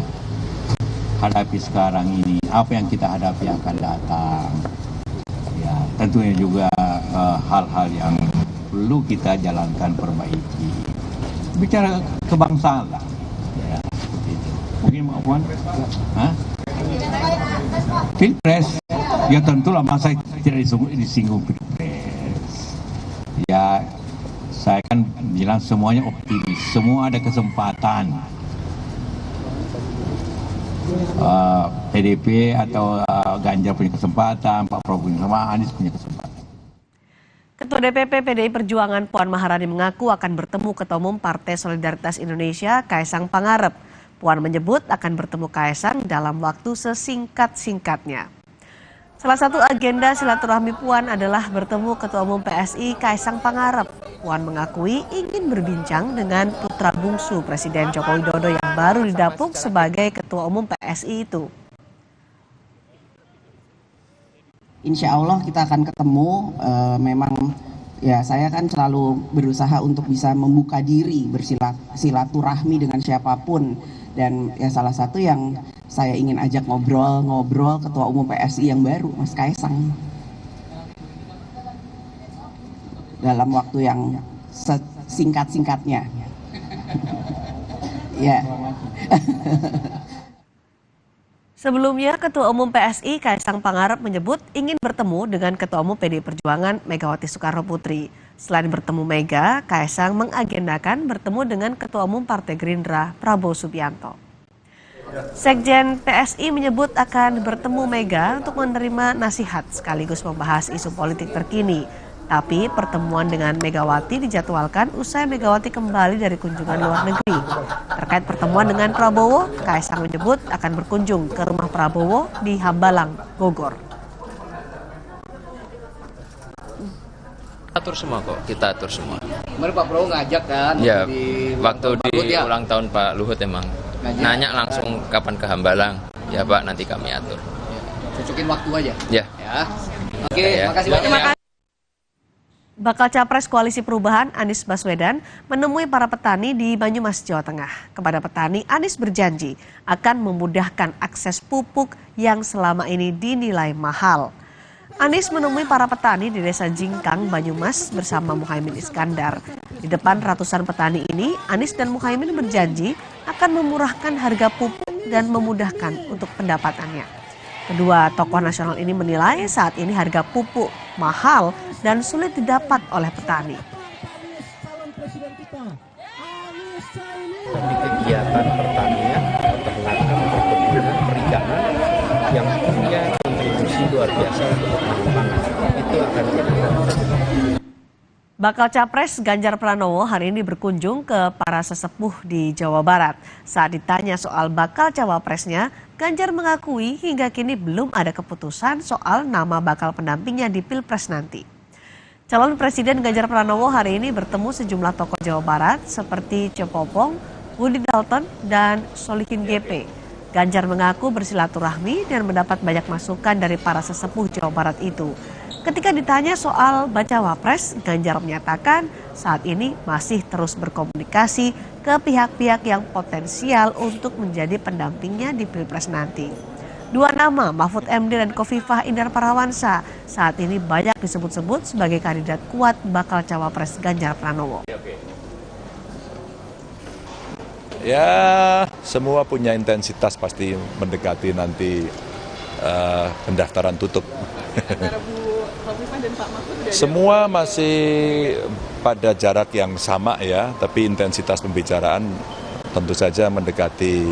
hadapi sekarang ini, apa yang kita hadapi akan datang, ya tentunya juga hal-hal yang perlu kita jalankan, perbaiki. Bicara kebangsaan lah, ya, seperti itu. Mungkin Mbak Puan, Pilpres, ya tentulah masa tidak disinggung Pilpres. Ya, saya kan bilang semuanya optimis, semua ada kesempatan. PDP atau Ganjar punya kesempatan, Pak Prabowo punya kesempatan, Anies punya kesempatan. Ketua DPP PDI Perjuangan Puan Maharani mengaku akan bertemu Ketua Umum Partai Solidaritas Indonesia Kaesang Pangarep. Puan menyebut akan bertemu Kaesang dalam waktu sesingkat-singkatnya. Salah satu agenda silaturahmi Puan adalah bertemu Ketua Umum PSI Kaesang Pangarep. Puan mengakui ingin berbincang dengan putra bungsu Presiden Joko Widodo yang baru didapuk sebagai Ketua Umum PSI itu. Insya Allah kita akan ketemu, memang ya saya kan selalu berusaha untuk bisa membuka diri bersilaturahmi dengan siapapun. Dan ya salah satu yang saya ingin ajak ngobrol Ketua Umum PSI yang baru, Mas Kaesang. Dalam waktu yang singkat-singkatnya. Ya. Sebelumnya, Ketua Umum PSI Kaesang Pangarep menyebut ingin bertemu dengan Ketua Umum PDI Perjuangan Megawati Soekarno Putri. Selain bertemu Mega, Kaesang mengagendakan bertemu dengan Ketua Umum Partai Gerindra Prabowo Subianto. Sekjen PSI menyebut akan bertemu Mega untuk menerima nasihat sekaligus membahas isu politik terkini. Tapi pertemuan dengan Megawati dijadwalkan usai Megawati kembali dari kunjungan luar negeri. Terkait pertemuan dengan Prabowo, Kaesang menyebut akan berkunjung ke rumah Prabowo di Hambalang, Bogor. Atur semua kok, kita atur semua. Kemarin Pak Prabowo ngajak kan? Ya, waktu di ulang tahun Pak Luhut emang. Nanya langsung kapan ke Hambalang. Ya Pak, nanti kami atur. Cocokin waktu aja. Ya. Oke, makasih banyak. Bakal Capres Koalisi Perubahan Anies Baswedan menemui para petani di Banyumas, Jawa Tengah. Kepada petani, Anies berjanji akan memudahkan akses pupuk yang selama ini dinilai mahal. Anies menemui para petani di Desa Jingkang, Banyumas bersama Muhaimin Iskandar. Di depan ratusan petani ini, Anies dan Muhaimin berjanji akan memurahkan harga pupuk dan memudahkan untuk pendapatannya. Kedua tokoh nasional ini menilai saat ini harga pupuk mahal dan sulit didapat oleh petani. Di kegiatan pertanian, peternakan, perkebunan, perikanan yang punya kontribusi luar biasa untuk ketahanan pangan, itu akan dilakukan. Bakal Capres Ganjar Pranowo hari ini berkunjung ke para sesepuh di Jawa Barat. Saat ditanya soal bakal cawapresnya, Ganjar mengakui hingga kini belum ada keputusan soal nama bakal pendampingnya di Pilpres nanti. Calon Presiden Ganjar Pranowo hari ini bertemu sejumlah tokoh Jawa Barat seperti Cepopong, Budi Dalton, dan Solihin GP. Ganjar mengaku bersilaturahmi dan mendapat banyak masukan dari para sesepuh Jawa Barat itu. Ketika ditanya soal bacawa pres, Ganjar menyatakan saat ini masih terus berkomunikasi ke pihak-pihak yang potensial untuk menjadi pendampingnya di Pilpres nanti. Dua nama, Mahfud MD dan Khofifah Indar Parawansa, saat ini banyak disebut-sebut sebagai kandidat kuat bakal cawapres Ganjar Pranowo. Ya, semua punya intensitas pasti mendekati nanti pendaftaran tutup. Semua masih pada jarak yang sama ya, tapi intensitas pembicaraan tentu saja mendekati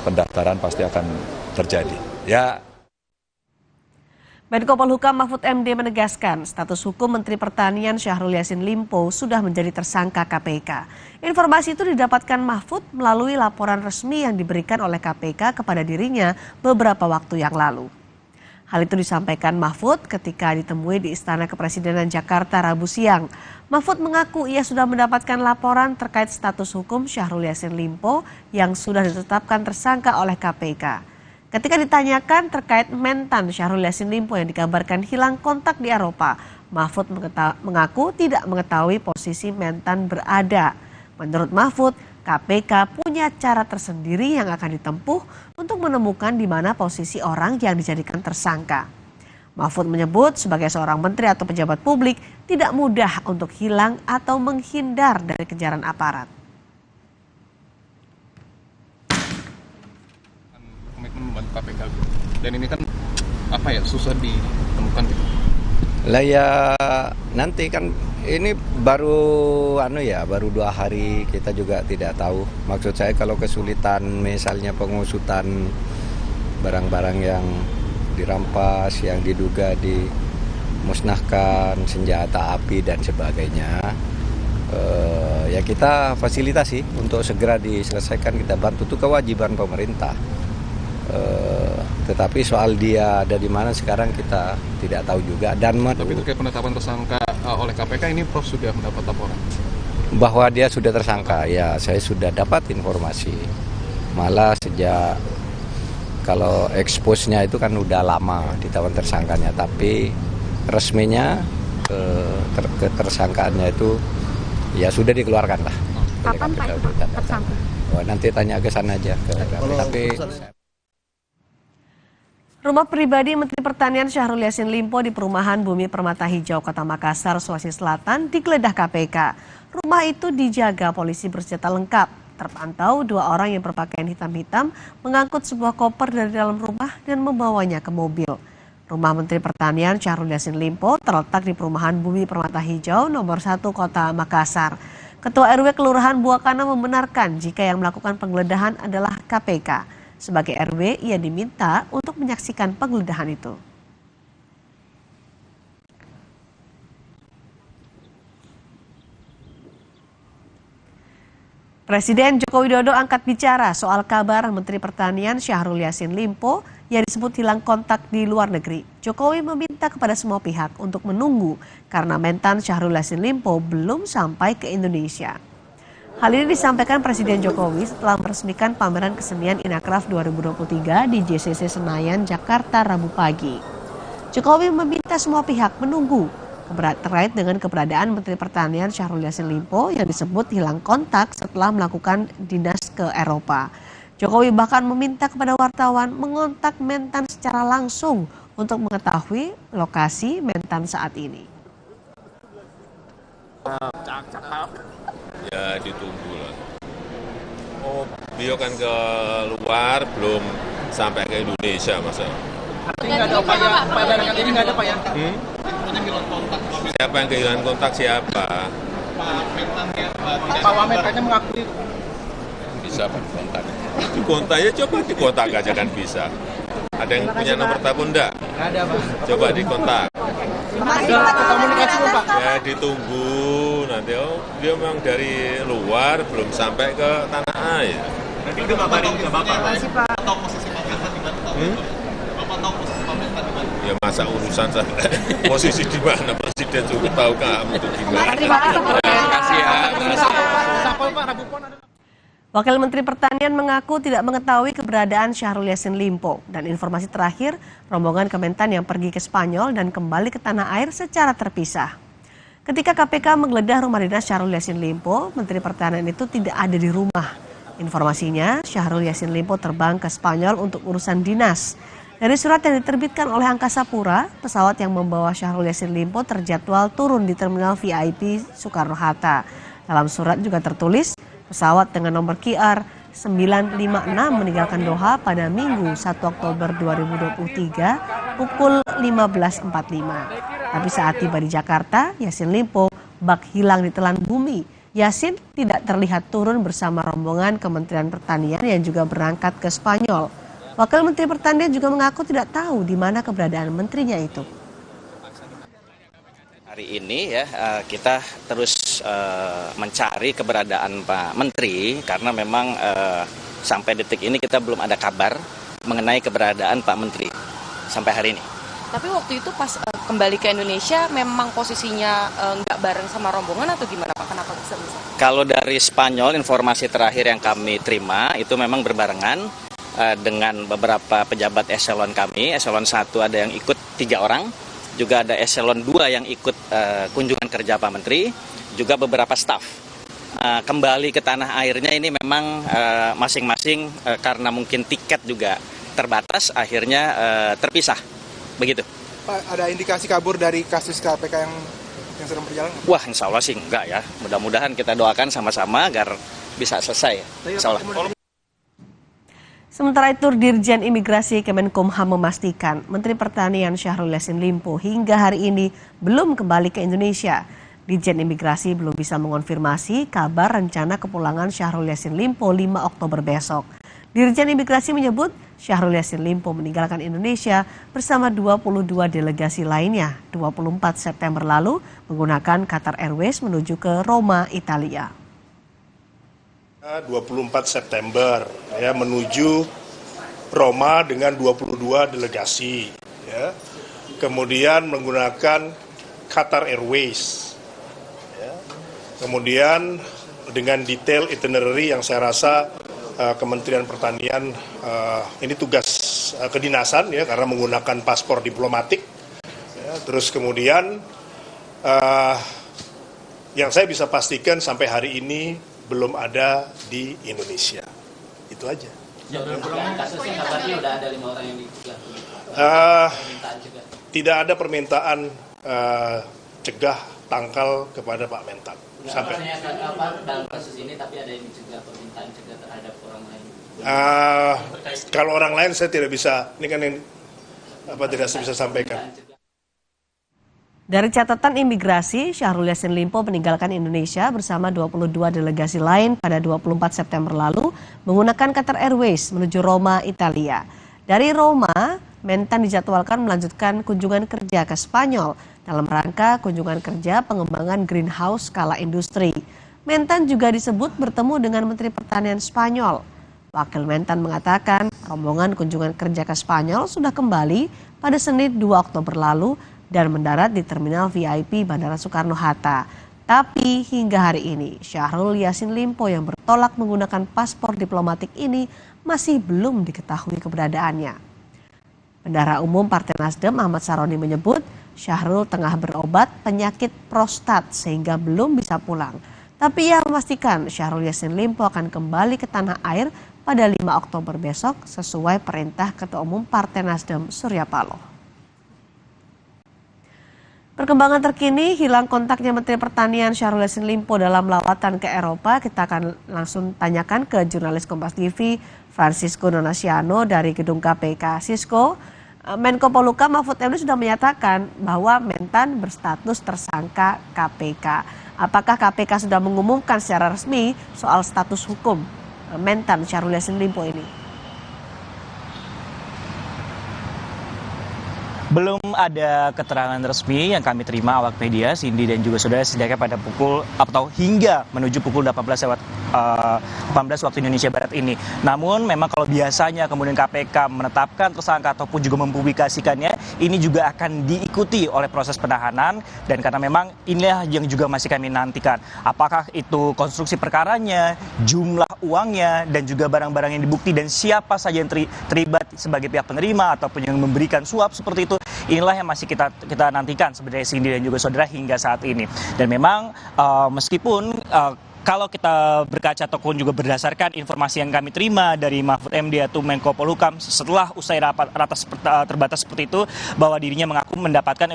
pendaftaran pasti akan terjadi. Ya. Menko Polhukam Mahfud MD menegaskan status hukum Menteri Pertanian Syahrul Yassin Limpo sudah menjadi tersangka KPK. Informasi itu didapatkan Mahfud melalui laporan resmi yang diberikan oleh KPK kepada dirinya beberapa waktu yang lalu. Hal itu disampaikan Mahfud ketika ditemui di Istana Kepresidenan Jakarta Rabu siang. Mahfud mengaku ia sudah mendapatkan laporan terkait status hukum Syahrul Yassin Limpo yang sudah ditetapkan tersangka oleh KPK. Ketika ditanyakan terkait mentan Syahrul Yassin Limpo yang dikabarkan hilang kontak di Eropa, Mahfud mengaku tidak mengetahui posisi mentan berada. Menurut Mahfud, KPK punya cara tersendiri yang akan ditempuh untuk menemukan di mana posisi orang yang dijadikan tersangka. Mahfud menyebut sebagai seorang menteri atau pejabat publik tidak mudah untuk hilang atau menghindar dari kejaran aparat. Komitmen membantu KPK dan ini kan apa ya, susah ditemukan gitu. Lah ya nanti kan ini baru baru 2 hari, kita juga tidak tahu. Maksud saya kalau kesulitan misalnya pengusutan barang-barang yang dirampas, yang diduga dimusnahkan, senjata api dan sebagainya, ya kita fasilitasi untuk segera diselesaikan, kita bantu, itu kewajiban pemerintah. Tetapi soal dia ada di mana sekarang kita tidak tahu juga. Dan tapi terkait penetapan tersangka oleh KPK ini Prof sudah mendapat laporan bahwa dia sudah tersangka. Ya, saya sudah dapat informasi. Malah sejak kalau expose-nya itu kan udah lama ditawan tersangkanya, tapi resminya ketersangkaannya itu ya sudah dikeluarkan lah. Kapan Pak tersangka? Nanti tanya ke sana aja ke tapi Rumah pribadi Menteri Pertanian Syahrul Yassin Limpo di Perumahan Bumi Permata Hijau, Kota Makassar, Sulawesi Selatan digeledah KPK. Rumah itu dijaga polisi bersenjata lengkap. Terpantau 2 orang yang berpakaian hitam-hitam mengangkut sebuah koper dari dalam rumah dan membawanya ke mobil. Rumah Menteri Pertanian Syahrul Yassin Limpo terletak di Perumahan Bumi Permata Hijau nomor 1 Kota Makassar. Ketua RW Kelurahan Buakana membenarkan jika yang melakukan penggeledahan adalah KPK. Sebagai RW, ia diminta untuk menyaksikan penggeledahan itu. Presiden Joko Widodo angkat bicara soal kabar Menteri Pertanian Syahrul Yassin Limpo yang disebut hilang kontak di luar negeri. Jokowi meminta kepada semua pihak untuk menunggu karena mentan Syahrul Yassin Limpo belum sampai ke Indonesia. Hal ini disampaikan Presiden Jokowi setelah meresmikan pameran kesenian Inacraft 2023 di JCC Senayan, Jakarta, Rabu pagi. Jokowi meminta semua pihak menunggu terkait dengan keberadaan Menteri Pertanian Syahrul Yassin Limpo yang disebut hilang kontak setelah melakukan dinas ke Eropa. Jokowi bahkan meminta kepada wartawan mengontak Mentan secara langsung untuk mengetahui lokasi Mentan saat ini. Ya ditunggu lah. Oh, beliau kan ke luar, belum sampai ke Indonesia masa. Nggak ada Pak, dengan ini nggak ada Pak ya? Siapa yang kehilangan kontak siapa? Pak Wamen kayaknya mengakui. Bisa Pak kontak. Dikontaknya coba dikontak aja kan bisa. Ada yang punya nomor telepon enggak? Nggak ada Pak. Coba dikontak. Komunikasi Pak. Ya ditunggu nanti. Oh dia memang dari luar belum sampai ke tanah air. Nanti udah kabarin ke Bapak. Pak. Tahu posisi Pak Mentan di mana? Bapak tahu posisi Pak Mentan di mana? Ya masa urusan saya posisi di mana Presiden juga tahu kamu itu gimana. Terima kasih ya. Wakil Menteri Pertanian mengaku tidak mengetahui keberadaan Syahrul Yassin Limpo dan informasi terakhir rombongan Kementan yang pergi ke Spanyol dan kembali ke tanah air secara terpisah. Ketika KPK menggeledah rumah dinas Syahrul Yassin Limpo, Menteri Pertanian itu tidak ada di rumah. Informasinya, Syahrul Yassin Limpo terbang ke Spanyol untuk urusan dinas. Dari surat yang diterbitkan oleh Angkasa Pura, pesawat yang membawa Syahrul Yassin Limpo terjadwal turun di Terminal VIP Soekarno-Hatta. Dalam surat juga tertulis, pesawat dengan nomor QR 956 meninggalkan Doha pada Minggu 1 Oktober 2023 pukul 15.45. Tapi saat tiba di Jakarta, Yassin Limpo bak hilang di telan bumi. Yassin tidak terlihat turun bersama rombongan Kementerian Pertanian yang juga berangkat ke Spanyol. Wakil Menteri Pertanian juga mengaku tidak tahu di mana keberadaan menterinya itu. Hari ini ya kita terus mencari keberadaan Pak Menteri karena memang sampai detik ini kita belum ada kabar mengenai keberadaan Pak Menteri sampai hari ini. Tapi waktu itu pas kembali ke Indonesia memang posisinya nggak bareng sama rombongan atau gimana Pak? Kenapa bisa? Kalau dari Spanyol informasi terakhir yang kami terima itu memang berbarengan dengan beberapa pejabat eselon kami. Eselon 1 ada yang ikut 3 orang. Juga ada eselon 2 yang ikut kunjungan kerja Pak Menteri, juga beberapa staf. Kembali ke tanah airnya ini memang masing-masing karena mungkin tiket juga terbatas, akhirnya terpisah. Begitu. Pak, ada indikasi kabur dari kasus KPK yang sedang berjalan? Wah, insya Allah sih enggak ya. Mudah-mudahan kita doakan sama-sama agar bisa selesai. Insya Allah. Sementara itu, Dirjen Imigrasi Kemenkumham memastikan Menteri Pertanian Syahrul Yassin Limpo hingga hari ini belum kembali ke Indonesia. Dirjen Imigrasi belum bisa mengonfirmasi kabar rencana kepulangan Syahrul Yassin Limpo 5 Oktober besok. Dirjen Imigrasi menyebut Syahrul Yassin Limpo meninggalkan Indonesia bersama 22 delegasi lainnya 24 September lalu menggunakan Qatar Airways menuju ke Roma, Italia. 24 September ya, menuju Roma dengan 22 delegasi ya. Kemudian menggunakan Qatar Airways ya. Kemudian dengan detail itinerary yang saya rasa Kementerian Pertanian ini tugas kedinasan ya, karena menggunakan paspor diplomatik ya. Terus kemudian yang saya bisa pastikan sampai hari ini belum ada di Indonesia. Itu aja. Kasusnya kabarnya udah ada 5 orang yang tidak ada permintaan cegah tangkal kepada Pak Mentan. Sampai dalam kasus ini tapi ada yang juga permintaan cegah terhadap orang lain. Kalau orang lain saya tidak bisa, ini kan yang tidak bisa sampaikan. Dari catatan imigrasi, Syahrul Yassin Limpo meninggalkan Indonesia bersama 22 delegasi lain pada 24 September lalu menggunakan Qatar Airways menuju Roma, Italia. Dari Roma, Mentan dijadwalkan melanjutkan kunjungan kerja ke Spanyol dalam rangka kunjungan kerja pengembangan greenhouse skala industri. Mentan juga disebut bertemu dengan Menteri Pertanian Spanyol. Wakil Mentan mengatakan rombongan kunjungan kerja ke Spanyol sudah kembali pada Senin 2 Oktober lalu dan mendarat di Terminal VIP Bandara Soekarno-Hatta. Tapi hingga hari ini, Syahrul Yassin Limpo yang bertolak menggunakan paspor diplomatik ini masih belum diketahui keberadaannya. Bendahara Umum Partai Nasdem Ahmad Saroni menyebut Syahrul tengah berobat penyakit prostat sehingga belum bisa pulang. Tapi ia memastikan Syahrul Yassin Limpo akan kembali ke tanah air pada 5 Oktober besok sesuai perintah Ketua Umum Partai Nasdem Surya Paloh. Perkembangan terkini hilang kontaknya Menteri Pertanian Syahrul Yassin Limpo dalam lawatan ke Eropa. Kita akan langsung tanyakan ke jurnalis Kompas TV Francisco Donasiano dari Gedung KPK. Sisko, Menko Polhukam Mahfud MD sudah menyatakan bahwa Mentan berstatus tersangka KPK. Apakah KPK sudah mengumumkan secara resmi soal status hukum Mentan Syahrul Yassin Limpo ini? Belum ada keterangan resmi yang kami terima awak media, Cindy dan juga saudara, setidaknya pada pukul atau hingga menuju pukul 18 waktu Indonesia Barat ini. Namun memang kalau biasanya kemudian KPK menetapkan tersangka ataupun juga mempublikasikannya, ini juga akan diikuti oleh proses penahanan, dan karena memang inilah yang juga masih kami nantikan. Apakah itu konstruksi perkaranya, jumlah uangnya, dan juga barang-barang yang dibukti dan siapa saja yang terlibat sebagai pihak penerima ataupun yang memberikan suap seperti itu. Inilah yang masih kita nantikan sebenarnya Cindy dan juga saudara hingga saat ini. Dan memang meskipun kalau kita berkaca ataupun juga berdasarkan informasi yang kami terima dari Mahfud MD atau Menko Polhukam setelah usai ratas terbatas seperti itu, bahwa dirinya mengaku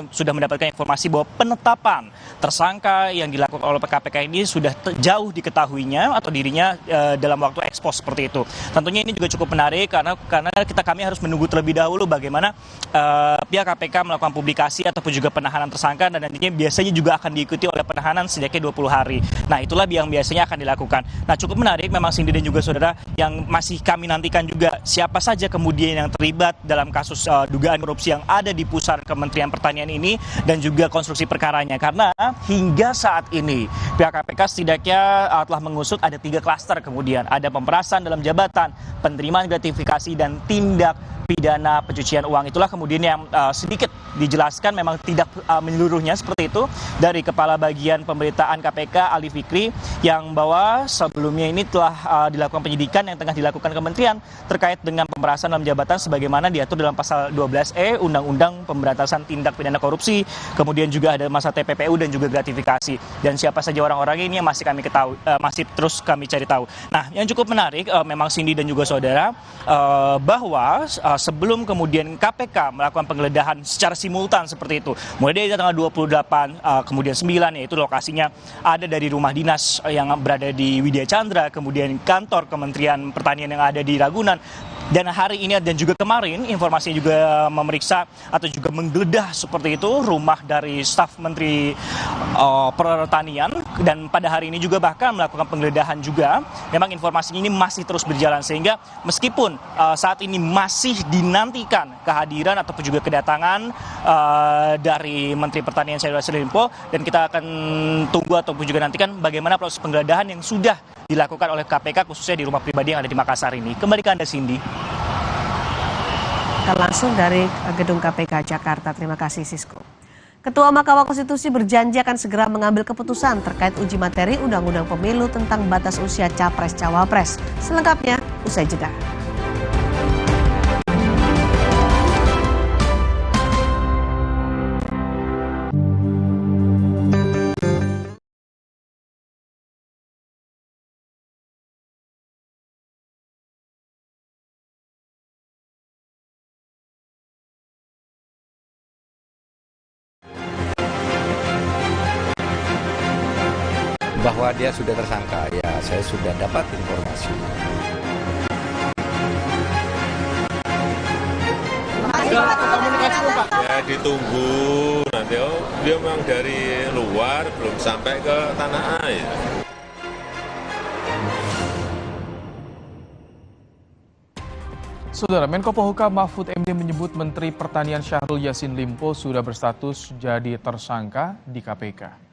sudah mendapatkan informasi bahwa penetapan tersangka yang dilakukan oleh KPK ini sudah jauh diketahuinya atau dirinya dalam waktu ekspos seperti itu. Tentunya ini juga cukup menarik karena kami harus menunggu terlebih dahulu bagaimana pihak KPK melakukan publikasi ataupun juga penahanan tersangka, dan nantinya biasanya juga akan diikuti oleh penahanan setidaknya 20 hari. Nah, itulah yang biasanya akan dilakukan. Nah, cukup menarik memang Cindy dan juga saudara, yang masih kami nantikan juga siapa saja kemudian yang terlibat dalam kasus dugaan korupsi yang ada di pusat Kementerian Pertanian ini dan juga konstruksi perkaranya. Karena hingga saat ini pihak KPK setidaknya telah mengusut ada 3 klaster, kemudian ada pemerasan dalam jabatan, penerimaan gratifikasi, dan tindak pidana pencucian uang. Itulah kemudian yang sedikit dijelaskan, memang tidak menyeluruhnya seperti itu, dari Kepala Bagian Pemberitaan KPK Ali Fikri, yang bahwa sebelumnya ini telah dilakukan penyidikan yang tengah dilakukan kementerian terkait dengan pemerasan dalam jabatan sebagaimana diatur dalam pasal 12E Undang-Undang Pemberantasan Tindak Pidana Korupsi, kemudian juga ada masa TPPU dan juga gratifikasi. Dan siapa saja orang-orang ini yang masih kami ketahui, masih terus kami cari tahu. Nah, yang cukup menarik memang Cindy dan juga saudara, bahwa sebelum kemudian KPK melakukan penggeledahan secara simultan seperti itu, mulai dari tanggal 28 kemudian 9, yaitu lokasinya ada dari rumah dinas yang berada di Widya Chandra, kemudian kantor Kementerian Pertanian yang ada di Ragunan, dan hari ini dan juga kemarin informasinya juga memeriksa atau juga menggeledah seperti itu rumah dari staf Menteri Pertanian, dan pada hari ini juga bahkan melakukan penggeledahan juga. Memang informasinya ini masih terus berjalan, sehingga meskipun saat ini masih dinantikan kehadiran ataupun juga kedatangan dari Menteri Pertanian Syahrul Yassin Limpo, dan kita akan tunggu ataupun juga nantikan bagaimana proses penggeledahan yang sudah dilakukan oleh KPK khususnya di rumah pribadi yang ada di Makassar ini. Kembali ke Anda, Cindy. Langsung dari Gedung KPK Jakarta. Terima kasih, Sisko. Ketua Mahkamah Konstitusi berjanji akan segera mengambil keputusan terkait uji materi Undang-Undang Pemilu tentang batas usia Capres-Cawapres. Selengkapnya usai jeda. Bahwa dia sudah tersangka, ya saya sudah dapat informasi. Ya ditunggu nanti, dia memang dari luar belum sampai ke tanah air. Saudara, Menko Polhukam Mahfud MD menyebut Menteri Pertanian Syahrul Yassin Limpo sudah berstatus jadi tersangka di KPK.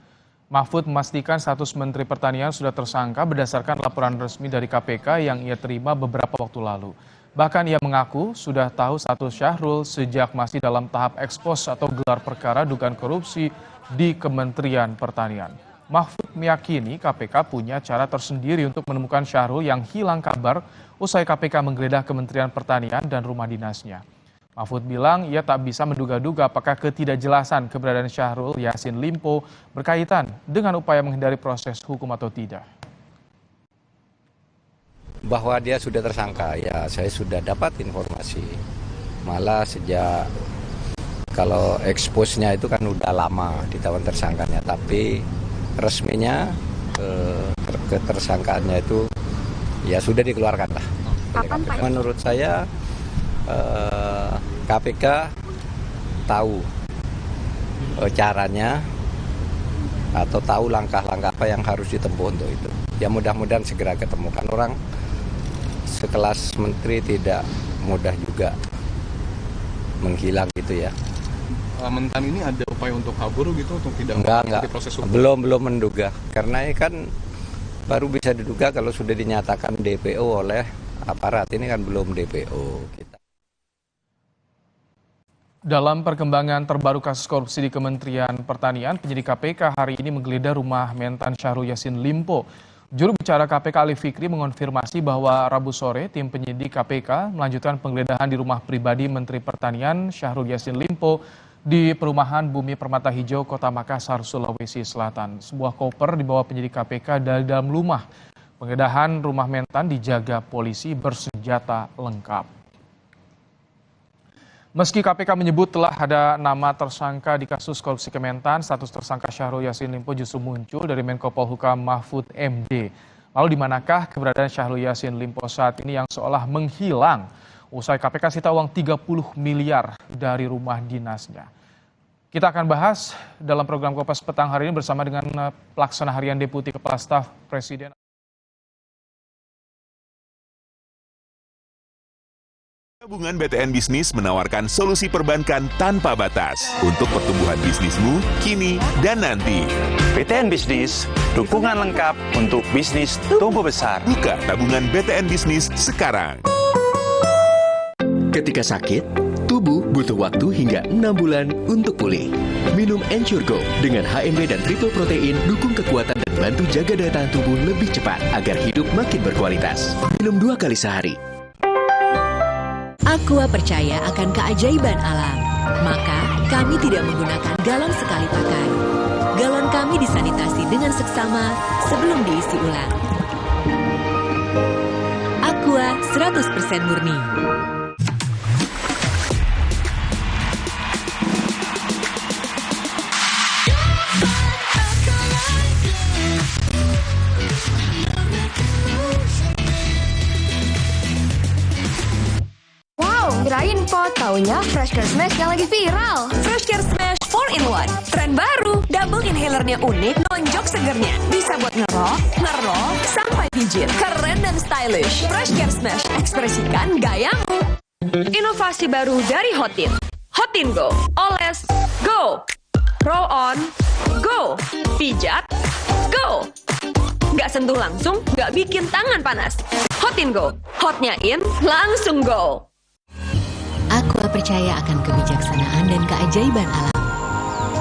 Mahfud memastikan status Menteri Pertanian sudah tersangka berdasarkan laporan resmi dari KPK yang ia terima beberapa waktu lalu. Bahkan ia mengaku sudah tahu status Syahrul sejak masih dalam tahap ekspos atau gelar perkara dugaan korupsi di Kementerian Pertanian. Mahfud meyakini KPK punya cara tersendiri untuk menemukan Syahrul yang hilang kabar usai KPK menggeledah Kementerian Pertanian dan rumah dinasnya. Mahfud bilang ia tak bisa menduga-duga apakah ketidakjelasan keberadaan Syahrul Yassin Limpo berkaitan dengan upaya menghindari proses hukum atau tidak. Bahwa dia sudah tersangka, ya saya sudah dapat informasi. Malah sejak kalau expose-nya itu kan udah lama ditawan tersangkanya, tapi resminya ketersangkaannya itu ya sudah dikeluarkan lah. Kapan, Pak? Menurut saya KPK tahu caranya atau tahu langkah-langkah apa yang harus ditempuh untuk itu. Ya mudah-mudahan segera ketemukan. Orang sekelas menteri tidak mudah juga menghilang gitu ya. Mentan ini ada upaya untuk kabur gitu, untuk tidak Enggak. proses hukum? Belum menduga. Karena ini kan baru bisa diduga kalau sudah dinyatakan DPO oleh aparat. Ini kan belum DPO kita. Dalam perkembangan terbaru kasus korupsi di Kementerian Pertanian, penyidik KPK hari ini menggeledah rumah mentan Syahrul Yassin Limpo. Juru bicara KPK Ali Fikri mengonfirmasi bahwa Rabu sore tim penyidik KPK melanjutkan penggeledahan di rumah pribadi Menteri Pertanian Syahrul Yassin Limpo di perumahan Bumi Permata Hijau, Kota Makassar, Sulawesi Selatan. Sebuah koper dibawa penyidik KPK dari dalam rumah. Penggeledahan rumah mentan dijaga polisi bersenjata lengkap. Meski KPK menyebut telah ada nama tersangka di kasus korupsi Kementan, status tersangka Syahrul Yassin Limpo justru muncul dari Menko Polhukam Mahfud MD. Lalu di manakah keberadaan Syahrul Yassin Limpo saat ini yang seolah menghilang usai KPK sita uang 30 miliar dari rumah dinasnya? Kita akan bahas dalam program Kompas Petang hari ini bersama dengan Pelaksana Harian Deputi Kepala Staf Presiden. Tabungan BTN Bisnis menawarkan solusi perbankan tanpa batas untuk pertumbuhan bisnismu kini dan nanti. BTN Bisnis, dukungan lengkap untuk bisnis tumbuh besar. Buka tabungan BTN Bisnis sekarang. Ketika sakit, tubuh butuh waktu hingga 6 bulan untuk pulih. Minum Ensure Go dengan HMB dan triple protein dukung kekuatan dan bantu jaga daya tahan tubuh lebih cepat agar hidup makin berkualitas. Minum 2 kali sehari. Aqua percaya akan keajaiban alam, maka kami tidak menggunakan galon sekali pakai. Galon kami disanitasi dengan seksama sebelum diisi ulang. Aqua 100% murni. Kirain pot, taunya Fresh Care Smash yang lagi viral. Fresh Care Smash 4-in-1, tren baru. Double inhalernya unik, nonjok segernya. Bisa buat ngerol, sampai pijit. Keren dan stylish. Fresh Care Smash, ekspresikan gayamu. Inovasi baru dari Hotin. Hotin Go, oles, go. Roll on, go. Pijat, go. Nggak sentuh langsung, nggak bikin tangan panas. Hotin Go, hotnya in, langsung go. Aqua percaya akan kebijaksanaan dan keajaiban alam.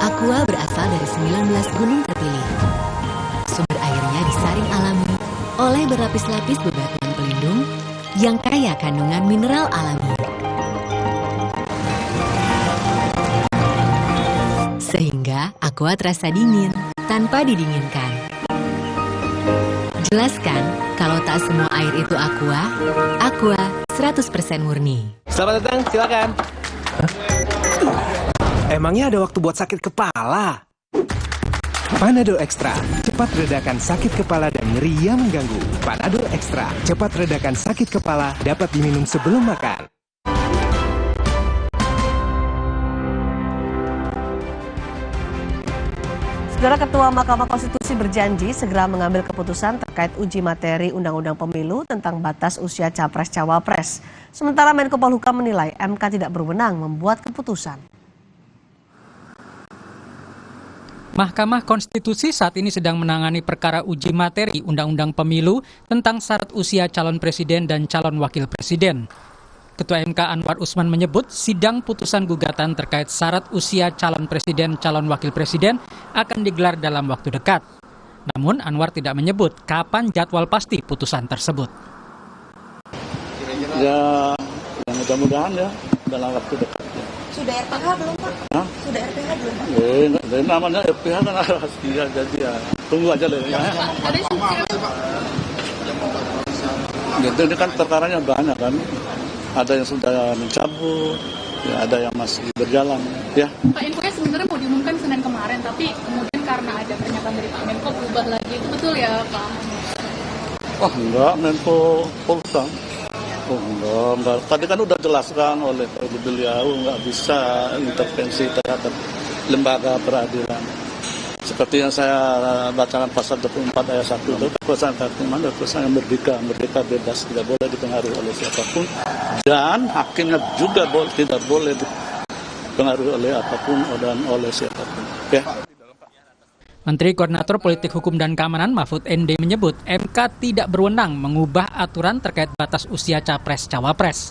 Aqua berasal dari 19 gunung terpilih. Sumber airnya disaring alami oleh berlapis-lapis bebatuan pelindung yang kaya kandungan mineral alami. Sehingga Aqua terasa dingin tanpa didinginkan. Jelaskan kalau tak semua air itu Aqua 100% murni. Selamat datang, silakan. Emangnya ada waktu buat sakit kepala? Panadol Extra, cepat redakan sakit kepala dan nyeri yang mengganggu. Panadol Extra, cepat redakan sakit kepala, dapat diminum sebelum makan. Saudara Ketua Mahkamah Konstitusi berjanji segera mengambil keputusan terkait uji materi Undang-Undang Pemilu tentang batas usia Capres-Cawapres. Sementara Menko Polhukam menilai MK tidak berwenang membuat keputusan. Mahkamah Konstitusi saat ini sedang menangani perkara uji materi Undang-Undang Pemilu tentang syarat usia calon presiden dan calon wakil presiden. Ketua MK Anwar Usman menyebut sidang putusan gugatan terkait syarat usia calon presiden calon wakil presiden akan digelar dalam waktu dekat. Namun Anwar tidak menyebut kapan jadwal pasti putusan tersebut. Ya mudah-mudahan ya dalam waktu dekat. Sudah RPH belum Pak? Hah? Sudah RPH belum Pak? Namanya RPH kan rahasia, jadi ya tunggu aja deh. Ya. Jadi ini kan perkaranya banyak kan. Ada yang sudah mencabut, ya ada yang masih berjalan. Ya. Pak, infonya sebenarnya mau diumumkan Senin kemarin, tapi kemudian karena ada pernyataan dari Pak Menko berubah lagi. Itu betul ya Pak? Oh enggak, Menko Polhukam. Oh enggak. Tadi kan udah jelaskan oleh beliau nggak bisa intervensi terhadap lembaga peradilan. Seperti yang saya bacakan pasal 24 ayat 1 itu kekuasaan kehakiman dan kekuasaan yang merdeka bebas, tidak boleh dipengaruhi oleh siapapun, dan hakimnya juga tidak boleh dipengaruhi oleh apapun dan oleh siapapun. Ya. Menteri Koordinator Politik Hukum dan Keamanan Mahfud MD menyebut MK tidak berwenang mengubah aturan terkait batas usia Capres-Cawapres.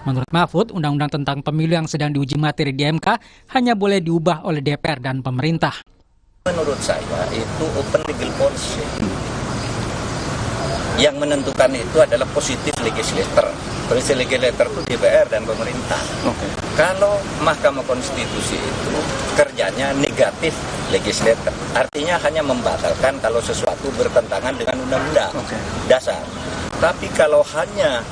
Menurut Mahfud, undang-undang tentang pemilu yang sedang diuji materi di MK hanya boleh diubah oleh DPR dan pemerintah. Menurut saya itu open legal policy. Yang menentukan itu adalah positif legislator. Positif legislator itu DPR dan pemerintah. Kalau Mahkamah Konstitusi itu kerjanya negatif legislator, artinya hanya membatalkan kalau sesuatu bertentangan dengan undang-undang dasar. Tapi kalau hanya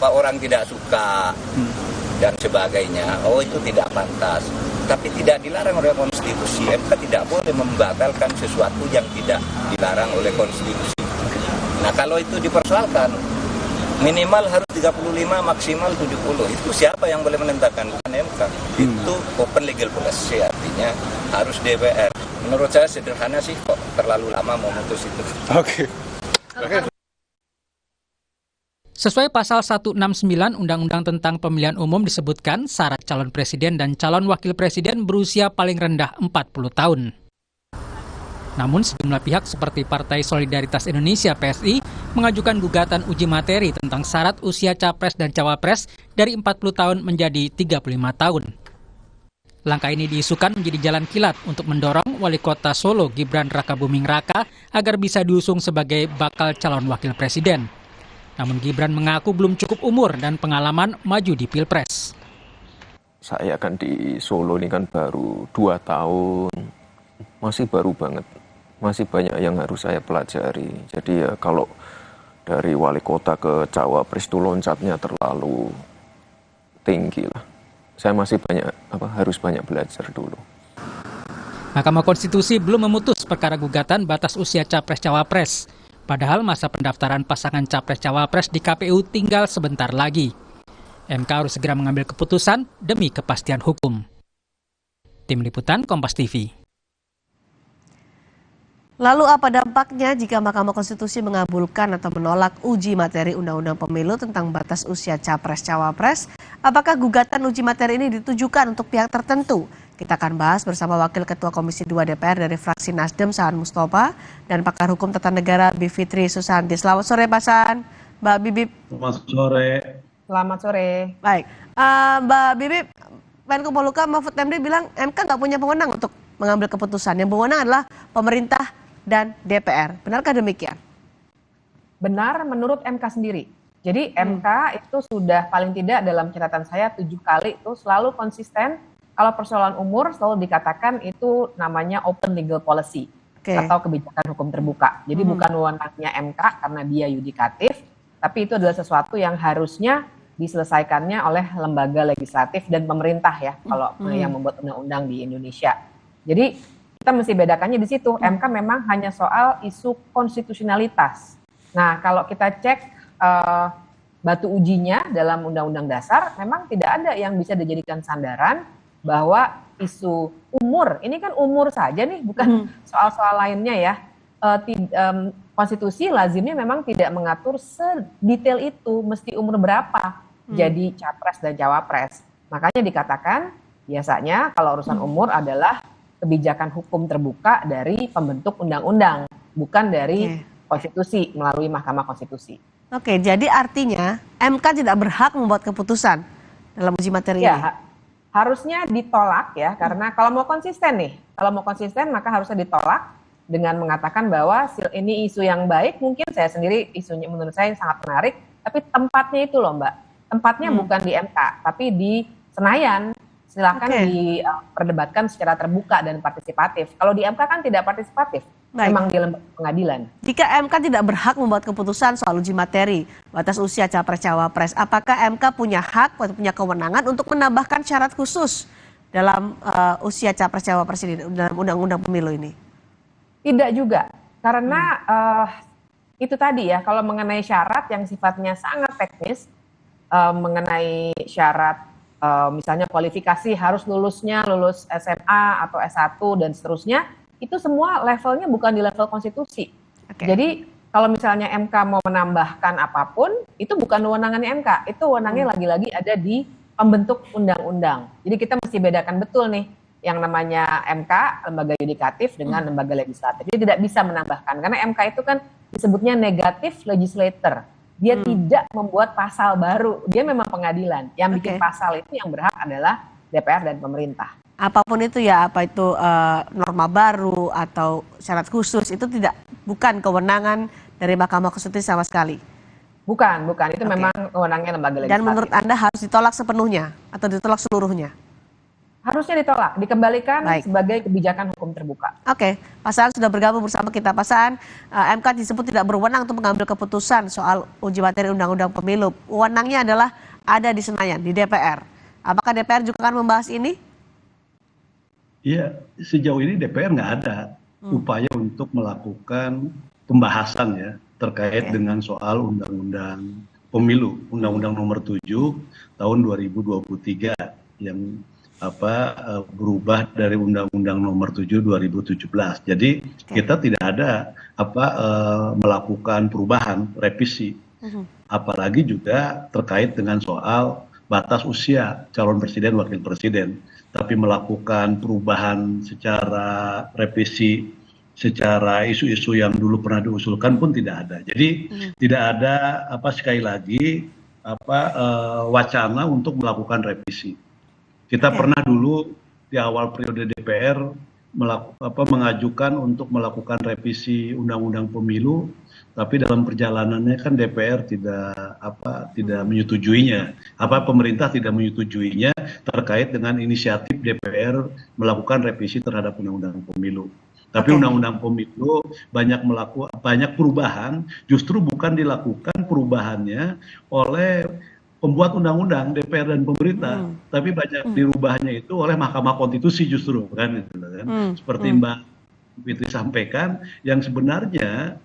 orang tidak suka dan sebagainya, itu tidak pantas. Tapi tidak dilarang oleh konstitusi. MK tidak boleh membatalkan sesuatu yang tidak dilarang oleh konstitusi. Nah, kalau itu dipersoalkan, minimal harus 35, maksimal 70. Itu siapa yang boleh menentukan? Bukan MK. Itu open legal policy, artinya harus DPR. Menurut saya sederhana sih, kok terlalu lama memutus itu. Oke. Sesuai pasal 169 Undang-Undang tentang Pemilihan Umum disebutkan syarat calon presiden dan calon wakil presiden berusia paling rendah 40 tahun. Namun sejumlah pihak seperti Partai Solidaritas Indonesia (PSI) mengajukan gugatan uji materi tentang syarat usia capres dan cawapres dari 40 tahun menjadi 35 tahun. Langkah ini diisukan menjadi jalan kilat untuk mendorong Wali Kota Solo Gibran Rakabuming Raka agar bisa diusung sebagai bakal calon wakil presiden. Namun Gibran mengaku belum cukup umur dan pengalaman maju di Pilpres. Saya kan di Solo ini kan baru 2 tahun, masih baru banget. Masih banyak yang harus saya pelajari. Jadi ya kalau dari wali kota ke cawapres itu loncatnya terlalu tinggi lah. Saya masih harus banyak belajar dulu. Mahkamah Konstitusi belum memutus perkara gugatan batas usia capres-cawapres. Padahal masa pendaftaran pasangan capres-cawapres di KPU tinggal sebentar lagi. MK harus segera mengambil keputusan demi kepastian hukum. Tim Liputan Kompas TV. Lalu apa dampaknya jika Mahkamah Konstitusi mengabulkan atau menolak uji materi Undang-Undang Pemilu tentang batas usia Capres-Cawapres? Apakah gugatan uji materi ini ditujukan untuk pihak tertentu? Kita akan bahas bersama Wakil Ketua Komisi 2 DPR dari fraksi Nasdem, Saan Mustafa, dan pakar hukum tata negara Bivitri Susanti. Selamat sore, Pak Saan. Mbak Bibip. Selamat sore. Selamat sore. Baik, Mbak Bibip, Menko Polhukam Mahfud MD bilang MK nggak punya wewenang untuk mengambil keputusan. Yang berwenang adalah pemerintah dan DPR. Benarkah demikian? Benar menurut MK sendiri. Jadi MK itu sudah paling tidak dalam catatan saya 7 kali itu selalu konsisten. Kalau persoalan umur selalu dikatakan itu namanya open legal policy atau kebijakan hukum terbuka. Jadi bukan wewenangnya MK karena dia yudikatif, tapi itu adalah sesuatu yang harusnya diselesaikannya oleh lembaga legislatif dan pemerintah ya, kalau yang membuat undang-undang di Indonesia. Jadi kita mesti bedakannya di situ. MK memang hanya soal isu konstitusionalitas. Nah, kalau kita cek batu ujinya dalam Undang-Undang Dasar, memang tidak ada yang bisa dijadikan sandaran bahwa isu umur, ini kan umur saja nih, bukan soal-soal lainnya ya. Konstitusi lazimnya memang tidak mengatur sedetail itu, mesti umur berapa jadi capres dan cawapres. Makanya dikatakan biasanya kalau urusan umur adalah kebijakan hukum terbuka dari pembentuk undang-undang, bukan dari konstitusi melalui Mahkamah Konstitusi. Oke, jadi artinya MK tidak berhak membuat keputusan dalam uji materi ini? Harusnya ditolak ya, karena kalau mau konsisten nih, kalau mau konsisten maka harusnya ditolak dengan mengatakan bahwa ini isu yang baik, mungkin saya sendiri isunya menurut saya sangat menarik, tapi tempatnya itu loh Mbak, tempatnya bukan di MK, tapi di Senayan. Silakan diperdebatkan secara terbuka dan partisipatif. Kalau di MK kan tidak partisipatif, memang di lembaga pengadilan. Jika MK tidak berhak membuat keputusan soal uji materi batas usia capres-cawapres, apakah MK punya hak atau punya kewenangan untuk menambahkan syarat khusus dalam usia capres-cawapres ini dalam undang-undang pemilu ini? Tidak juga, karena itu tadi ya, kalau mengenai syarat yang sifatnya sangat teknis, mengenai syarat misalnya kualifikasi harus lulus SMA atau S1 dan seterusnya, itu semua levelnya bukan di level konstitusi. Jadi kalau misalnya MK mau menambahkan apapun, itu bukan wewenangannya MK, itu wewenangnya lagi-lagi ada di pembentuk undang-undang. Jadi kita mesti bedakan betul nih, yang namanya MK, lembaga yudikatif, dengan lembaga legislatif. Jadi tidak bisa menambahkan, karena MK itu kan disebutnya negatif legislator. Dia tidak membuat pasal baru, dia memang pengadilan. Yang bikin pasal itu yang berhak adalah DPR dan pemerintah. Apapun itu ya, apa itu norma baru atau syarat khusus, itu bukan kewenangan dari Mahkamah Konstitusi sama sekali. Bukan, itu memang kewenangannya lembaga legislatif. Dan menurut Anda harus ditolak sepenuhnya atau ditolak seluruhnya? Harusnya ditolak, dikembalikan sebagai kebijakan hukum terbuka. Oke, Pak Saan sudah bergabung bersama kita. Pak Saan, MK disebut tidak berwenang untuk mengambil keputusan soal uji materi undang-undang pemilu. Wewenangnya adalah ada di Senayan, di DPR. Apakah DPR juga akan membahas ini? Iya, sejauh ini DPR nggak ada upaya untuk melakukan pembahasan ya terkait dengan soal undang-undang pemilu, Undang-Undang Nomor 7 tahun 2023 yang berubah dari Undang-Undang Nomor 7 2017. Jadi kita tidak ada melakukan perubahan, revisi, apalagi juga terkait dengan soal batas usia calon presiden, wakil presiden. Tapi melakukan perubahan secara revisi, secara isu-isu yang dulu pernah diusulkan pun tidak ada. Jadi tidak ada sekali lagi wacana untuk melakukan revisi. Kita pernah dulu di awal periode DPR mengajukan untuk melakukan revisi undang-undang pemilu, tapi dalam perjalanannya kan DPR tidak menyetujuinya, pemerintah tidak menyetujuinya terkait dengan inisiatif DPR melakukan revisi terhadap undang-undang pemilu. Tapi undang-undang pemilu banyak perubahan, justru bukan dilakukan perubahannya oleh pembuat undang-undang DPR dan pemerintah, tapi banyak dirubahnya itu oleh Mahkamah Konstitusi justru kan, seperti Mbak Fitri sampaikan, yang sebenarnya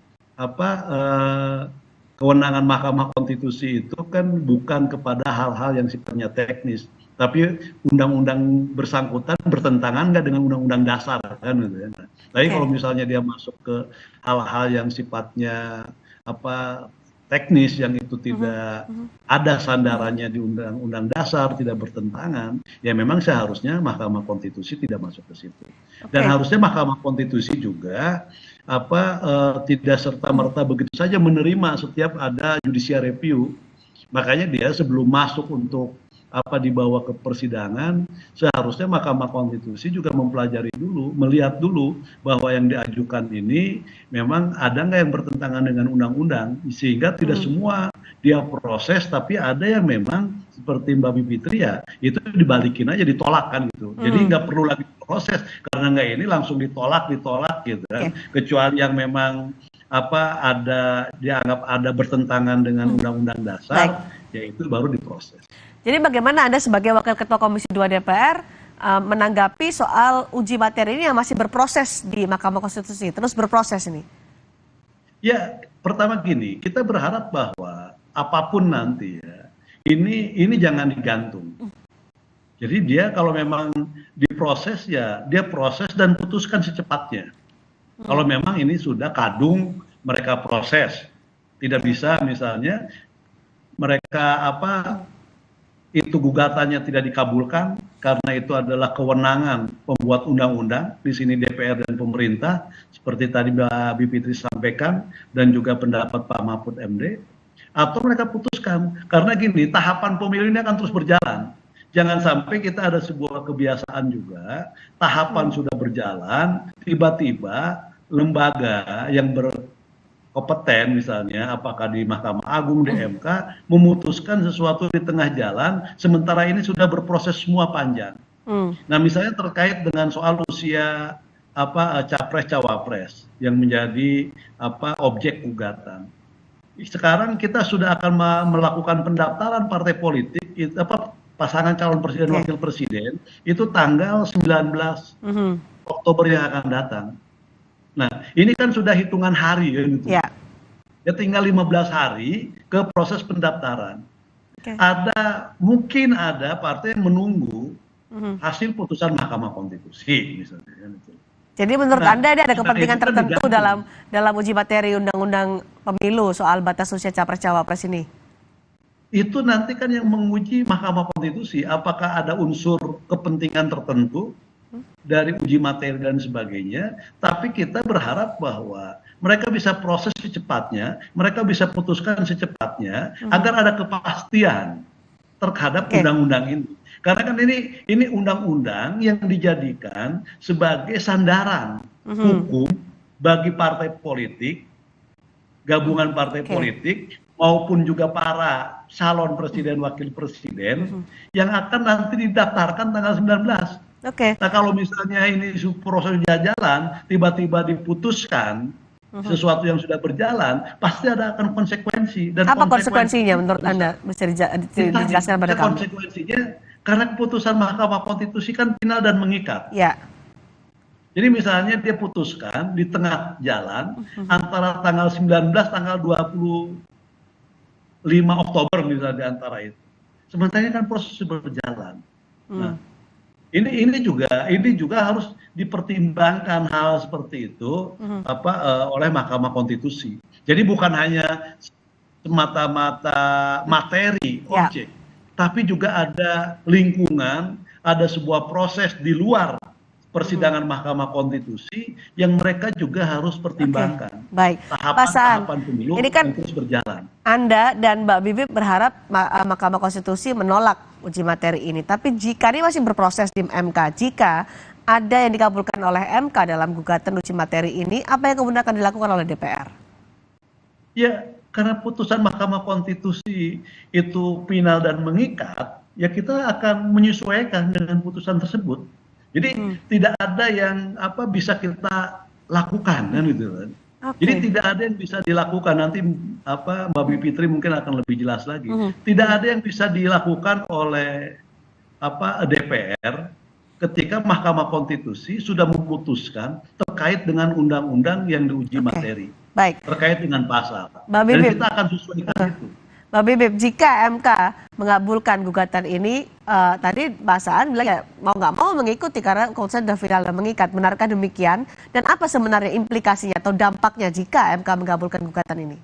kewenangan Mahkamah Konstitusi itu kan bukan kepada hal-hal yang sifatnya teknis, tapi undang-undang bersangkutan bertentangan nggak dengan undang-undang dasar kan, Tapi kalau misalnya dia masuk ke hal-hal yang sifatnya teknis yang itu tidak ada sandarannya di undang-undang dasar, tidak bertentangan, ya memang seharusnya Mahkamah Konstitusi tidak masuk ke situ. Dan harusnya Mahkamah Konstitusi juga tidak serta-merta begitu saja menerima setiap ada judicial review. Makanya dia sebelum masuk untuk dibawa ke persidangan, seharusnya Mahkamah Konstitusi juga mempelajari dulu, melihat dulu bahwa yang diajukan ini memang ada nggak yang bertentangan dengan undang-undang, sehingga tidak semua dia proses, tapi ada yang memang seperti Mbak Bivitri ya, itu dibalikin aja, ditolak kan gitu. Jadi nggak perlu lagi proses, karena nggak ini langsung ditolak gitu kan. Kecuali yang memang dianggap ada bertentangan dengan undang-undang dasar, ya itu baru diproses. Jadi bagaimana Anda sebagai Wakil Ketua Komisi 2 DPR menanggapi soal uji materi ini yang masih berproses di Mahkamah Konstitusi, terus berproses ini? Ya, pertama gini, kita berharap bahwa apapun nanti ya, ini jangan digantung. Jadi dia kalau memang diproses ya, dia proses dan putuskan secepatnya. Kalau memang ini sudah kadung mereka proses, tidak bisa misalnya mereka itu gugatannya tidak dikabulkan karena itu adalah kewenangan pembuat undang-undang, di sini DPR dan pemerintah, seperti tadi Mbak Bivitri sampaikan dan juga pendapat Pak Mahfud MD, atau mereka putuskan, karena gini, tahapan pemilu ini akan terus berjalan. Jangan sampai kita ada sebuah kebiasaan juga, tahapan sudah berjalan, tiba-tiba lembaga yang berkompeten misalnya, apakah di Mahkamah Agung, di MK, memutuskan sesuatu di tengah jalan, sementara ini sudah berproses semua panjang. Nah, misalnya terkait dengan soal usia capres-cawapres yang menjadi objek gugatan. Sekarang kita sudah akan melakukan pendaftaran partai politik, pasangan calon presiden wakil presiden itu tanggal 19 Oktober yang akan datang. Nah, ini kan sudah hitungan hari kan gitu. Ya tinggal 15 hari ke proses pendaftaran. Mungkin ada partai yang menunggu hasil putusan Mahkamah Konstitusi misalnya. Jadi menurut Anda ada kepentingan tertentu dalam uji materi undang-undang pemilu soal batas usia capres-cawapres ini? Itu nanti kan yang menguji Mahkamah Konstitusi, apakah ada unsur kepentingan tertentu dari uji materi dan sebagainya. Tapi kita berharap bahwa mereka bisa proses secepatnya, mereka bisa putuskan secepatnya, agar ada kepastian terhadap undang-undang ini. Karena kan ini undang-undang yang dijadikan sebagai sandaran hukum bagi partai politik, gabungan partai politik, maupun juga para calon presiden, wakil presiden, yang akan nanti didaftarkan tanggal 19. Nah, kalau misalnya ini proses jalan, tiba-tiba diputuskan sesuatu yang sudah berjalan, pasti akan konsekuensi. Dan apa konsekuensinya menurut Anda? Bisa dijelaskan pada kami. Konsekuensinya, karena keputusan Mahkamah Konstitusi kan final dan mengikat. Ya. Jadi misalnya dia putuskan di tengah jalan, antara tanggal 19, tanggal 25 Oktober misalnya di antara itu. Sebenarnya kan proses berjalan. Nah, ini juga harus dipertimbangkan hal seperti itu oleh Mahkamah Konstitusi. Jadi bukan hanya semata-mata materi objek, tapi juga ada lingkungan, ada sebuah proses di luar persidangan Mahkamah Konstitusi yang mereka juga harus pertimbangkan. Baik, tahapan pemilu ini kan terus berjalan. Anda dan Mbak Bibip berharap Mahkamah Konstitusi menolak uji materi ini. Tapi jika ini masih berproses di MK, jika ada yang dikabulkan oleh MK dalam gugatan uji materi ini, apa yang kemudian akan dilakukan oleh DPR? Ya, karena putusan Mahkamah Konstitusi itu final dan mengikat, ya kita akan menyesuaikan dengan putusan tersebut. Jadi tidak ada yang bisa kita lakukan kan gitu kan. Jadi tidak ada yang bisa dilakukan, nanti Mbak Bivitri mungkin akan lebih jelas lagi. Tidak ada yang bisa dilakukan oleh DPR ketika Mahkamah Konstitusi sudah memutuskan terkait dengan undang-undang yang diuji materi. Baik. Terkait dengan pasal. Dan kita akan sesuaikan itu. Mbak Bibip, jika MK mengabulkan gugatan ini, tadi Mbak Saan bilang ya mau nggak mau mengikuti karena konsen sudah final dan mengikat. Benarkah demikian? Dan apa sebenarnya implikasinya atau dampaknya jika MK mengabulkan gugatan ini?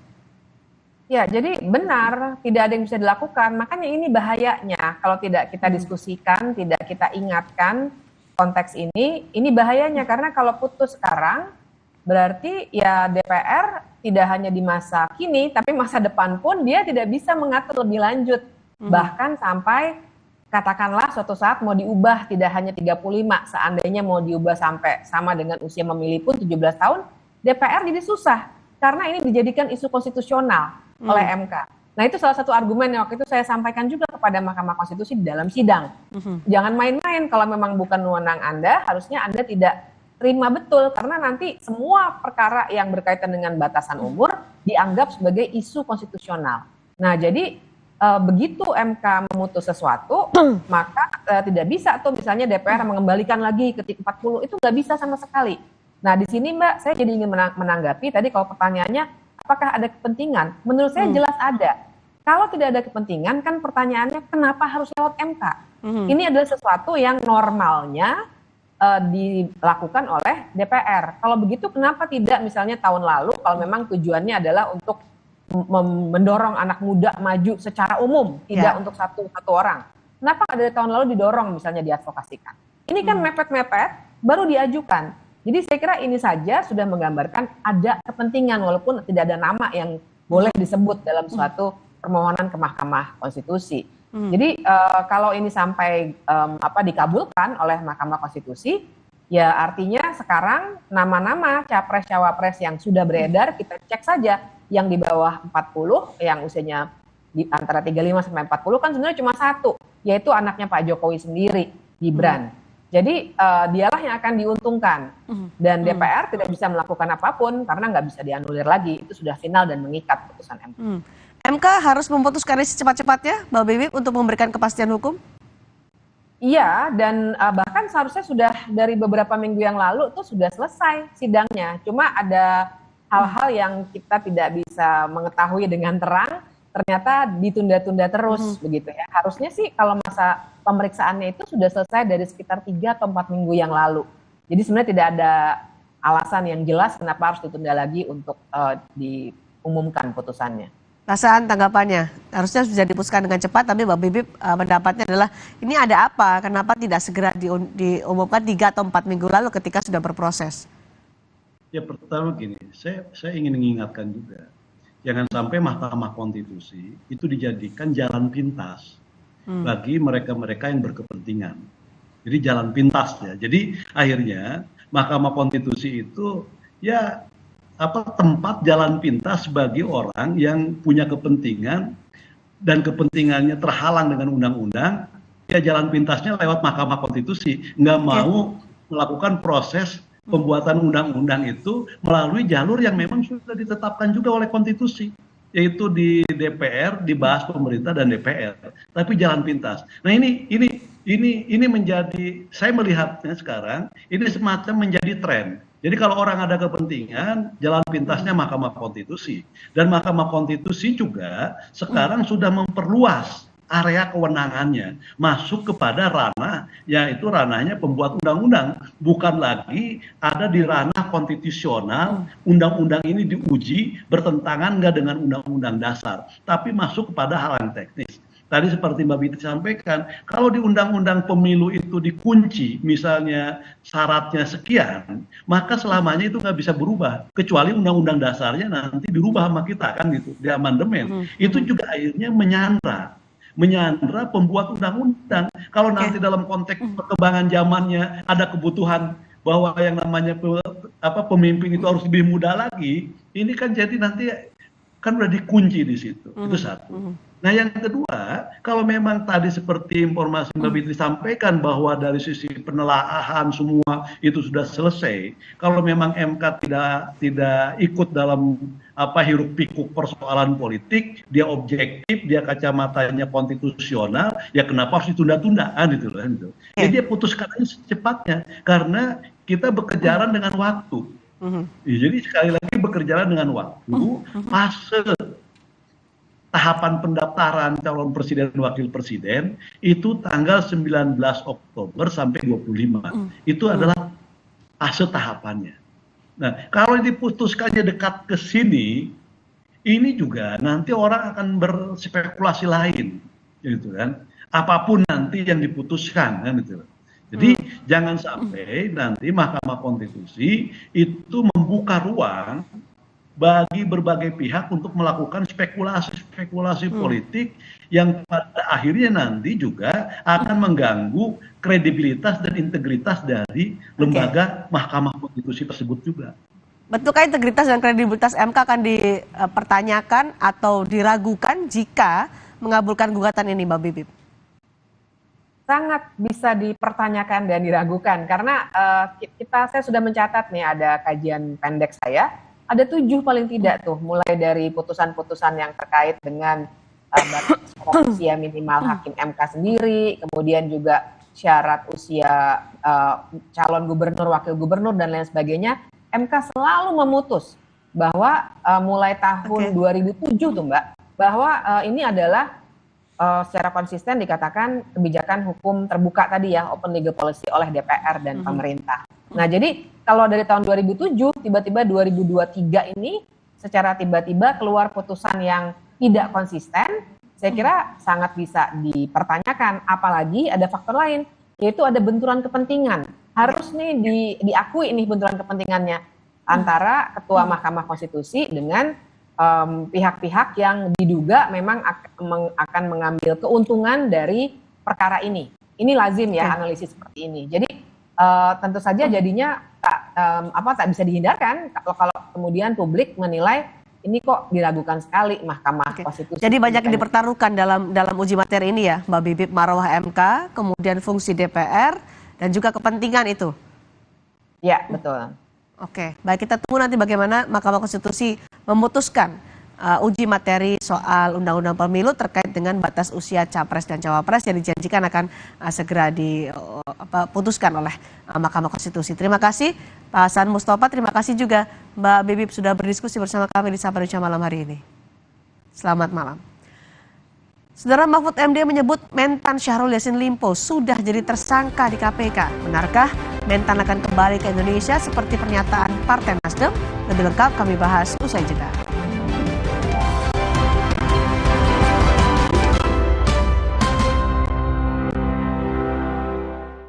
Ya, jadi benar, tidak ada yang bisa dilakukan. Makanya ini bahayanya kalau tidak kita diskusikan, tidak kita ingatkan konteks ini bahayanya. Karena kalau putus sekarang, berarti ya DPR tidak hanya di masa kini, tapi masa depan pun dia tidak bisa mengatur lebih lanjut. Bahkan sampai katakanlah suatu saat mau diubah tidak hanya 35, seandainya mau diubah sampai sama dengan usia memilih pun 17 tahun, DPR jadi susah. Karena ini dijadikan isu konstitusional oleh MK. Nah itu salah satu argumen yang waktu itu saya sampaikan juga kepada Mahkamah Konstitusi di dalam sidang. Jangan main-main, kalau memang bukan wewenang Anda, harusnya Anda tidak terima betul, karena nanti semua perkara yang berkaitan dengan batasan umur dianggap sebagai isu konstitusional. Nah, jadi begitu MK memutus sesuatu, maka tidak bisa tuh misalnya DPR mengembalikan lagi ke 40, itu nggak bisa sama sekali. Nah, di sini Mbak, saya jadi ingin menanggapi tadi kalau pertanyaannya, apakah ada kepentingan? Menurut saya jelas ada. Kalau tidak ada kepentingan, kan pertanyaannya kenapa harus lewat MK? Ini adalah sesuatu yang normalnya dilakukan oleh DPR. Kalau begitu kenapa tidak misalnya tahun lalu kalau memang tujuannya adalah untuk mendorong anak muda maju secara umum, tidak untuk satu orang. Kenapa dari tahun lalu didorong misalnya diadvokasikan? Ini kan mepet-mepet baru diajukan. Jadi saya kira ini saja sudah menggambarkan ada kepentingan walaupun tidak ada nama yang boleh disebut dalam suatu permohonan ke Mahkamah Konstitusi. Jadi kalau ini sampai dikabulkan oleh Mahkamah Konstitusi, Ya artinya sekarang nama-nama capres-cawapres yang sudah beredar kita cek saja, yang di bawah 40, yang usianya di antara 35 sampai 40 kan sebenarnya cuma satu, yaitu anaknya Pak Jokowi sendiri, Gibran. Jadi dialah yang akan diuntungkan dan DPR tidak bisa melakukan apapun karena nggak bisa dianulir lagi, itu sudah final dan mengikat putusan MK. MK harus memutuskan ini secepat-cepatnya, Mbak Bibip, untuk memberikan kepastian hukum? Iya, dan bahkan seharusnya sudah dari beberapa minggu yang lalu tuh sudah selesai sidangnya. Cuma ada hal-hal yang kita tidak bisa mengetahui dengan terang, ternyata ditunda-tunda terus begitu ya. Harusnya sih kalau masa pemeriksaannya itu sudah selesai dari sekitar 3 atau 4 minggu yang lalu. Jadi sebenarnya tidak ada alasan yang jelas kenapa harus ditunda lagi untuk diumumkan putusannya. Perasaan tanggapannya, harusnya bisa diputuskan dengan cepat, tapi Mbak Bibip pendapatnya adalah ini ada apa, kenapa tidak segera diumumkan 3 atau 4 minggu lalu ketika sudah berproses? Ya pertama gini, saya ingin mengingatkan juga, jangan sampai Mahkamah Konstitusi itu dijadikan jalan pintas bagi mereka-mereka yang berkepentingan. Jadi jalan pintas ya, jadi akhirnya Mahkamah Konstitusi itu ya tempat jalan pintas bagi orang yang punya kepentingan dan kepentingannya terhalang dengan undang-undang, ya jalan pintasnya lewat Mahkamah Konstitusi, nggak mau melakukan proses pembuatan undang-undang itu melalui jalur yang memang sudah ditetapkan juga oleh konstitusi, yaitu di DPR dibahas pemerintah dan DPR, tapi jalan pintas. Nah ini menjadi, saya melihatnya sekarang ini semacam menjadi tren. Jadi kalau orang ada kepentingan, jalan pintasnya Mahkamah Konstitusi. Dan Mahkamah Konstitusi juga sekarang sudah memperluas area kewenangannya. Masuk kepada ranah, yaitu ranahnya pembuat undang-undang. Bukan lagi ada di ranah konstitusional, undang-undang ini diuji bertentangan nggak dengan undang-undang dasar. Tapi masuk kepada hal yang teknis. Tadi seperti Mbak Biti sampaikan, kalau di undang-undang pemilu itu dikunci, misalnya syaratnya sekian, maka selamanya itu nggak bisa berubah. Kecuali undang-undang dasarnya nanti dirubah sama kita, kan gitu, di amandemen. Itu juga akhirnya menyandra pembuat undang-undang. Kalau nanti dalam konteks perkembangan zamannya ada kebutuhan bahwa yang namanya pemimpin itu harus lebih muda lagi, ini kan jadi nanti kan udah dikunci di situ. Itu satu. Nah yang kedua, kalau memang tadi seperti informasi Mbak Fitri sampaikan bahwa dari sisi penelaahan semua itu sudah selesai, kalau memang MK tidak ikut dalam hiruk pikuk persoalan politik, dia objektif, dia kacamatanya konstitusional, ya kenapa harus ditunda-tundaan gitu loh. Gitu. Jadi dia putuskan aja secepatnya, karena kita bekerjaan dengan waktu. Jadi sekali lagi bekerjaan dengan waktu, fase tahapan pendaftaran calon presiden dan wakil presiden itu tanggal 19 Oktober sampai 25. Itu adalah fase tahapannya. Nah, kalau diputuskannya dekat ke sini, ini juga nanti orang akan berspekulasi lain, gitu kan. Apapun nanti yang diputuskan, kan gitu. Jadi jangan sampai nanti Mahkamah Konstitusi itu membuka ruang bagi berbagai pihak untuk melakukan spekulasi politik yang pada akhirnya nanti juga akan mengganggu kredibilitas dan integritas dari lembaga Mahkamah Konstitusi tersebut juga. Betulkah integritas dan kredibilitas MK akan dipertanyakan atau diragukan jika mengabulkan gugatan ini, Mbak Bibip? Sangat bisa dipertanyakan dan diragukan karena saya sudah mencatat nih, ada kajian pendek saya. Ada 7 paling tidak tuh, mulai dari putusan-putusan yang terkait dengan batas usia minimal hakim MK sendiri, kemudian juga syarat usia calon gubernur, wakil gubernur, dan lain sebagainya. MK selalu memutus bahwa mulai tahun 2007 tuh Mbak, bahwa ini adalah secara konsisten dikatakan kebijakan hukum terbuka tadi ya, open legal policy oleh DPR dan pemerintah. Nah jadi kalau dari tahun 2007 tiba-tiba 2023 ini secara tiba-tiba keluar putusan yang tidak konsisten, saya kira sangat bisa dipertanyakan. Apalagi ada faktor lain, yaitu ada benturan kepentingan. Harus nih diakui ini benturan kepentingannya antara Ketua Mahkamah Konstitusi dengan pihak-pihak yang diduga memang akan mengambil keuntungan dari perkara ini. Ini lazim ya analisis seperti ini. Jadi tentu saja jadinya tak bisa dihindarkan kalau kemudian publik menilai ini kok diragukan sekali Mahkamah Konstitusi. Jadi banyak yang dipertaruhkan dalam uji materi ini ya, Mbak Bibip, marwah MK, kemudian fungsi DPR dan juga kepentingan itu. Ya, betul. Oke, baik, kita tunggu nanti bagaimana Mahkamah Konstitusi memutuskan uji materi soal Undang-Undang Pemilu terkait dengan batas usia Capres dan Cawapres yang dijanjikan akan segera diputuskan oleh Mahkamah Konstitusi. Terima kasih Pak Hasan Mustafa, terima kasih juga Mbak Bibip sudah berdiskusi bersama kami di Sapa Indonesia malam hari ini. Selamat malam. Saudara, Mahfud MD menyebut Mentan Syahrul Yassin Limpo sudah jadi tersangka di KPK. Benarkah Mentan akan kembali ke Indonesia seperti pernyataan Partai Nasdem? Lebih lengkap kami bahas usai jeda.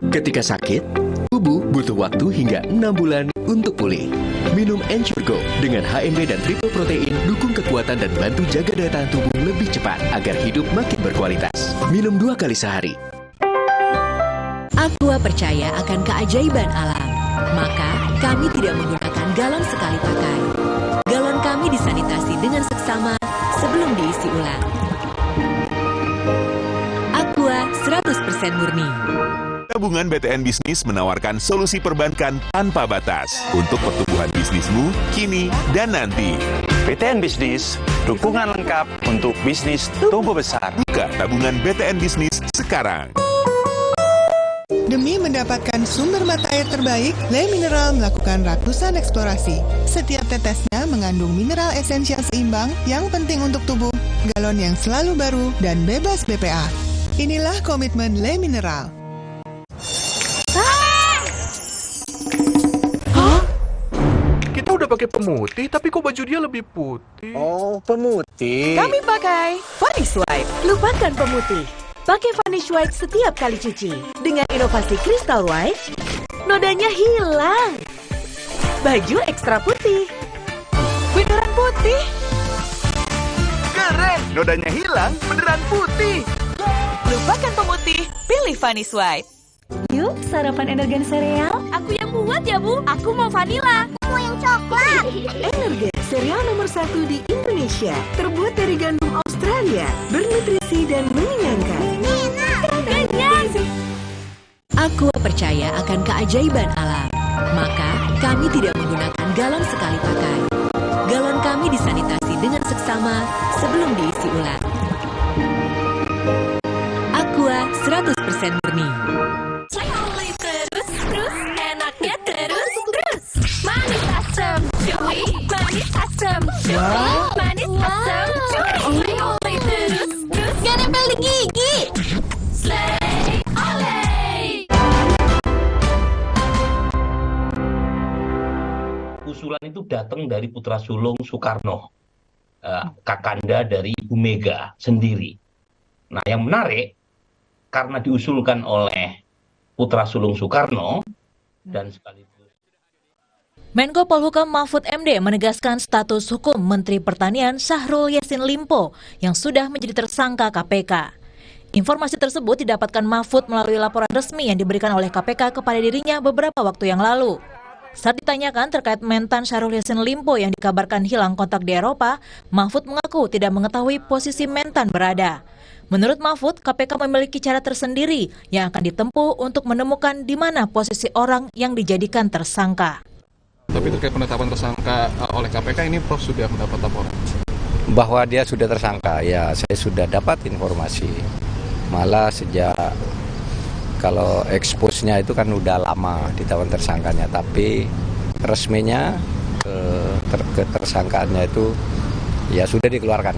Ketika sakit, tubuh butuh waktu hingga 6 bulan untuk pulih. Minum Ensure Go dengan HMB dan triple protein dukung kekuatan dan bantu jaga daya tahan tubuh lebih cepat agar hidup makin berkualitas. Minum 2 kali sehari. Aqua percaya akan keajaiban alam, maka kami tidak menggunakan galon sekali pakai. Galon kami disanitasi dengan seksama sebelum diisi ulang. Aqua 100% murni. Tabungan BTN Bisnis menawarkan solusi perbankan tanpa batas untuk pertumbuhan bisnismu kini dan nanti. BTN Bisnis, dukungan lengkap untuk bisnis tumbuh besar. Buka tabungan BTN Bisnis sekarang. Demi mendapatkan sumber mata air terbaik, Le Mineral melakukan ratusan eksplorasi. Setiap tetesnya mengandung mineral esensial seimbang yang penting untuk tubuh, galon yang selalu baru, dan bebas BPA. Inilah komitmen Le Mineral. Kita udah pakai pemutih, tapi kok baju dia lebih putih? Oh, pemutih. Kami pakai Vanish White. Lupakan pemutih. Pakai Vanish White setiap kali cuci. Dengan inovasi Crystal White, nodanya hilang. Baju ekstra putih. Beneran putih. Keren, nodanya hilang, beneran putih. Lupakan pemutih, pilih Vanish White. Yuk, sarapan Energen sereal. Aku yang buat ya, Bu. Aku mau vanila. Aku mau yang coklat. Energen, sereal nomor 1 di Indonesia. Terbuat dari gandum Australia. Bernutrisi dan mengenyangkan. Kenyang. Aqua percaya akan keajaiban alam, maka kami tidak menggunakan galon sekali pakai. Galon kami disanitasi dengan seksama sebelum diisi ulang. Aqua 100% murni. Terus, enaknya terus. Manis asam, cuy. Manis asam, cuy. Manis asam, cuy. Oleh terus. Gak nempel di gigi. Slay, oleh. Usulan itu datang dari putra sulung Soekarno, kakanda dari Ibu Mega sendiri. Nah, yang menarik karena diusulkan oleh putra sulung Soekarno dan sekaligus Menko Polhukam Mahfud MD menegaskan status hukum Menteri Pertanian Syahrul Yassin Limpo yang sudah menjadi tersangka KPK. Informasi tersebut didapatkan Mahfud melalui laporan resmi yang diberikan oleh KPK kepada dirinya beberapa waktu yang lalu. Saat ditanyakan terkait Mentan Syahrul Yassin Limpo yang dikabarkan hilang kontak di Eropa, Mahfud mengaku tidak mengetahui posisi Mentan berada. Menurut Mahfud, KPK memiliki cara tersendiri yang akan ditempuh untuk menemukan di mana posisi orang yang dijadikan tersangka. Tapi terkait penetapan tersangka oleh KPK ini Prof sudah mendapat laporan? Bahwa dia sudah tersangka, ya saya sudah dapat informasi. Malah sejak kalau expose-nya itu kan udah lama ditawan tersangkanya, tapi resminya tersangkaannya itu ya sudah dikeluarkan.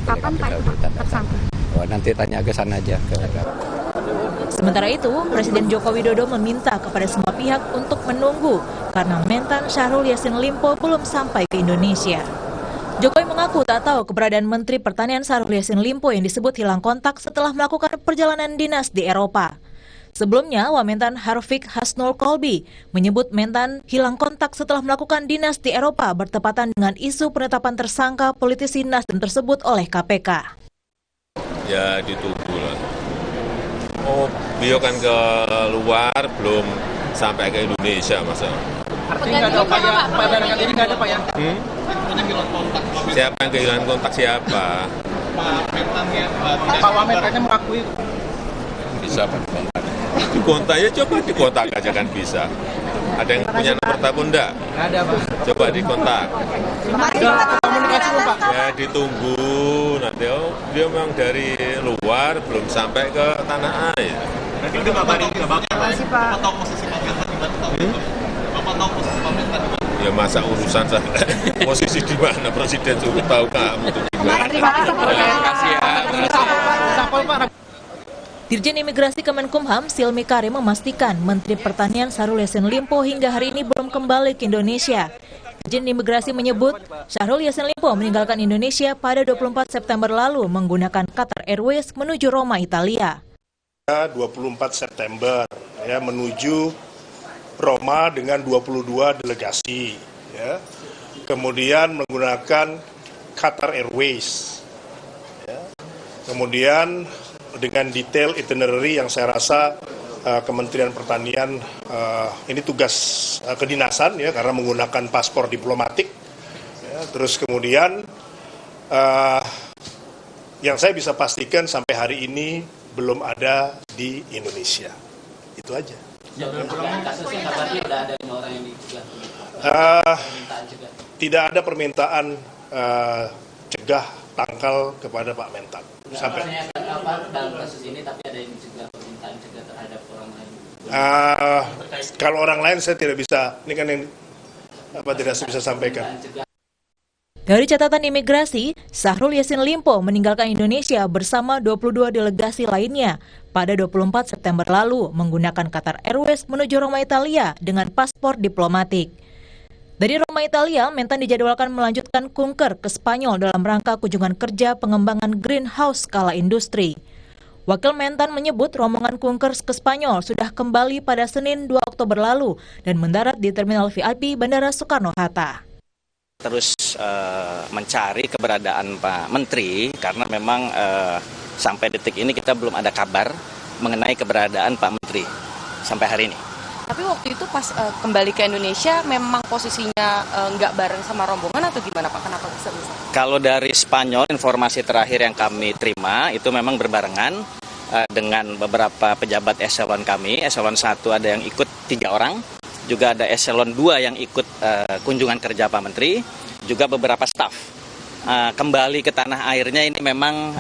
Kapan Pak tersangka? Oh, nanti tanya ke sana aja. Sementara itu, Presiden Joko Widodo meminta kepada semua pihak untuk menunggu karena Mentan Syahrul Yassin Limpo belum sampai ke Indonesia. Jokowi mengaku tak tahu keberadaan Menteri Pertanian Syahrul Yassin Limpo yang disebut hilang kontak setelah melakukan perjalanan dinas di Eropa. Sebelumnya, Wamentan Harfiq Hasnul Kolbi menyebut Mentan hilang kontak setelah melakukan dinas di Eropa bertepatan dengan isu penetapan tersangka politisi Nasdem tersebut oleh KPK. Ya ditunggu lah. Oh, beliau kan ke luar belum sampai ke Indonesia masa. Artinya nggak ada Pak ya, Pak barangkali ini nggak ada Pak ya? Siapa yang kehilangan kontak siapa? Pak Wamen kayaknya mengakui. Bisa Pak dikontak. Dikontak ya, coba dikontak aja kan bisa. Ada yang punya nomor telepon enggak? Nggak ada Pak. Coba dikontak. Komunikasi Pak. Ya ditunggu nanti. Oh, dia memang dari luar belum sampai ke tanah air. Berarti udah kabarin ke Bapak. Bapak tahu posisi Pak Mentan di mana? Bapak tahu posisi Pak Mentan di mana? Ya masa urusan saya posisi di mana presiden suruh tahu kamu tuh gimana. Terima kasih ya. Dirjen Imigrasi Kemenkumham Silmi Karim memastikan Menteri Pertanian Syahrul Yassin Limpo hingga hari ini belum kembali ke Indonesia. Dirjen Imigrasi menyebut Syahrul Yassin Limpo meninggalkan Indonesia pada 24 September lalu menggunakan Qatar Airways menuju Roma, Italia. 24 September ya, menuju Roma dengan 22 delegasi. Ya. Kemudian menggunakan Qatar Airways. Ya. Kemudian dengan detail itinerary yang saya rasa Kementerian Pertanian ini tugas kedinasan ya, karena menggunakan paspor diplomatik. Ya, terus kemudian yang saya bisa pastikan sampai hari ini belum ada di Indonesia. Itu aja. Tidak ada permintaan cegah tangkal kepada Pak Mentan. Sampai dalam kasus ini, tapi ada yang juga permintaan cegah terhadap orang lain. Kalau orang lain saya tidak bisa, ini kan yang tidak bisa sampaikan. Dari catatan imigrasi, Syahrul Yassin Limpo meninggalkan Indonesia bersama 22 delegasi lainnya pada 24 September lalu menggunakan Qatar Airways menuju Roma, Italia dengan paspor diplomatik. Dari Roma, Italia, Mentan dijadwalkan melanjutkan kunker ke Spanyol dalam rangka kunjungan kerja pengembangan greenhouse skala industri. Wakil Mentan menyebut rombongan kunker ke Spanyol sudah kembali pada Senin 2 Oktober lalu dan mendarat di Terminal VIP Bandara Soekarno-Hatta. Terus mencari keberadaan Pak Menteri karena memang sampai detik ini kita belum ada kabar mengenai keberadaan Pak Menteri sampai hari ini. Tapi waktu itu pas kembali ke Indonesia memang posisinya nggak bareng sama rombongan atau gimana Pak? Kenapa bisa? Kalau dari Spanyol informasi terakhir yang kami terima itu memang berbarengan dengan beberapa pejabat eselon kami. Eselon 1 ada yang ikut 3 orang, juga ada eselon 2 yang ikut kunjungan kerja Pak Menteri, juga beberapa staf. Kembali ke tanah airnya ini memang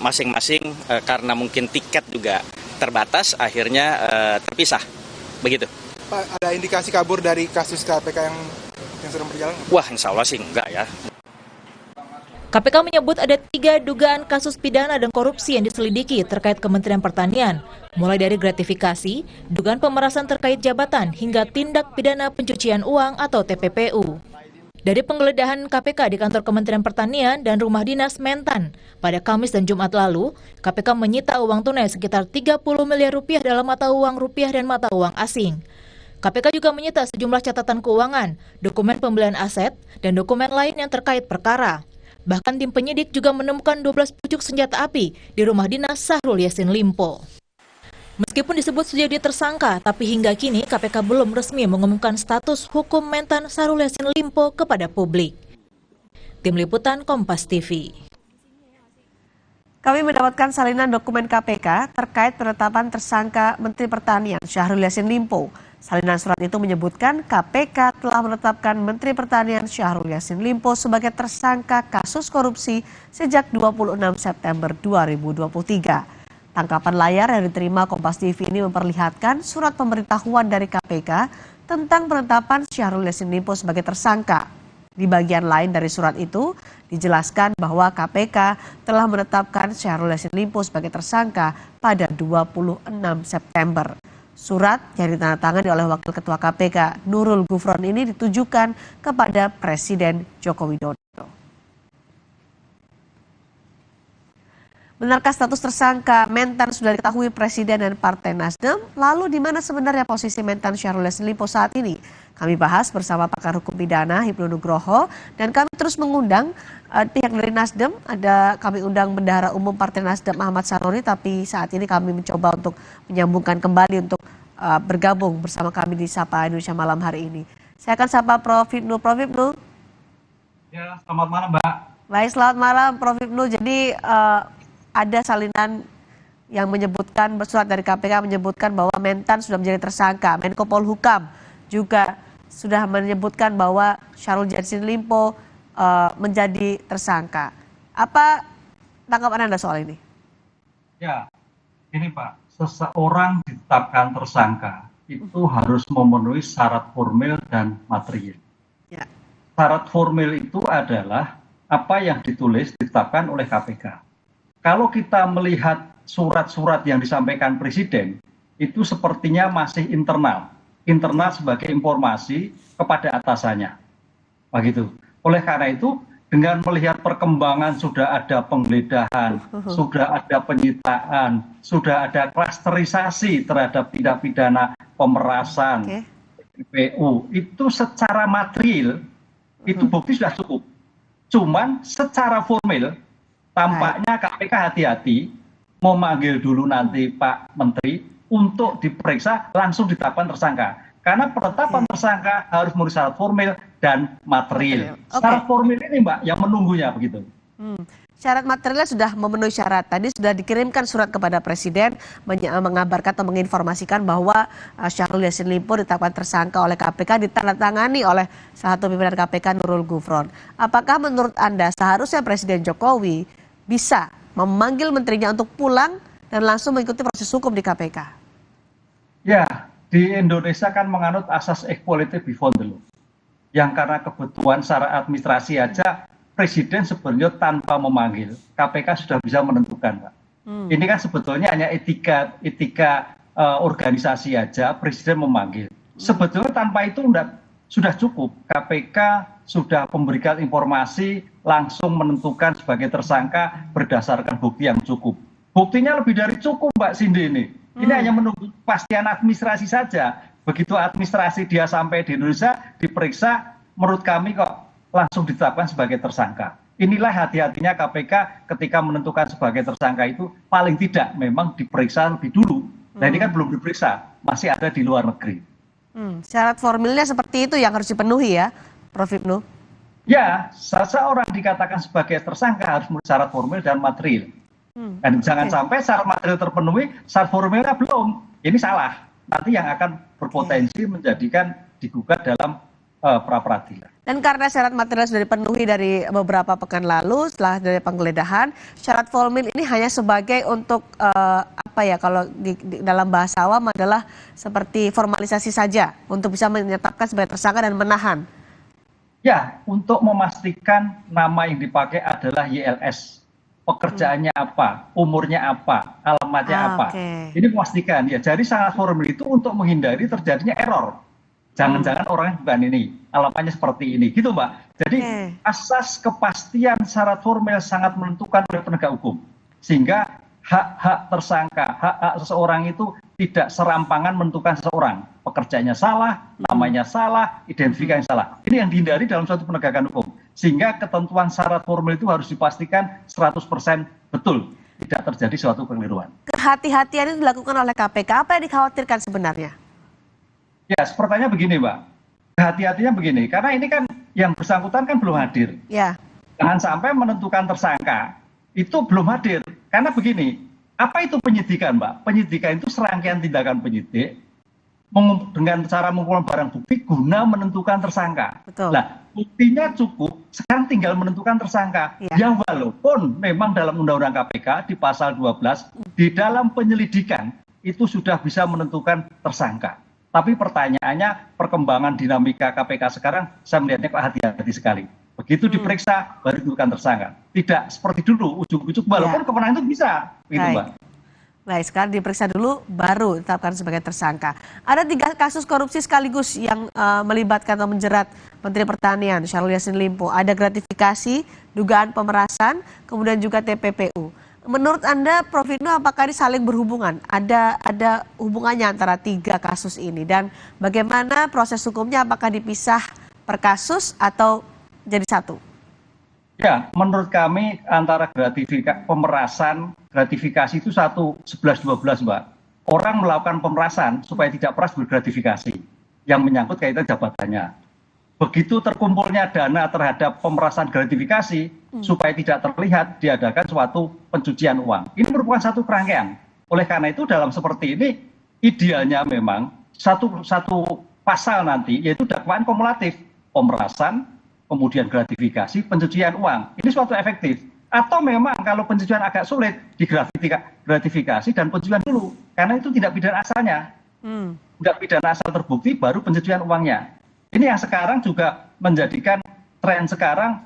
masing-masing karena mungkin tiket juga terbatas, akhirnya terpisah. Begitu. Pak, ada indikasi kabur dari kasus KPK yang sedang berjalan? Wah, insya Allah sih enggak ya. KPK menyebut ada 3 dugaan kasus pidana dan korupsi yang diselidiki terkait Kementerian Pertanian, mulai dari gratifikasi, dugaan pemerasan terkait jabatan, hingga tindak pidana pencucian uang atau TPPU. Dari penggeledahan KPK di kantor Kementerian Pertanian dan rumah dinas Mentan pada Kamis dan Jumat lalu, KPK menyita uang tunai sekitar 30 miliar rupiah dalam mata uang rupiah dan mata uang asing. KPK juga menyita sejumlah catatan keuangan, dokumen pembelian aset, dan dokumen lain yang terkait perkara. Bahkan tim penyidik juga menemukan 12 pucuk senjata api di rumah dinas Syahrul Yassin Limpo. Meskipun disebut sudah tersangka, tapi hingga kini KPK belum resmi mengumumkan status hukum Mentan Syahrul Yassin Limpo kepada publik. Tim Liputan Kompas TV. Kami mendapatkan salinan dokumen KPK terkait penetapan tersangka Menteri Pertanian Syahrul Yassin Limpo. Salinan surat itu menyebutkan KPK telah menetapkan Menteri Pertanian Syahrul Yassin Limpo sebagai tersangka kasus korupsi sejak 26 September 2023. Tangkapan layar yang diterima Kompas TV ini memperlihatkan surat pemberitahuan dari KPK tentang penetapan Syahrul Yassin Limpo sebagai tersangka. Di bagian lain dari surat itu dijelaskan bahwa KPK telah menetapkan Syahrul Yassin Limpo sebagai tersangka pada 26 September. Surat yang ditandatangani oleh Wakil Ketua KPK Nurul Gufron ini ditujukan kepada Presiden Joko Widodo. Benarkah status tersangka Mentan sudah diketahui Presiden dan Partai Nasdem? Lalu di mana sebenarnya posisi Mentan Syahrul Yassin Limpo saat ini? Kami bahas bersama pakar hukum pidana Hipnu Nugroho dan kami terus mengundang pihak dari Nasdem. Kami undang Bendahara Umum Partai Nasdem Ahmad Saroni, tapi saat ini kami mencoba untuk menyambungkan kembali untuk bergabung bersama kami di Sapa Indonesia Malam hari ini. Saya akan sapa Prof. Hipnu. Prof. Hipnu. Ya, selamat malam Mbak. Baik, selamat malam Prof. Hipnu. Jadi ada salinan yang menyebutkan, bersurat dari KPK menyebutkan bahwa Mentan sudah menjadi tersangka. Menko Polhukam juga sudah menyebutkan bahwa Syahrul Yassin Limpo menjadi tersangka. Apa tanggapan Anda soal ini? Ya, ini Pak, seseorang ditetapkan tersangka itu harus memenuhi syarat formil dan material. Ya. Syarat formil itu adalah apa yang ditulis ditetapkan oleh KPK. Kalau kita melihat surat-surat yang disampaikan Presiden, itu sepertinya masih internal sebagai informasi kepada atasannya. Begitu. Oleh karena itu, dengan melihat perkembangan sudah ada penggeledahan, sudah ada penyitaan, sudah ada klasterisasi terhadap tindak pidana pemerasan, PPU, itu secara material, itu bukti sudah cukup. Cuman secara formil, tampaknya KPK hati-hati, mau manggil dulu nanti Pak Menteri untuk diperiksa langsung ditetapkan tersangka. Karena penetapan tersangka harus memenuhi syarat formil dan material. Syarat formil ini Mbak yang menunggunya begitu. Syarat materialnya sudah memenuhi syarat. Tadi sudah dikirimkan surat kepada Presiden mengabarkan atau menginformasikan bahwa Syahrul Yassin Limpo ditetapkan tersangka oleh KPK, ditandatangani oleh salah satu pimpinan KPK Nurul Gufron. Apakah menurut Anda seharusnya Presiden Jokowi bisa memanggil menterinya untuk pulang dan langsung mengikuti proses hukum di KPK? Ya, di Indonesia kan menganut asas equality before the law. Yang karena kebutuhan secara administrasi aja, Presiden sebenarnya tanpa memanggil, KPK sudah bisa menentukan, Pak. Ini kan sebetulnya hanya etika organisasi aja, Presiden memanggil. Sebetulnya tanpa itu sudah cukup. KPK sudah memberikan informasi, langsung menentukan sebagai tersangka berdasarkan bukti yang cukup. Buktinya lebih dari cukup, Mbak Cindy ini. Ini hanya menunggu kepastian administrasi saja. Begitu administrasi dia sampai di Indonesia, diperiksa, menurut kami kok langsung ditetapkan sebagai tersangka. Inilah hati-hatinya KPK ketika menentukan sebagai tersangka itu, paling tidak memang diperiksa lebih dulu. Nah ini kan belum diperiksa, masih ada di luar negeri. Syarat formilnya seperti itu yang harus dipenuhi ya, Prof. Hipnu? Ya, seseorang dikatakan sebagai tersangka harus memenuhi syarat formil dan material. Dan jangan sampai syarat material terpenuhi, syarat formilnya belum. Ini salah. Nanti yang akan berpotensi menjadikan digugat dalam pra-peradilan. Dan karena syarat material sudah dipenuhi dari beberapa pekan lalu setelah dari penggeledahan, syarat formil ini hanya sebagai untuk apa ya, kalau di dalam bahasa awam adalah seperti formalisasi saja untuk bisa menetapkan sebagai tersangka dan menahan. Ya, untuk memastikan nama yang dipakai adalah YLS. Pekerjaannya apa, umurnya apa, alamatnya apa. Ini memastikan ya. Jadi syarat formil itu untuk menghindari terjadinya error. Jangan-jangan orangnya bukan ini, alamatnya seperti ini, gitu Mbak. Jadi asas kepastian syarat formil sangat menentukan oleh penegak hukum. Sehingga hak-hak tersangka, hak-hak seseorang itu tidak serampangan menentukan seseorang. Pekerjaannya salah, namanya salah, identifikasinya salah. Ini yang dihindari dalam suatu penegakan hukum. Sehingga ketentuan syarat formil itu harus dipastikan 100% betul. Tidak terjadi suatu kekeliruan. Kehati-hatian itu dilakukan oleh KPK. Apa yang dikhawatirkan sebenarnya? Ya, sepertinya begini, Mbak. Kehati-hatinya begini, karena ini kan yang bersangkutan kan belum hadir. Ya. Jangan sampai menentukan tersangka, itu belum hadir. Karena begini, apa itu penyidikan, Mbak? Penyidikan itu serangkaian tindakan penyidik dengan cara mengumpulkan barang bukti guna menentukan tersangka. Betul. Nah, buktinya cukup, sekarang tinggal menentukan tersangka. Yang walaupun memang dalam Undang-Undang KPK di pasal 12, di dalam penyelidikan itu sudah bisa menentukan tersangka. Tapi pertanyaannya, perkembangan dinamika KPK sekarang, saya melihatnya kok hati-hati sekali. Begitu diperiksa, baru ditentukan tersangka. Tidak seperti dulu, ujuk-ujuk, walaupun kemenangan itu bisa. Begitu, Mbak. Baik, sekarang diperiksa dulu, baru ditetapkan sebagai tersangka. Ada 3 kasus korupsi sekaligus yang melibatkan atau menjerat Menteri Pertanian, Syahrul Yassin Limpo. Ada gratifikasi, dugaan pemerasan, kemudian juga TPPU. Menurut Anda, Prof. Hipnu, apakah ini saling berhubungan? Ada hubungannya antara 3 kasus ini? Dan bagaimana proses hukumnya, apakah dipisah per kasus atau jadi satu? Ya, menurut kami antara pemerasan, gratifikasi itu 11-12, Mbak. orang melakukan pemerasan supaya tidak peras bergratifikasi yang menyangkut kaitan jabatannya. Begitu terkumpulnya dana terhadap pemerasan gratifikasi supaya tidak terlihat diadakan suatu pencucian uang. Ini merupakan satu kerangkaian. Oleh karena itu dalam seperti ini idealnya memang satu pasal nanti yaitu dakwaan kumulatif, pemerasan, kemudian gratifikasi, pencucian uang. Ini suatu efektif. Atau memang kalau pencucian agak sulit, digratifikasi dan pencucian dulu. Karena itu tidak pidana asalnya. Tidak pidana asal terbukti, baru pencucian uangnya. Ini yang sekarang juga menjadikan tren sekarang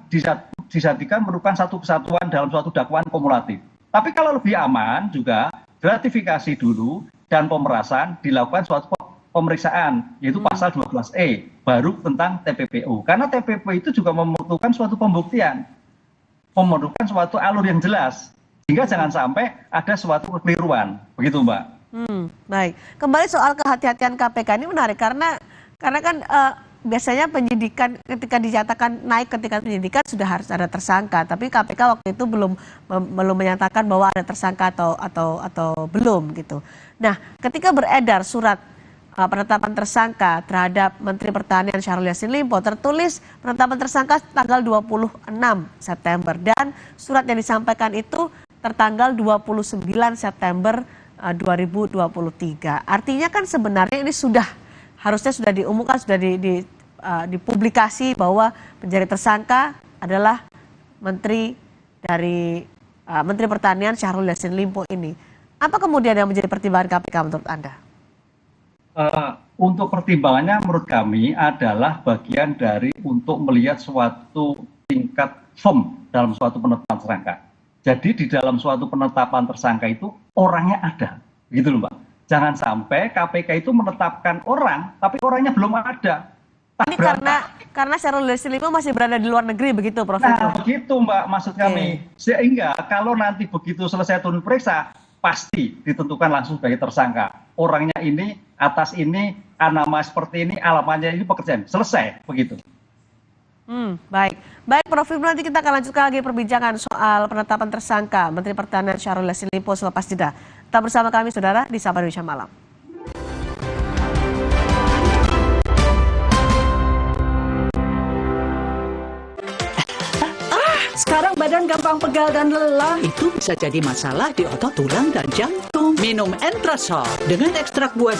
dijadikan merupakan satu kesatuan dalam suatu dakwaan kumulatif. Tapi kalau lebih aman juga, gratifikasi dulu dan pemerasan dilakukan suatu pemeriksaan, yaitu pasal 12E, baru tentang TPPU. Karena TPPU itu juga membutuhkan suatu pembuktian. Memerlukan suatu alur yang jelas, sehingga jangan sampai ada suatu kekeliruan, begitu Mbak. Baik, kembali soal kehati-hatian KPK ini menarik karena kan biasanya penyidikan ketika dinyatakan naik ketika penyidikan sudah harus ada tersangka, tapi KPK waktu itu belum menyatakan bahwa ada tersangka atau belum gitu. Nah, ketika beredar surat penetapan tersangka terhadap Menteri Pertanian Syahrul Yassin Limpo, tertulis penetapan tersangka tanggal 26 September dan surat yang disampaikan itu tertanggal 29 September 2023. Artinya kan sebenarnya ini harusnya sudah diumumkan, sudah dipublikasi bahwa menjadi tersangka adalah Menteri Pertanian Syahrul Yassin Limpo ini. Apa kemudian yang menjadi pertimbangan KPK menurut Anda? Untuk pertimbangannya menurut kami adalah bagian dari untuk melihat suatu tingkat firm dalam suatu penetapan tersangka. Jadi di dalam suatu penetapan tersangka itu orangnya ada, gitu loh Mbak. Jangan sampai KPK itu menetapkan orang, tapi orangnya belum ada. Ini karena Syahrul Yassin Limpo masih berada di luar negeri begitu, Prof? Nah, begitu Mbak maksud kami. Sehingga kalau nanti begitu selesai turun periksa, pasti ditentukan langsung sebagai tersangka. Orangnya ini, atas ini, nama seperti ini, alamatnya ini, pekerjaan. Selesai, begitu. Baik, Prof. Nanti kita akan lanjutkan lagi perbincangan soal penetapan tersangka Menteri Pertanian Syahrul Yassin Limpo selepas jeda. Tetap bersama kami, Saudara, di Sapa Indonesia Malam. Sekarang badan gampang pegal dan lelah. Itu bisa jadi masalah di otot, tulang, dan jantung. Minum Entrasol dengan ekstrak buah